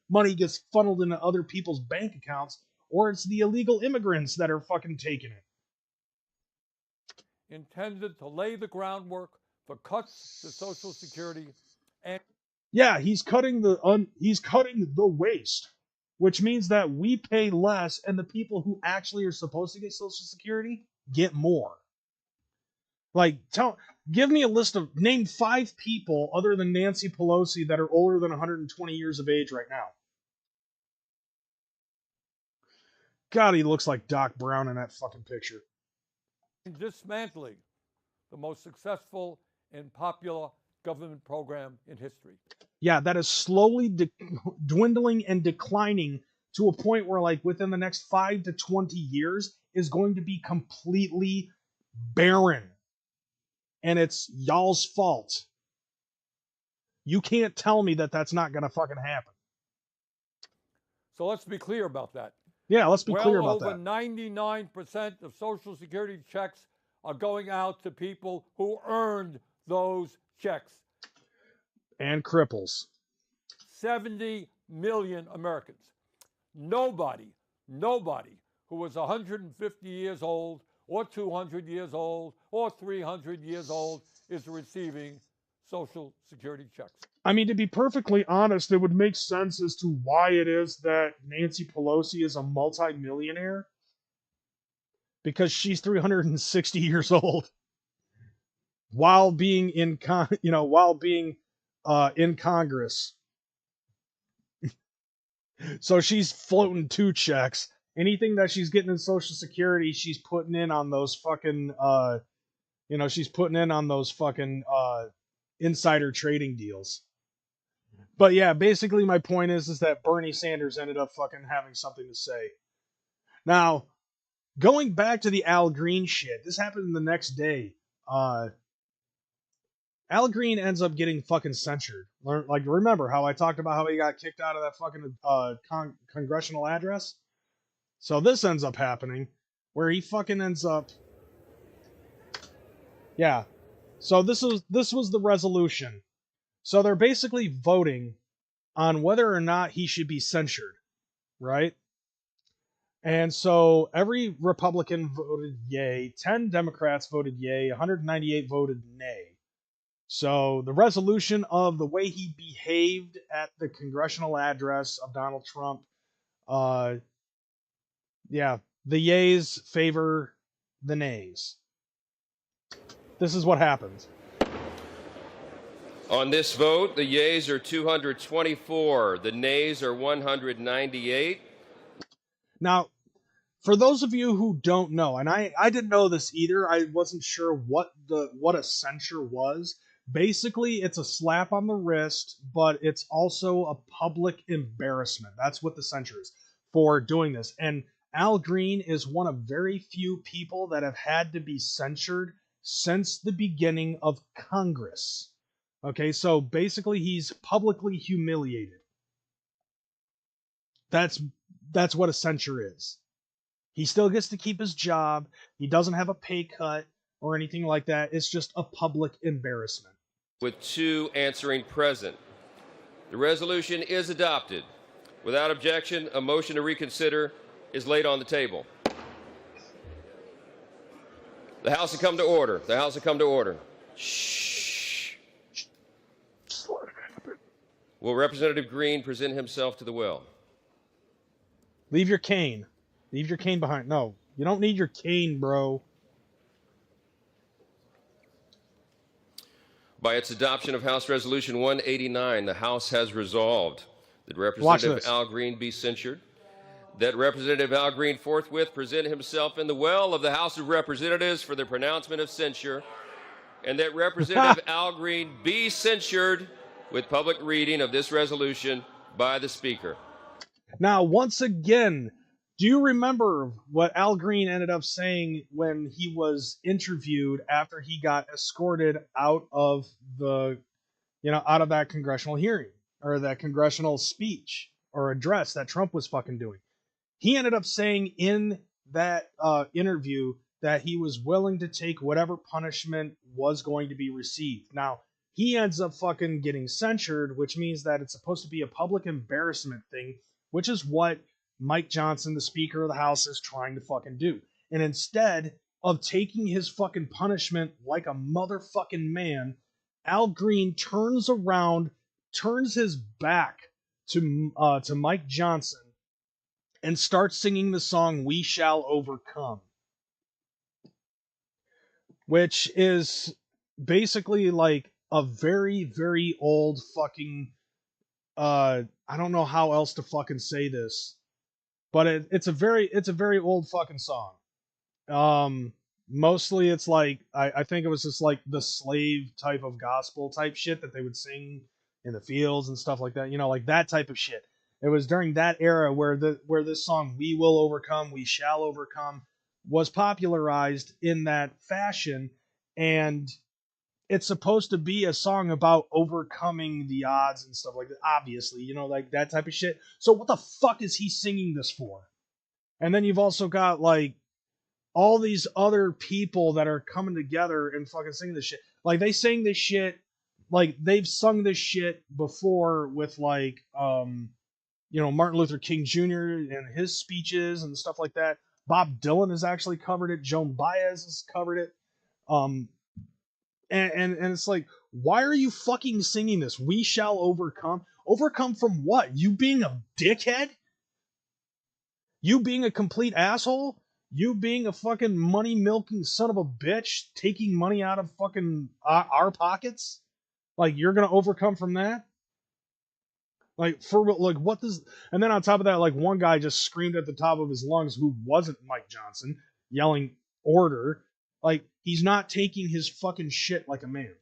money gets funneled into other people's bank accounts, or it's the illegal immigrants that are fucking taking it. Intended to lay the groundwork for cuts to Social Security and... Yeah, he's cutting the waste, which means that we pay less and the people who actually are supposed to get Social Security get more. Like, give me a list of, name 5 people other than Nancy Pelosi that are older than 120 years of age right now. God, he looks like Doc Brown in that fucking picture. Dismantling the most successful and popular government program in history. Yeah, that is slowly dwindling and declining to a point where, like, within the next 5 to 20 years is going to be completely barren. And it's y'all's fault. You can't tell me that that's not going to fucking happen. So let's be clear about that. Yeah, let's be clear about well over that. 99% of Social Security checks are going out to people who earned those checks. And cripples. 70 million Americans. Nobody who was 150 years old or 200 years old or 300 years old is receiving Social Security checks. I mean, to be perfectly honest, it would make sense as to why it is that Nancy Pelosi is a multi-millionaire. Because she's 360 years old. While being in in Congress. So she's floating 2 checks. Anything that she's getting in Social Security, she's putting in on those fucking insider trading deals. But yeah, basically my point is that Bernie Sanders ended up fucking having something to say. Now, going back to the Al Green shit, this happened the next day. Al Green ends up getting fucking censured. Like, remember how I talked about how he got kicked out of that fucking congressional address? So this ends up happening, where he fucking ends up... Yeah. So this was the resolution. So they're basically voting on whether or not he should be censured, right? And so every Republican voted yay, 10 Democrats voted yay, 198 voted nay. So the resolution of the way he behaved at the congressional address of Donald Trump, the yays favor the nays. This is what happens. On this vote, the yeas are 224, the nays are 198. Now, for those of you who don't know, and I didn't know this either, I wasn't sure what a censure was. Basically, it's a slap on the wrist, but it's also a public embarrassment. That's what the censure is for doing this. And Al Green is one of very few people that have had to be censured since the beginning of Congress. Okay, so basically he's publicly humiliated. That's what a censure is. He still gets to keep his job. He doesn't have a pay cut or anything like that. It's just a public embarrassment. With 2 answering present, the resolution is adopted. Without objection, a motion to reconsider is laid on the table. The House will come to order. The House will come to order. Shh. Will Representative Green present himself to the well? Leave your cane. Leave your cane behind. No, you don't need your cane, bro. By its adoption of House Resolution 189, the House has resolved that Representative Al Green be censured, that Representative Al Green forthwith present himself in the well of the House of Representatives for the pronouncement of censure, and that Representative Al Green be censured with public reading of this resolution by the Speaker. Now, once again, do you remember what Al Green ended up saying when he was interviewed after he got escorted out of out of that congressional hearing or that congressional speech or address that Trump was fucking doing? He ended up saying in that interview that he was willing to take whatever punishment was going to be received. Now, he ends up fucking getting censured, which means that it's supposed to be a public embarrassment thing, which is what Mike Johnson, the Speaker of the House, is trying to fucking do. And instead of taking his fucking punishment like a motherfucking man, Al Green turns around, turns his back to Mike Johnson, and starts singing the song "We Shall Overcome," which is basically like a very, very old fucking, I don't know how else to fucking say this, but it's a very old fucking song. Mostly it's like, I think it was just like the slave type of gospel type shit that they would sing in the fields and stuff like that, you know, like that type of shit. It was during that era where this song "We Will Overcome, We Shall Overcome" was popularized in that fashion, and it's supposed to be a song about overcoming the odds and stuff like that. Obviously, you know, like that type of shit. So what the fuck is he singing this for? And then you've also got like all these other people that are coming together and fucking singing this shit. Like they sang this shit, like they've sung this shit before with like, you know, Martin Luther King Jr. and his speeches and stuff like that. Bob Dylan has actually covered it. Joan Baez has covered it. And it's like, why are you fucking singing this? We shall overcome. Overcome from what? You being a dickhead? You being a complete asshole? You being a fucking money-milking son of a bitch, taking money out of fucking our pockets? Like, you're gonna overcome from that? Like, for like, what does... And then on top of that, like, one guy just screamed at the top of his lungs, who wasn't Mike Johnson, yelling, "Order." Like, he's not taking his fucking shit like a man.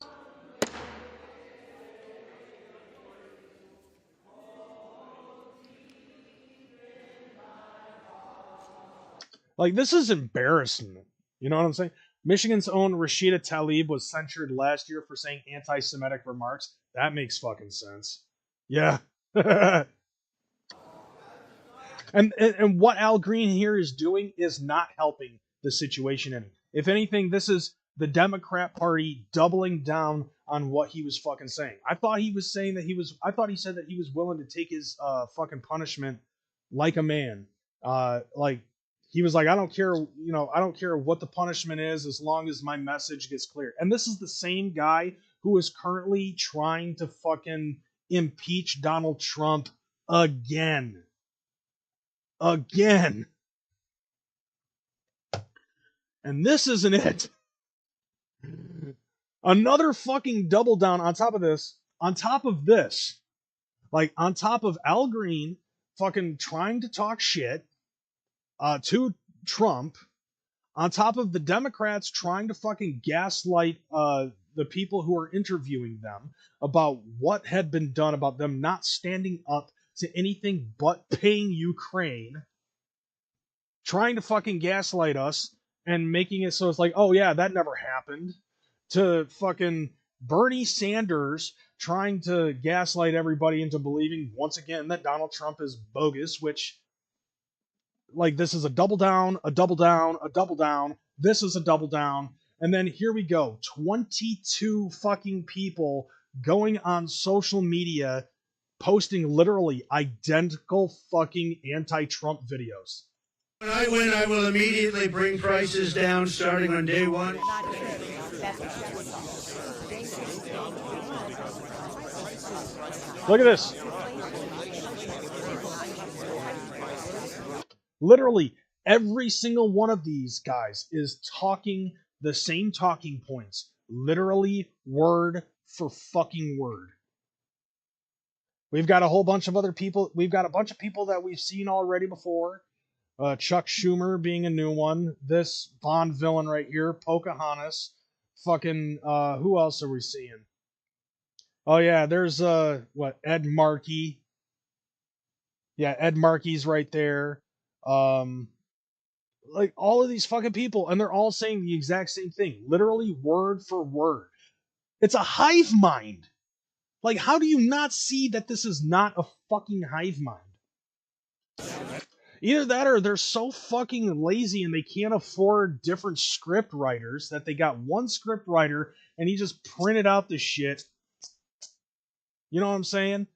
Like, this is embarrassing. You know what I'm saying? Michigan's own Rashida Tlaib was censured last year for saying anti-Semitic remarks. That makes fucking sense. Yeah. and what Al Green here is doing is not helping the situation any. If anything, this is the Democrat Party doubling down on what he was fucking saying. I thought he was saying that I thought he said that he was willing to take his fucking punishment like a man. Like, he was like, I don't care, you know, I don't care what the punishment is as long as my message gets clear. And this is the same guy who is currently trying to fucking impeach Donald Trump again. Again. And this isn't it. Another fucking double down on top of this. On top of this. Like, on top of Al Green fucking trying to talk shit to Trump, on top of the Democrats trying to fucking gaslight the people who are interviewing them about what had been done, about them not standing up to anything but paying Ukraine, trying to fucking gaslight us and making it so it's like, oh yeah, that never happened, to fucking Bernie Sanders trying to gaslight everybody into believing once again that Donald Trump is bogus, which, like, this is a double down, a double down, a double down. This is a double down. And then here we go. 22 fucking people going on social media posting literally identical fucking anti-Trump videos. When I win, I will immediately bring prices down starting on day one. Look at this. Literally, every single one of these guys is talking the same talking points. Literally, word for fucking word. We've got a whole bunch of other people. We've got a bunch of people that we've seen already before. Chuck Schumer being a new one. This Bond villain right here. Pocahontas. Fucking, who else are we seeing? Oh yeah, there's, Ed Markey. Yeah, Ed Markey's right there. Like, all of these fucking people, and they're all saying the exact same thing, literally word for word. It's a hive mind. Like, how do you not see that this is not a fucking hive mind? Either that or they're so fucking lazy and they can't afford different script writers that they got one script writer and he just printed out the shit. You know what I'm saying?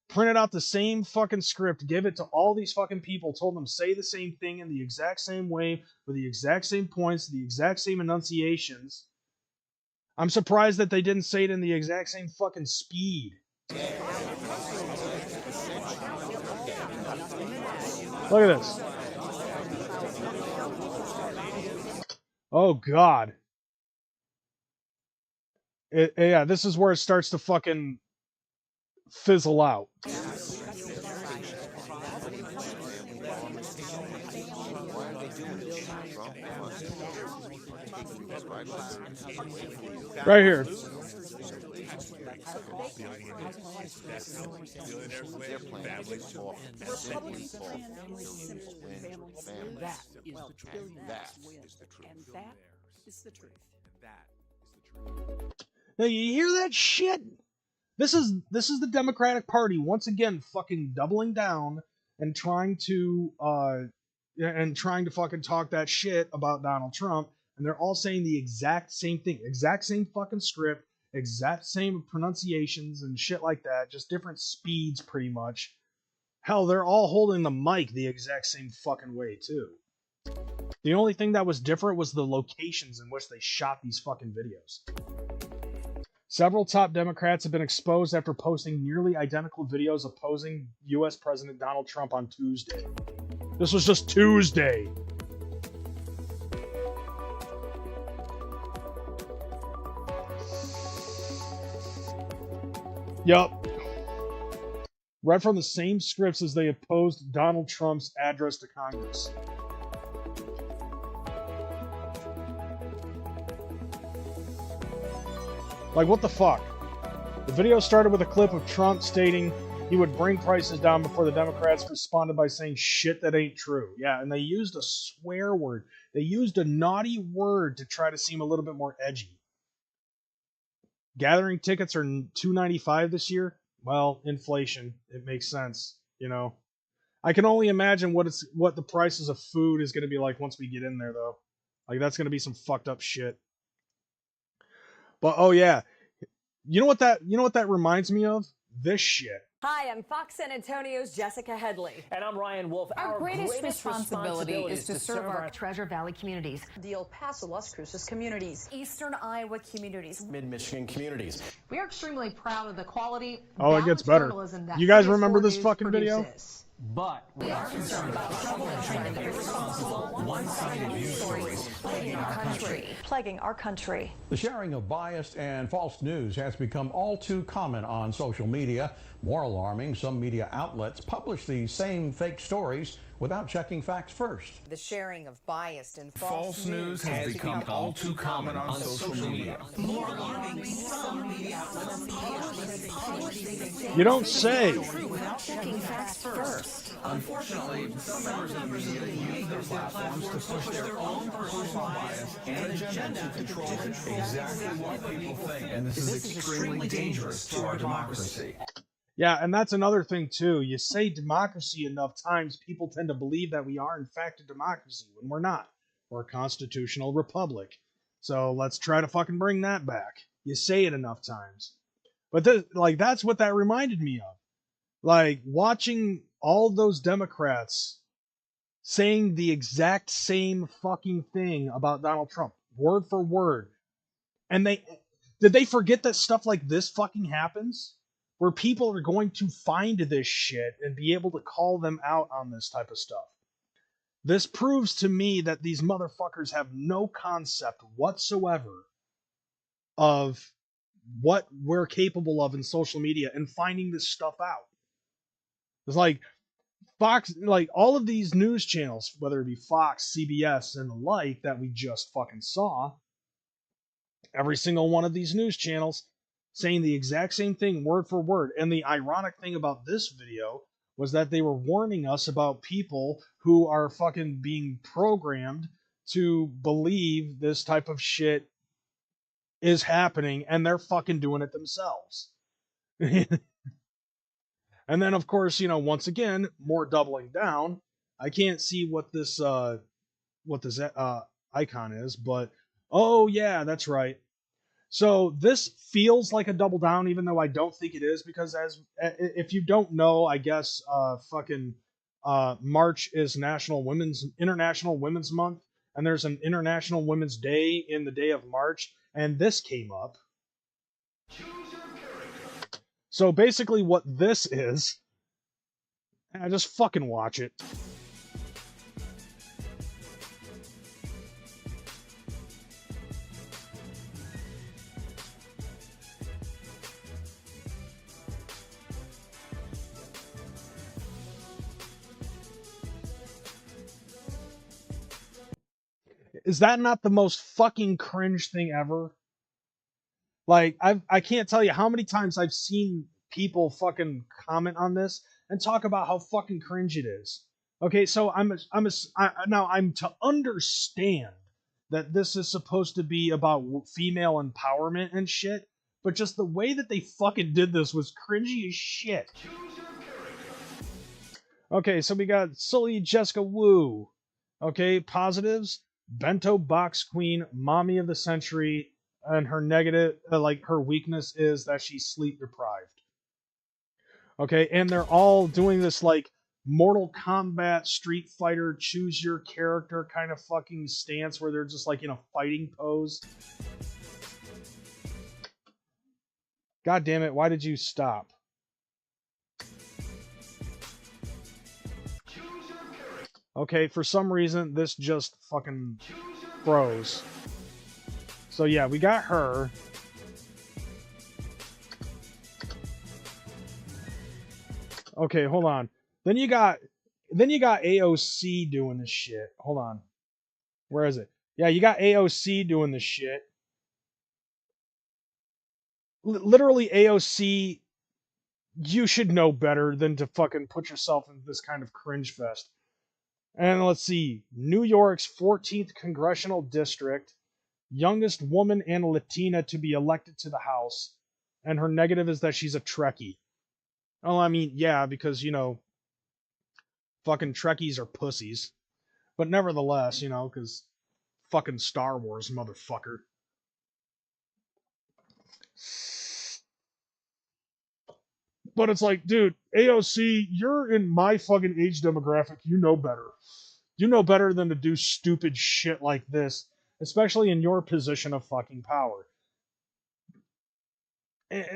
Printed out the same fucking script, give it to all these fucking people, told them say the same thing in the exact same way, with the exact same points, the exact same enunciations. I'm surprised that they didn't say it in the exact same fucking speed. Look at this. Oh, God. Yeah, this is where it starts to fucking fizzle out. Right here. Now you hear that shit? This is the Democratic Party once again fucking doubling down and trying to fucking talk that shit about Donald Trump, and they're all saying the exact same thing, exact same fucking script, exact same pronunciations and shit like that, just different speeds pretty much. Hell, they're all holding the mic the exact same fucking way too. The only thing that was different was the locations in which they shot these fucking videos. Several top Democrats have been exposed after posting nearly identical videos opposing U.S. President Donald Trump on Tuesday. This was just Tuesday. Yup. Read from the same scripts as they opposed Donald Trump's address to Congress. Like, what the fuck? The video started with a clip of Trump stating he would bring prices down before the Democrats responded by saying shit that ain't true. Yeah, and they used a swear word. They used a naughty word to try to seem a little bit more edgy. Gathering tickets are $2.95 this year. Well, inflation. It makes sense, you know. I can only imagine what the prices of food is going to be like once we get in there, though. Like, that's going to be some fucked up shit. But oh yeah, you know what that reminds me of? This shit. Hi, I'm Fox San Antonio's Jessica Headley. And I'm Ryan Wolf. Our greatest responsibility is to serve our Treasure Valley communities, the El Paso, Las Cruces communities, Eastern Iowa communities, Mid-Michigan communities. We are extremely proud of the quality. Oh, it gets better. You guys remember this fucking video? But we are concerned about trouble and trying to be responsible, one-sided news stories plaguing our country. The sharing of biased and false news has become all too common on social media. More alarming, some media outlets publish these same fake stories without checking facts first. The sharing of biased and false news has become all too common on social media. More alarming, some media outlets You don't say. without checking facts first. Unfortunately, some members of the media use their platforms to push their own personal bias and agenda to control exactly what people think. And this is extremely dangerous to our democracy. Yeah, and that's another thing too. You say democracy enough times, people tend to believe that we are in fact a democracy when we're not. We're a constitutional republic. So let's try to fucking bring that back. You say it enough times. But that's what that reminded me of. Like, watching all those Democrats saying the exact same fucking thing about Donald Trump, word for word. And did they forget that stuff like this fucking happens? Where people are going to find this shit and be able to call them out on this type of stuff. This proves to me that these motherfuckers have no concept whatsoever of what we're capable of in social media and finding this stuff out. It's like Fox, like all of these news channels, whether it be Fox, CBS, and the like that we just fucking saw, every single one of these news channels saying the exact same thing word for word. And the ironic thing about this video was that they were warning us about people who are fucking being programmed to believe this type of shit is happening, and they're fucking doing it themselves. And then, of course, you know, once again, more doubling down. I can't see what this icon is, but oh yeah, that's right. So this feels like a double down, even though I don't think it is, because if you don't know, I guess March is International Women's Month, and there's an International Women's Day in the day of March, and this came up. So basically what this is, just fucking watch it. Is that not the most fucking cringe thing ever? Like, I can't tell you how many times I've seen people fucking comment on this and talk about how fucking cringe it is. Okay, so now I'm to understand that this is supposed to be about female empowerment and shit, but just the way that they fucking did this was cringy as shit. Okay, so we got Sully Jessica Wu. Okay, positives: bento box queen, mommy of the century, and her negative, her weakness is that she's sleep deprived. Okay, and they're all doing this like Mortal Kombat, Street Fighter, choose your character kind of fucking stance where they're just like in a fighting pose. God damn it, why did you stop? Okay, for some reason, this just fucking froze. So yeah, we got her. Okay, hold on. Then you got AOC doing this shit. Hold on. Where is it? Yeah, you got AOC doing this shit. Literally, AOC, you should know better than to fucking put yourself in this kind of cringe fest. And let's see, New York's 14th Congressional District, youngest woman and Latina to be elected to the House, and her negative is that she's a Trekkie. Oh, I mean, yeah, because, you know, fucking Trekkies are pussies. But nevertheless, you know, because fucking Star Wars, motherfucker. But it's like, dude, AOC, you're in my fucking age demographic. You know better. You know better than to do stupid shit like this, especially in your position of fucking power.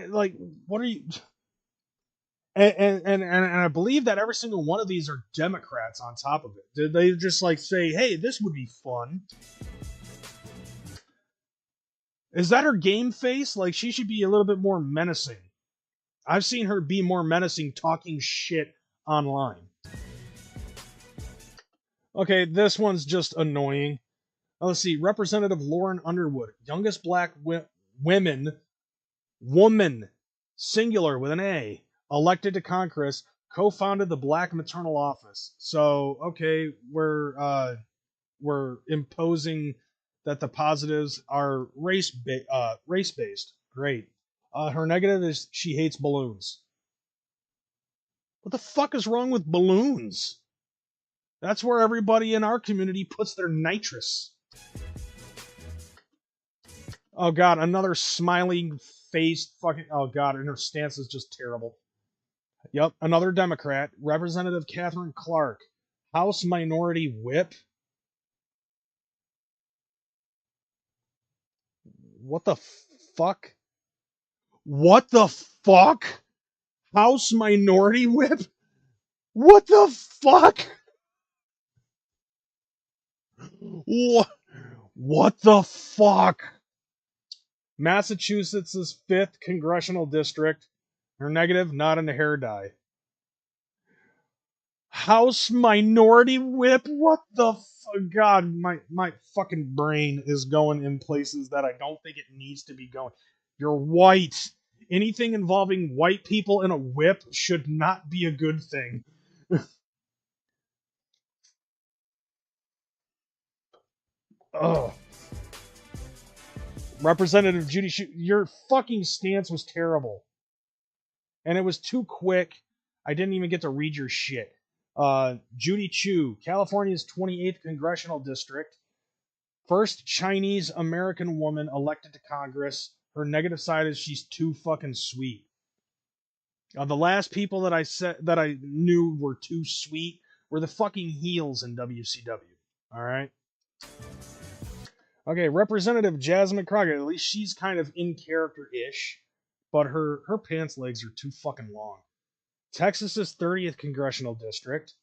Like, what are you... And I believe that every single one of these are Democrats on top of it. Did they just like say, hey, this would be fun? Is that her game face? Like, she should be a little bit more menacing. I've seen her be more menacing talking shit online. Okay, this one's just annoying. Let's see. Representative Lauren Underwood, youngest black woman, singular with an A, elected to Congress, co-founded the Black Maternal Office. So, okay, we're imposing that the positives are race-based. Great. Her negative is she hates balloons. What the fuck is wrong with balloons? That's where everybody in our community puts their nitrous. Oh god, another smiling faced fucking... Oh god, and her stance is just terrible. Yep, another Democrat, Representative Catherine Clark, House Minority Whip. What the fuck? What the fuck? House Minority Whip? What the fuck? What the fuck? Massachusetts' 5th Congressional District. Her negative, not in the hair dye. House Minority Whip? What the God, my fucking brain is going in places that I don't think it needs to be going. You're white. Anything involving white people in a whip should not be a good thing. Oh. Representative Judy Chu, your fucking stance was terrible. And it was too quick. I didn't even get to read your shit. Judy Chu, California's 28th Congressional District. First Chinese American woman elected to Congress. Her negative side is she's too fucking sweet. The last people that I knew were too sweet were the fucking heels in WCW. Alright? Okay, Representative Jasmine Crockett, at least she's kind of in character-ish, but her pants legs are too fucking long. Texas's 30th Congressional District,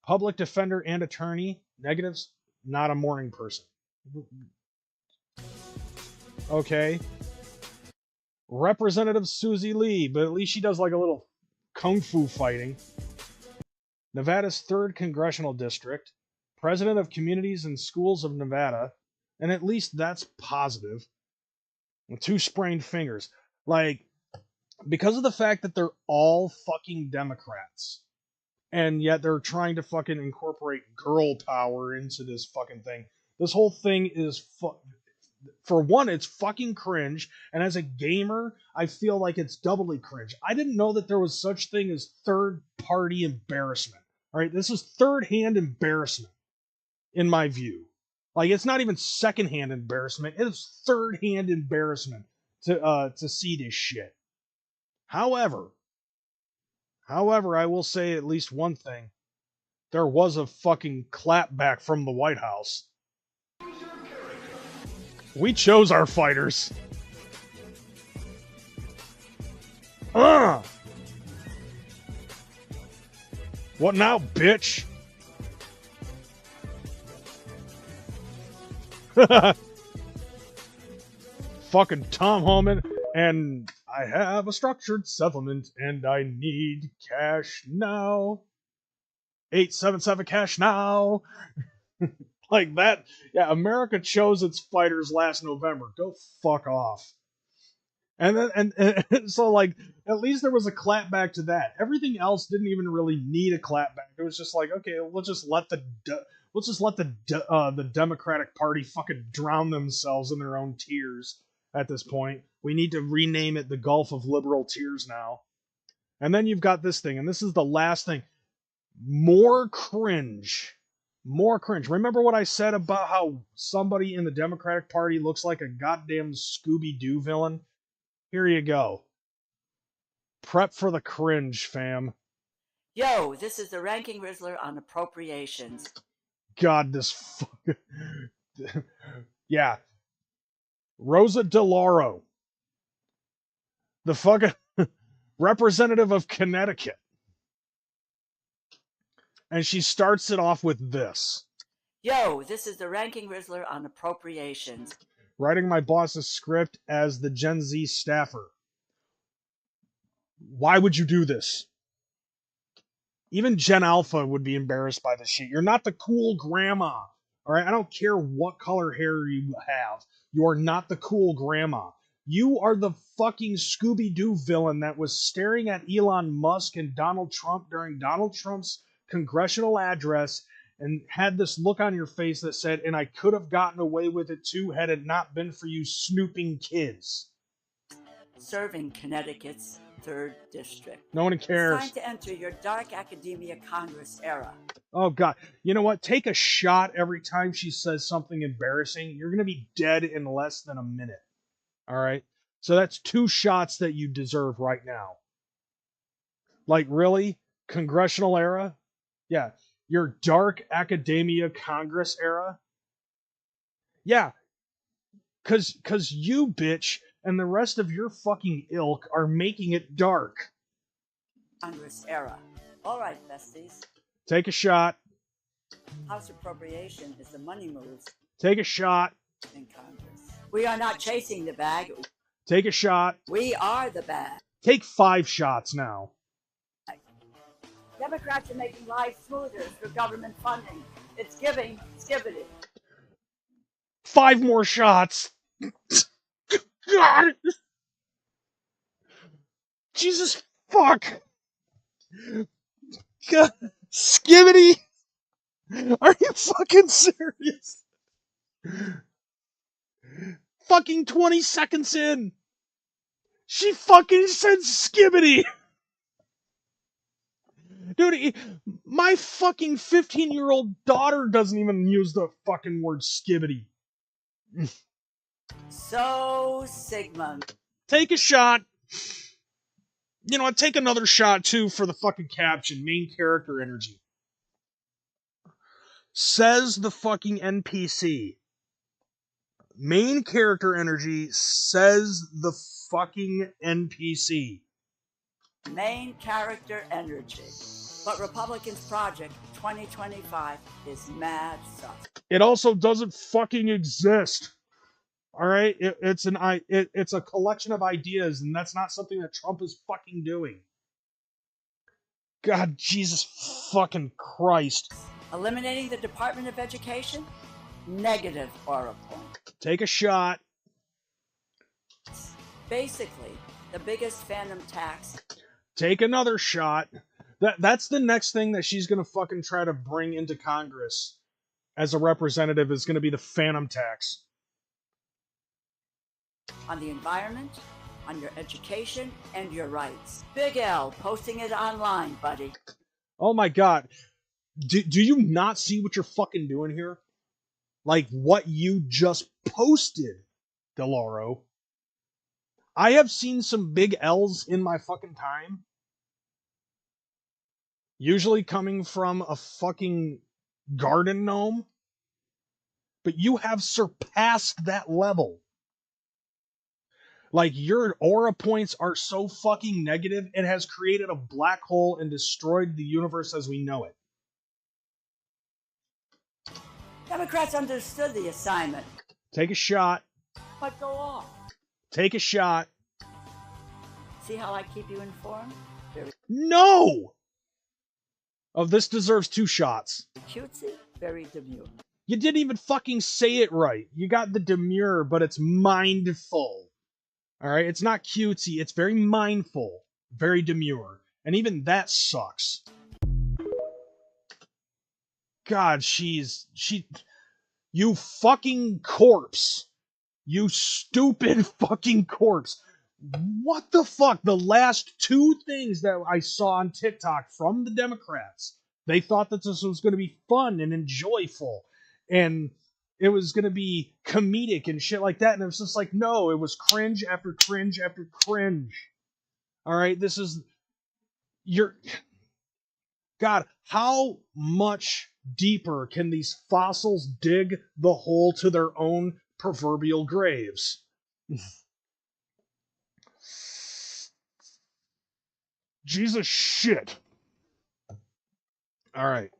public defender and attorney, negatives, not a morning person. Okay. Representative Susie Lee, but at least she does like a little kung fu fighting. Nevada's 3rd Congressional District, president of Communities and Schools of Nevada, And at least that's positive. With 2 sprained fingers. Like, because of the fact that they're all fucking Democrats, and yet they're trying to fucking incorporate girl power into this fucking thing. This whole thing is, for one, it's fucking cringe, and as a gamer, I feel like it's doubly cringe. I didn't know that there was such thing as third-party embarrassment. All right, this is third-hand embarrassment, in my view. Like, it's not even second-hand embarrassment. It is third-hand embarrassment to see this shit. However, I will say at least one thing. There was a fucking clapback from the White House. We chose our fighters. What now, bitch? Fucking Tom Homan, and I have a structured settlement, and I need cash now. 877 cash now. Like that. Yeah, America chose its fighters last November. Go fuck off. And then, and so, like, at least there was a clapback to that. Everything else didn't even really need a clapback. It was just like, okay, we'll just let the Democratic Party fucking drown themselves in their own tears at this point. We need to rename it the Gulf of Liberal Tears now. And then you've got this thing, and this is the last thing. More cringe. More cringe. Remember what I said about how somebody in the Democratic Party looks like a goddamn Scooby-Doo villain? Here you go. Prep for the cringe, fam. Yo, this is the Ranking Rizzler on appropriations. God, this fucking... Yeah. Rosa DeLauro. The fucking representative of Connecticut. And she starts it off with this. Yo, this is the Ranking Rizzler on appropriations. Writing my boss's script as the Gen Z staffer. Why would you do this? Even Gen Alpha would be embarrassed by this shit. You're not the cool grandma. Alright? I don't care what color hair you have. You are not the cool grandma. You are the fucking Scooby-Doo villain that was staring at Elon Musk and Donald Trump during Donald Trump's congressional address and had this look on your face that said, and I could have gotten away with it too had it not been for you snooping kids. Serving Connecticut's 3rd District. No one cares. It's time to enter your dark academia Congress era. Oh, God. You know what? Take a shot every time she says something embarrassing. You're going to be dead in less than a minute. All right? So that's 2 shots that you deserve right now. Like, really? Congressional era? Yeah. Your dark academia Congress era? Yeah. Cause you, bitch, and the rest of your fucking ilk are making it dark. Congress era. All right, besties. Take a shot. House appropriation is the money moves. Take a shot. In Congress. We are not chasing the bag. Take a shot. We are the bag. Take 5 shots now. Democrats are making life smoother through government funding. It's giving skibbity. 5 more shots. God. Jesus fuck. God. Skibbity. Are you fucking serious? Fucking 20 seconds in. She fucking said skibbity. Dude, my fucking 15-year-old daughter doesn't even use the fucking word skibbity. So, Sigma. Take a shot. You know what? Take another shot, too, for the fucking caption. Main character energy. Says the fucking NPC. Main character energy says the fucking NPC. Main character energy. But Republicans' Project 2025 is mad sus. It also doesn't fucking exist. All right, it's a collection of ideas, and that's not something that Trump is fucking doing. God, Jesus fucking Christ. Eliminating the Department of Education? negative aura point. Take a shot. Basically, the biggest phantom tax. Take another shot. That's the next thing that she's gonna fucking try to bring into Congress as a representative is gonna be the phantom tax. On the environment, on your education, and your rights. Big L posting it online, buddy. Oh my god. Do you not see what you're fucking doing here? Like what you just posted, Deloro. I have seen some big L's in my fucking time. Usually coming from a fucking garden gnome. But you have surpassed that level. Like, your aura points are so fucking negative, it has created a black hole and destroyed the universe as we know it. Democrats understood the assignment. Take a shot. But go off. Take a shot. See how I keep you informed? Very No! Oh, this deserves 2 shots. cutesy, very demure. You didn't even fucking say it right. You got the demure, but it's mindful. Alright, it's not cutesy, it's very mindful. Very demure. And even that sucks. God, you fucking corpse. You stupid fucking corpse. What the fuck? The last 2 things that I saw on TikTok from the Democrats, they thought that this was going to be fun and enjoyable. And it was going to be comedic and shit like that. And it was just like, no, it was cringe after cringe after cringe. Alright, this is... God, how much deeper can these fossils dig the hole to their own proverbial graves? Jesus shit. Alright.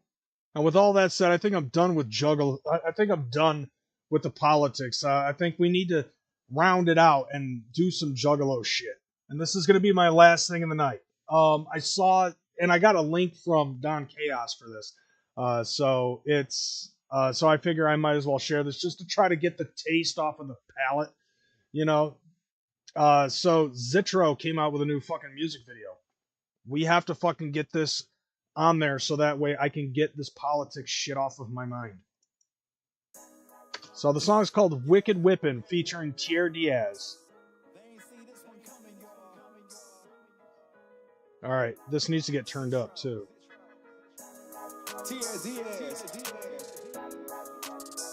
And with all that said, I think I'm done with Juggalo. I think I'm done with the politics. I think we need to round it out and do some Juggalo shit. And this is going to be my last thing of the night. I saw, and I got a link from Don Chaos for this. So I figure I might as well share this just to try to get the taste off of the palate. You know? So Zitro came out with a new fucking music video. We have to fucking get this on there so that way I can get this politics shit off of my mind. So the song is called Wicked Whippin' featuring Tier Diaz. Alright, this needs to get turned up too.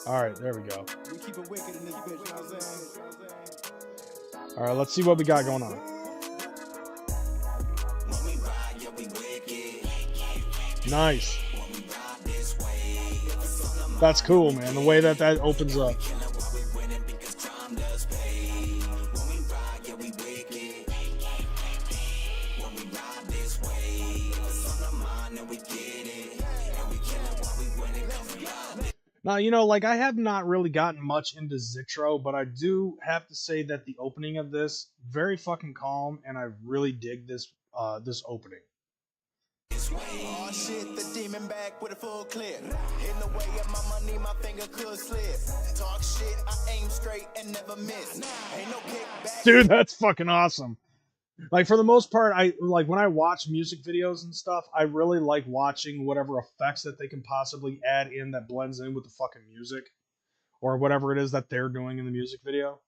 Alright, there we go. Alright, let's see what we got going on. Nice. That's cool, man. The way that opens up. Now, you know, like, I have not really gotten much into Zitro, but I do have to say that the opening of this, very fucking calm, and I really dig this this opening. Oh shit, the demon back with a full clip. In the way of my money, my finger could slip. Talk shit, I aim straight and never miss. Ain't no kickback. Dude, that's fucking awesome. Like, for the most part, when I watch music videos and stuff, I really like watching whatever effects that they can possibly add in that blends in with the fucking music. Or whatever it is that they're doing in the music video.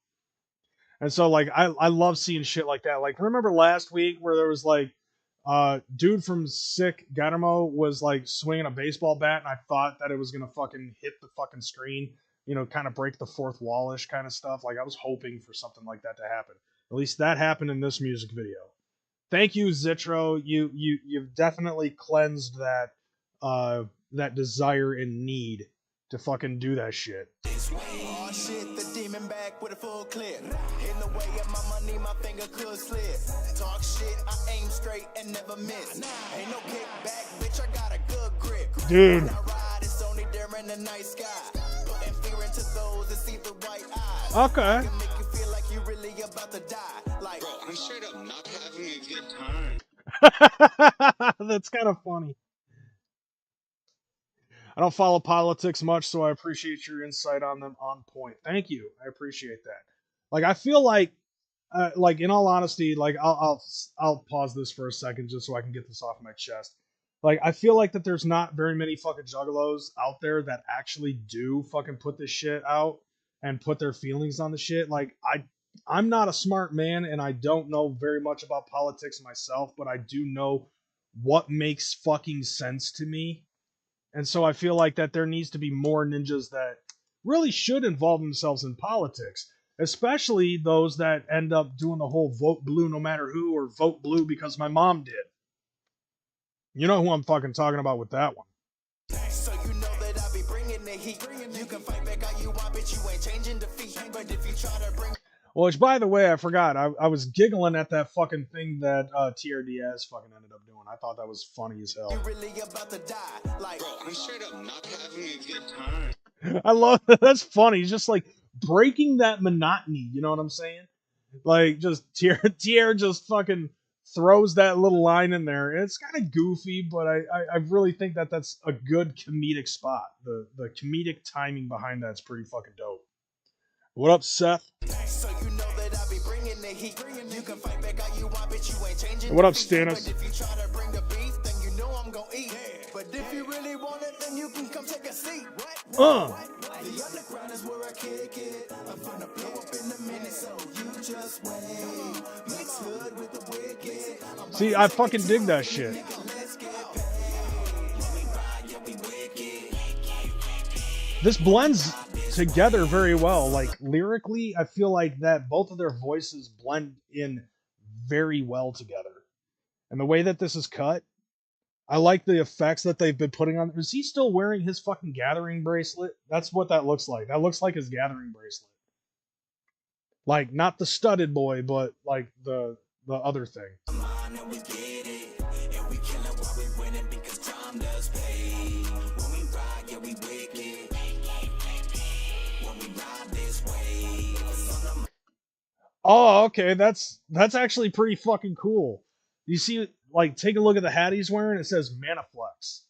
And so, like, I love seeing shit like that. Like, remember last week where there was, like, dude from Sick Gatermo was like swinging a baseball bat, and I thought that it was gonna fucking hit the fucking screen, you know, kind of break the fourth wall-ish kind of stuff. Like, I was hoping for something like that to happen. At least that happened in this music video. Thank you, Zitro. You've definitely cleansed that that desire and need to fucking do that shit. Oh shit, the demon back with a full clip. In the way of my money, my finger could slip. Talk shit, I aim straight and never miss. Ain't no kickback, bitch, I got a good grip. Dude. When I ride, it's only there in the night sky. Putting fear into those that see the white eyes. Okay. I can make you feel like you really about to die. Like, bro, I'm straight up not having a good time. That's kind of funny. I don't follow politics much, so I appreciate your insight on them on point. Thank you. I appreciate that. Like, I feel like in all honesty, like I'll pause this for a second just so I can get this off my chest. Like, I feel like that there's not very many fucking juggalos out there that actually do fucking put this shit out and put their feelings on the shit. Like, I'm not a smart man and I don't know very much about politics myself, but I do know what makes fucking sense to me. And so I feel like that there needs to be more ninjas that really should involve themselves in politics, especially those that end up doing the whole vote blue no matter who, or vote blue because my mom did. You know who I'm fucking talking about with that one. So you know that I be bringing the heat. You can fight back all you want, but you ain't changing defeat. But if you try to bring... Which, by the way, I forgot. I was giggling at that fucking thing that TRDS fucking ended up doing. I thought that was funny as hell. You really about to die. Like, bro, I'm straight up not having a good time. I love that. That's funny. Just like breaking that monotony. You know what I'm saying? Like, just Tier just fucking throws that little line in there. It's kind of goofy, but I really think that that's a good comedic spot. The comedic timing behind that's pretty fucking dope. What up, Seth? So you know that I be bringing the heat. You can fight back all you want, but you ain't changing. What up, Stannis? But if you try to bring the beef, then you know I'm gonna eat. But if you really want it, then you can come take a seat. The underground is where I kick it. I'm gonna blow up in a minute, so you just wait. Mix hood with the wicked. See, I fucking dig that shit. This blends together very well. Like, lyrically, I feel like that both of their voices blend in very well together. And the way that this is cut, I like the effects that they've been putting on. Is he still wearing his fucking gathering bracelet? That's what that looks like. That looks like his gathering bracelet. Like, not the studded boy, but like the other thing. Oh, okay, that's actually pretty fucking cool. You see, like, take a look at the hat he's wearing. It says Maniflex.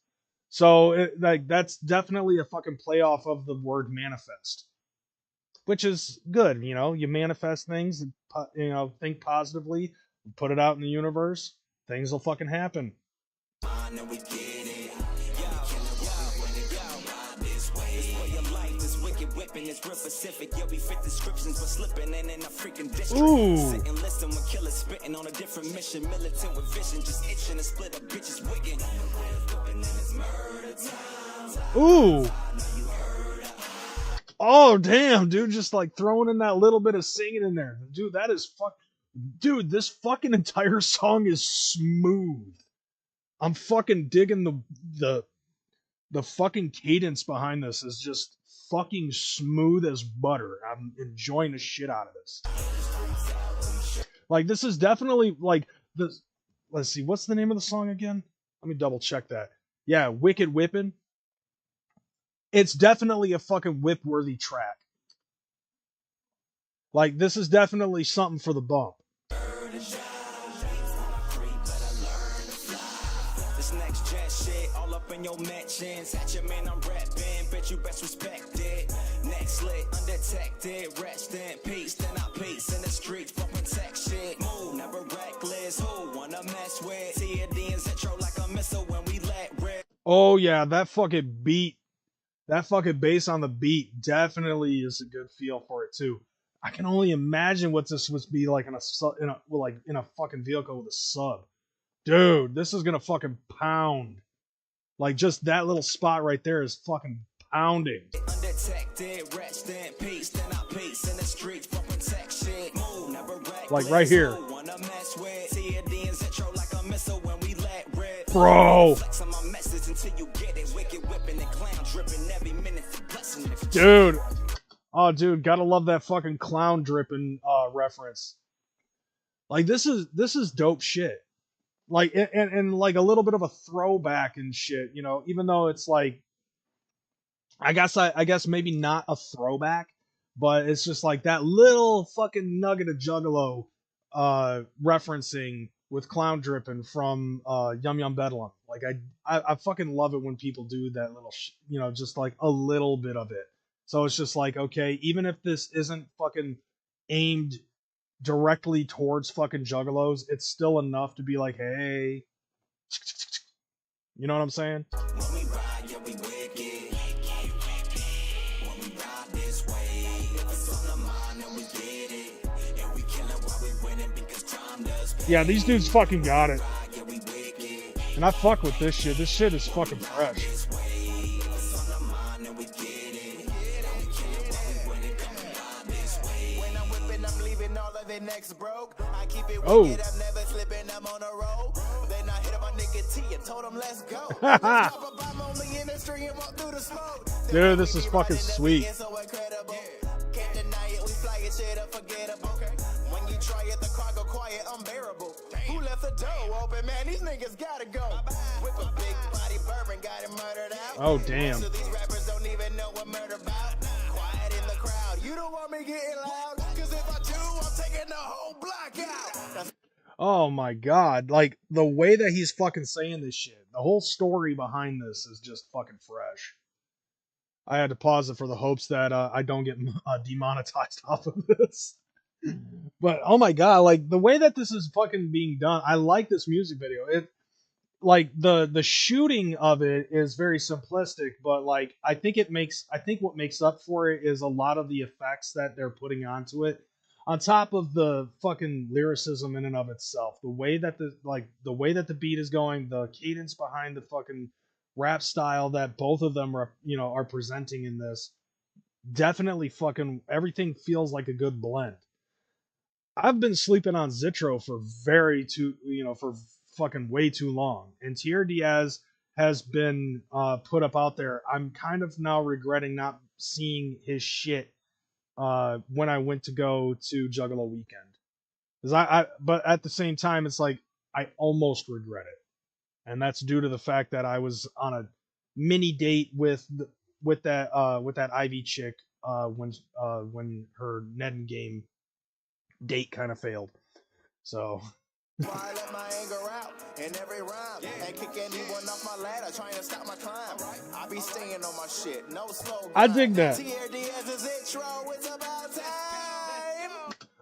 So, that's definitely a fucking play off of the word manifest, which is good. You know, you manifest things, and, you know, think positively, put it out in the universe, things will fucking happen. It's real specific, yeah, we fit descriptions, but slipping in a freaking district. Ooh. Sit and listen when killers spitting on a different mission, militant with vision, just itching to split up bitches wigging. Ooh. Oh, damn, dude, just like throwing in that little bit of singing in there. Dude, that is dude, this fucking entire song is smooth. I'm fucking digging the fucking cadence behind this is just fucking smooth as butter. I'm enjoying the shit out of this. Like, this is definitely like the. Let's see, what's the name of the song again? Let me double check that. Yeah, Wicked Whippin'. It's definitely a fucking whip-worthy track. Like, this is definitely something for the bump. This next jet shit all up in your mentions. At your man, I'm rapping, bet you best respect it. Next lit, undetected, rest in peace. Then I peace in the streets for protection. Move, never reckless. Who wanna mess with? TD's intro like a missile when we let rip. Oh yeah, that fucking beat, that fucking bass on the beat definitely is a good feel for it too. I can only imagine what this would be like in a fucking vehicle with a sub. Dude, this is gonna fucking pound. Like, just that little spot right there is fucking pounding. Like right here. Bro. Dude. Oh, dude, gotta love that fucking clown dripping reference. Like, this is dope shit. Like, and like a little bit of a throwback and shit, you know, even though it's like, I guess maybe not a throwback, but it's just like that little fucking nugget of Juggalo referencing with Clown Drippin' from Yum Yum Bedlam. Like I fucking love it when people do that little just like a little bit of it. So it's just like, okay, even if this isn't fucking aimed directly towards fucking Juggalos, it's still enough to be like, hey, you know what I'm saying? Yeah, these dudes fucking got it. And I fuck with this shit. This shit is fucking fresh. Oh. Dude, this is fucking sweet. When you try it, the crowd go quiet, unbearable. Who left the door open, man? These niggas gotta go. Whip a big body bourbon, got him murdered out. Oh, damn. So these rappers don't even know what murder about. Quiet in the crowd, you don't want me getting loud. Cause if I do, I'm taking the whole block out. Oh my god. Like, the way that he's fucking saying this shit, the whole story behind this is just fucking fresh. I had to pause it for the hopes that I don't get demonetized off of this. But oh my god, like the way that this is fucking being done, I like this music video. It like the shooting of it is very simplistic, but like I think what makes up for it is a lot of the effects that they're putting onto it, on top of the fucking lyricism in and of itself. The way that the beat is going, the cadence behind the fucking rap style that both of them are presenting in this, definitely fucking everything feels like a good blend. I've been sleeping on Zitro for for fucking way too long, and Tier Diaz has been put up out there. I'm kind of now regretting not seeing his shit when I went to go to Juggalo Weekend, but at the same time, it's like I almost regret it, and that's due to the fact that I was on a mini date with that Ivy chick when her Ned game date kind of failed. So I let my anger out in every rhyme and kick anyone off my ladder trying to stop my climb. I be staying on my shit, no slow. I dig that.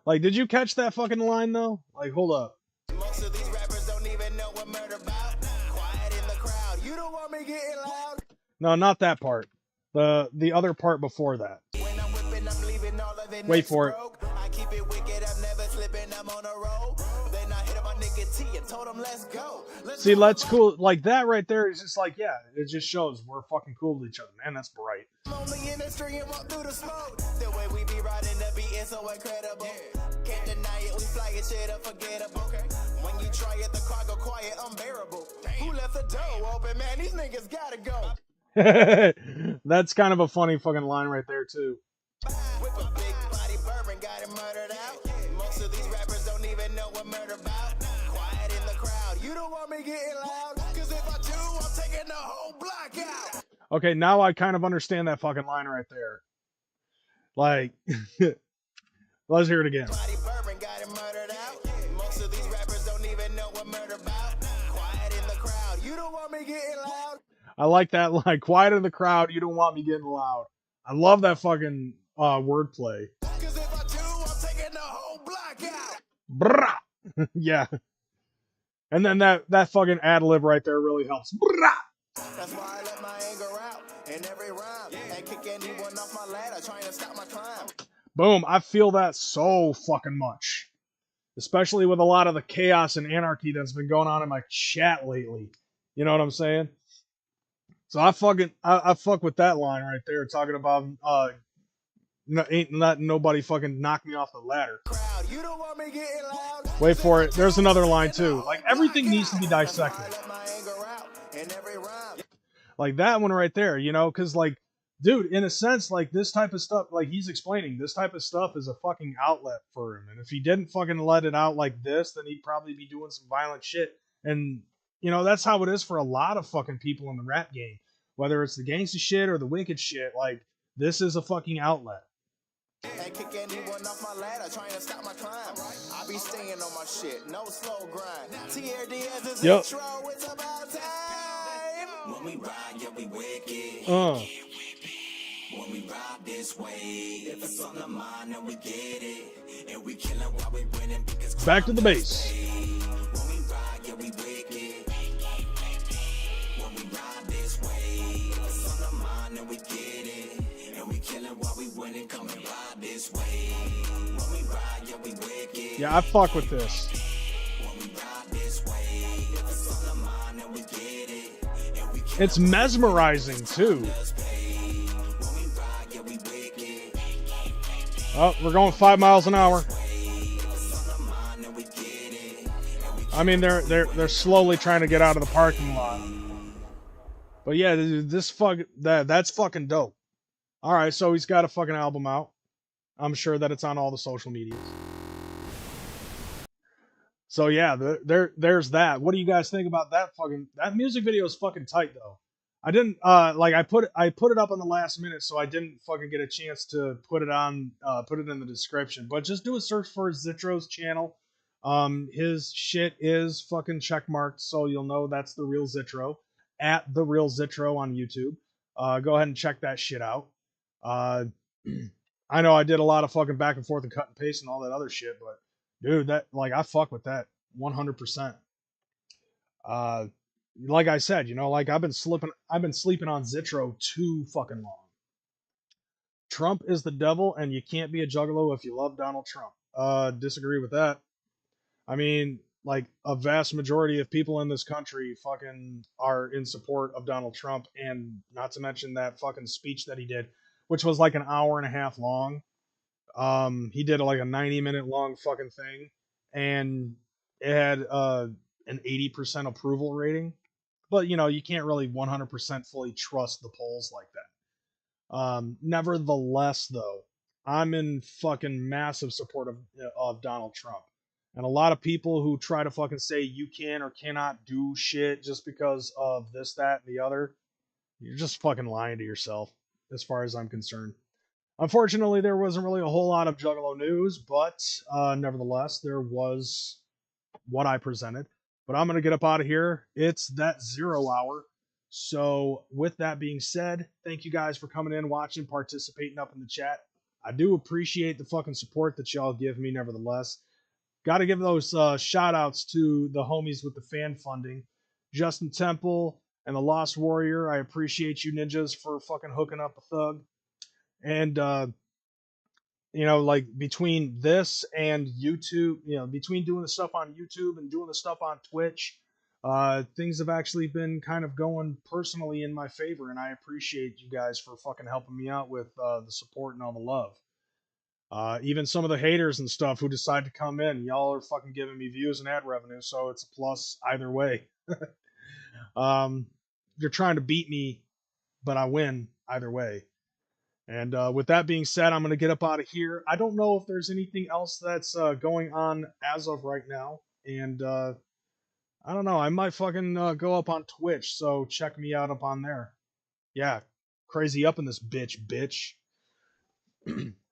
Like, did you catch that fucking line though? Like, hold up. Most of these rappers don't even know what murder about. Quiet in the crowd, you don't want me getting loud. No, not that part. The other part before that. When I'm whipping, I'm leaving all of it. Wait for it. I keep it wicked, I'm never slipping, I'm on a roll. Then I hit my nigga T and told him let's go. See, let's cool. Like that right there is just like, yeah, it just shows we're fucking cool with each other, man. That's bright. I'm only in the street and walk through the smoke. The way we be riding the beat is so incredible. Can't deny it, we fly it, shit unforgettable. When you try it, the crowd go quiet, unbearable. Who left the door open, man? These niggas gotta go. That's kind of a funny fucking line right there too. Whip a big body bourbon, got him murdered out. Most of these rappers don't even know what murder about. Quiet in the crowd, you don't want me getting loud. Cause if I do, I'm taking the whole block out. Okay, now I kind of understand that fucking line right there. Like, let's hear it again. Body bourbon, got him murdered out. Most of these rappers don't even know what murder about. Quiet in the crowd, you don't want me getting loud. I like that line. Quiet in the crowd, you don't want me getting loud. I love that fucking wordplay. Cause if I do, I'm taking the whole block out. Brah! Yeah. And then that fucking ad-lib right there really helps. Brah! That's why I let my anger out in every rhyme and kick anyone off my ladder trying to stop my climb. Boom, I feel that so fucking much. Especially with a lot of the chaos and anarchy that's been going on in my chat lately. You know what I'm saying? So I fuck with that line right there, talking about ain't letting nobody fucking knock me off the ladder. You don't want me getting loud. Wait for it. There's another line too. Like everything needs to be dissected. Like that one right there, you know, because like, dude, in a sense, like this type of stuff, like he's explaining, this type of stuff is a fucking outlet for him. And if he didn't fucking let it out like this, then he'd probably be doing some violent shit. And you know, that's how it is for a lot of fucking people in the rap game. Whether it's the gangsta shit or the wicked shit, like, this is a fucking outlet. And kick anyone off my ladder trying to stop my climb. I be staying on my shit, no slow grind. TRDS is intro, it's about time. When we ride, yeah, we wicked. When we ride this way, if it's on the mind, then we get it. And we kill it while we winning because back to the base. when we ride, yeah, we wicked. When we ride this way, if it's on the mind, then we get it. And we kill it while we winning, come and ride this way. When we ride, yeah, we wicked. Yeah, I fuck with this. When we ride this way, if it's on the mind, then we get it. And we kill It's mesmerizing too. Oh, we're going 5 miles an hour. I mean, they're slowly trying to get out of the parking lot. But yeah, that's fucking dope. All right, so he's got a fucking album out. I'm sure that it's on all the social medias. So yeah, there's that. What do you guys think about that that music video is fucking tight though. I didn't I put it up on the last minute, so I didn't fucking get a chance to put it in the description. But just do a search for Zitro's channel. His shit is fucking checkmarked, so you'll know that's the real Zitro at the real Zitro on YouTube. Go ahead and check that shit out. I know I did a lot of fucking back and forth and cut and paste and all that other shit, but dude, that I fuck with that 100%. Like I said, I've been sleeping on Zitro too fucking long. Trump is the devil, and you can't be a juggalo if you love Donald Trump. Disagree with that. I mean, a vast majority of people in this country fucking are in support of Donald Trump, and not to mention that fucking speech that he did, which was like an hour and a half long. He did like a 90-minute long fucking thing, and it had an 80% approval rating. But, you can't really 100% fully trust the polls like that. Nevertheless, though, I'm in fucking massive support of Donald Trump. And a lot of people who try to fucking say you can or cannot do shit just because of this, that, and the other, you're just fucking lying to yourself, as far as I'm concerned. Unfortunately, there wasn't really a whole lot of Juggalo news, but nevertheless, there was what I presented. But I'm going to get up out of here. It's that 0 hour. So with that being said, thank you guys for coming in, watching, participating up in the chat. I do appreciate the fucking support that y'all give me nevertheless. Got to give those shout outs to the homies with the fan funding. Justin Temple and the Lost Warrior. I appreciate you ninjas for fucking hooking up a thug. And, between this and YouTube, between doing the stuff on YouTube and doing the stuff on Twitch, things have actually been kind of going personally in my favor, and I appreciate you guys for fucking helping me out with the support and all the love. Even some of the haters and stuff who decide to come in, y'all are fucking giving me views and ad revenue, so it's a plus either way. You're trying to beat me, but I win either way. And with that being said, I'm going to get up out of here. I don't know if there's anything else that's going on as of right now. And I don't know. I might fucking go up on Twitch, so check me out up on there. Yeah, crazy up in this bitch.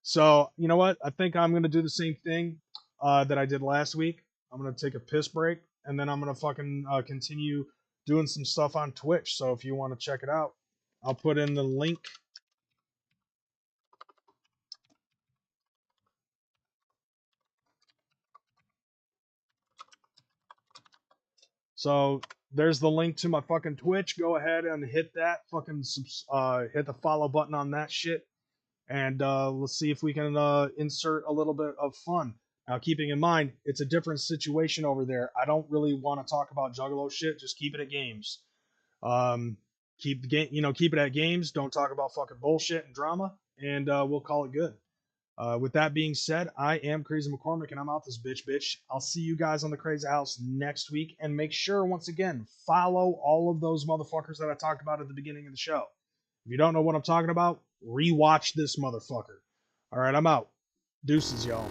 So, you know what? I think I'm going to do the same thing that I did last week. I'm going to take a piss break, and then I'm going to fucking continue doing some stuff on Twitch. So if you want to check it out, I'll put in the link. So there's the link to my fucking Twitch. Go ahead and hit that fucking hit the follow button on that shit, and let's see if we can insert a little bit of fun. Now, keeping in mind, it's a different situation over there. I don't really want to talk about Juggalo shit. Just keep it at games. Keep the game, keep it at games. Don't talk about fucking bullshit and drama, and we'll call it good. With that being said, I am Kreyz McCormick, and I'm out this bitch. I'll see you guys on the Crazy House next week, and make sure, once again, follow all of those motherfuckers that I talked about at the beginning of the show. If you don't know what I'm talking about, rewatch this motherfucker. All right, I'm out. Deuces, y'all.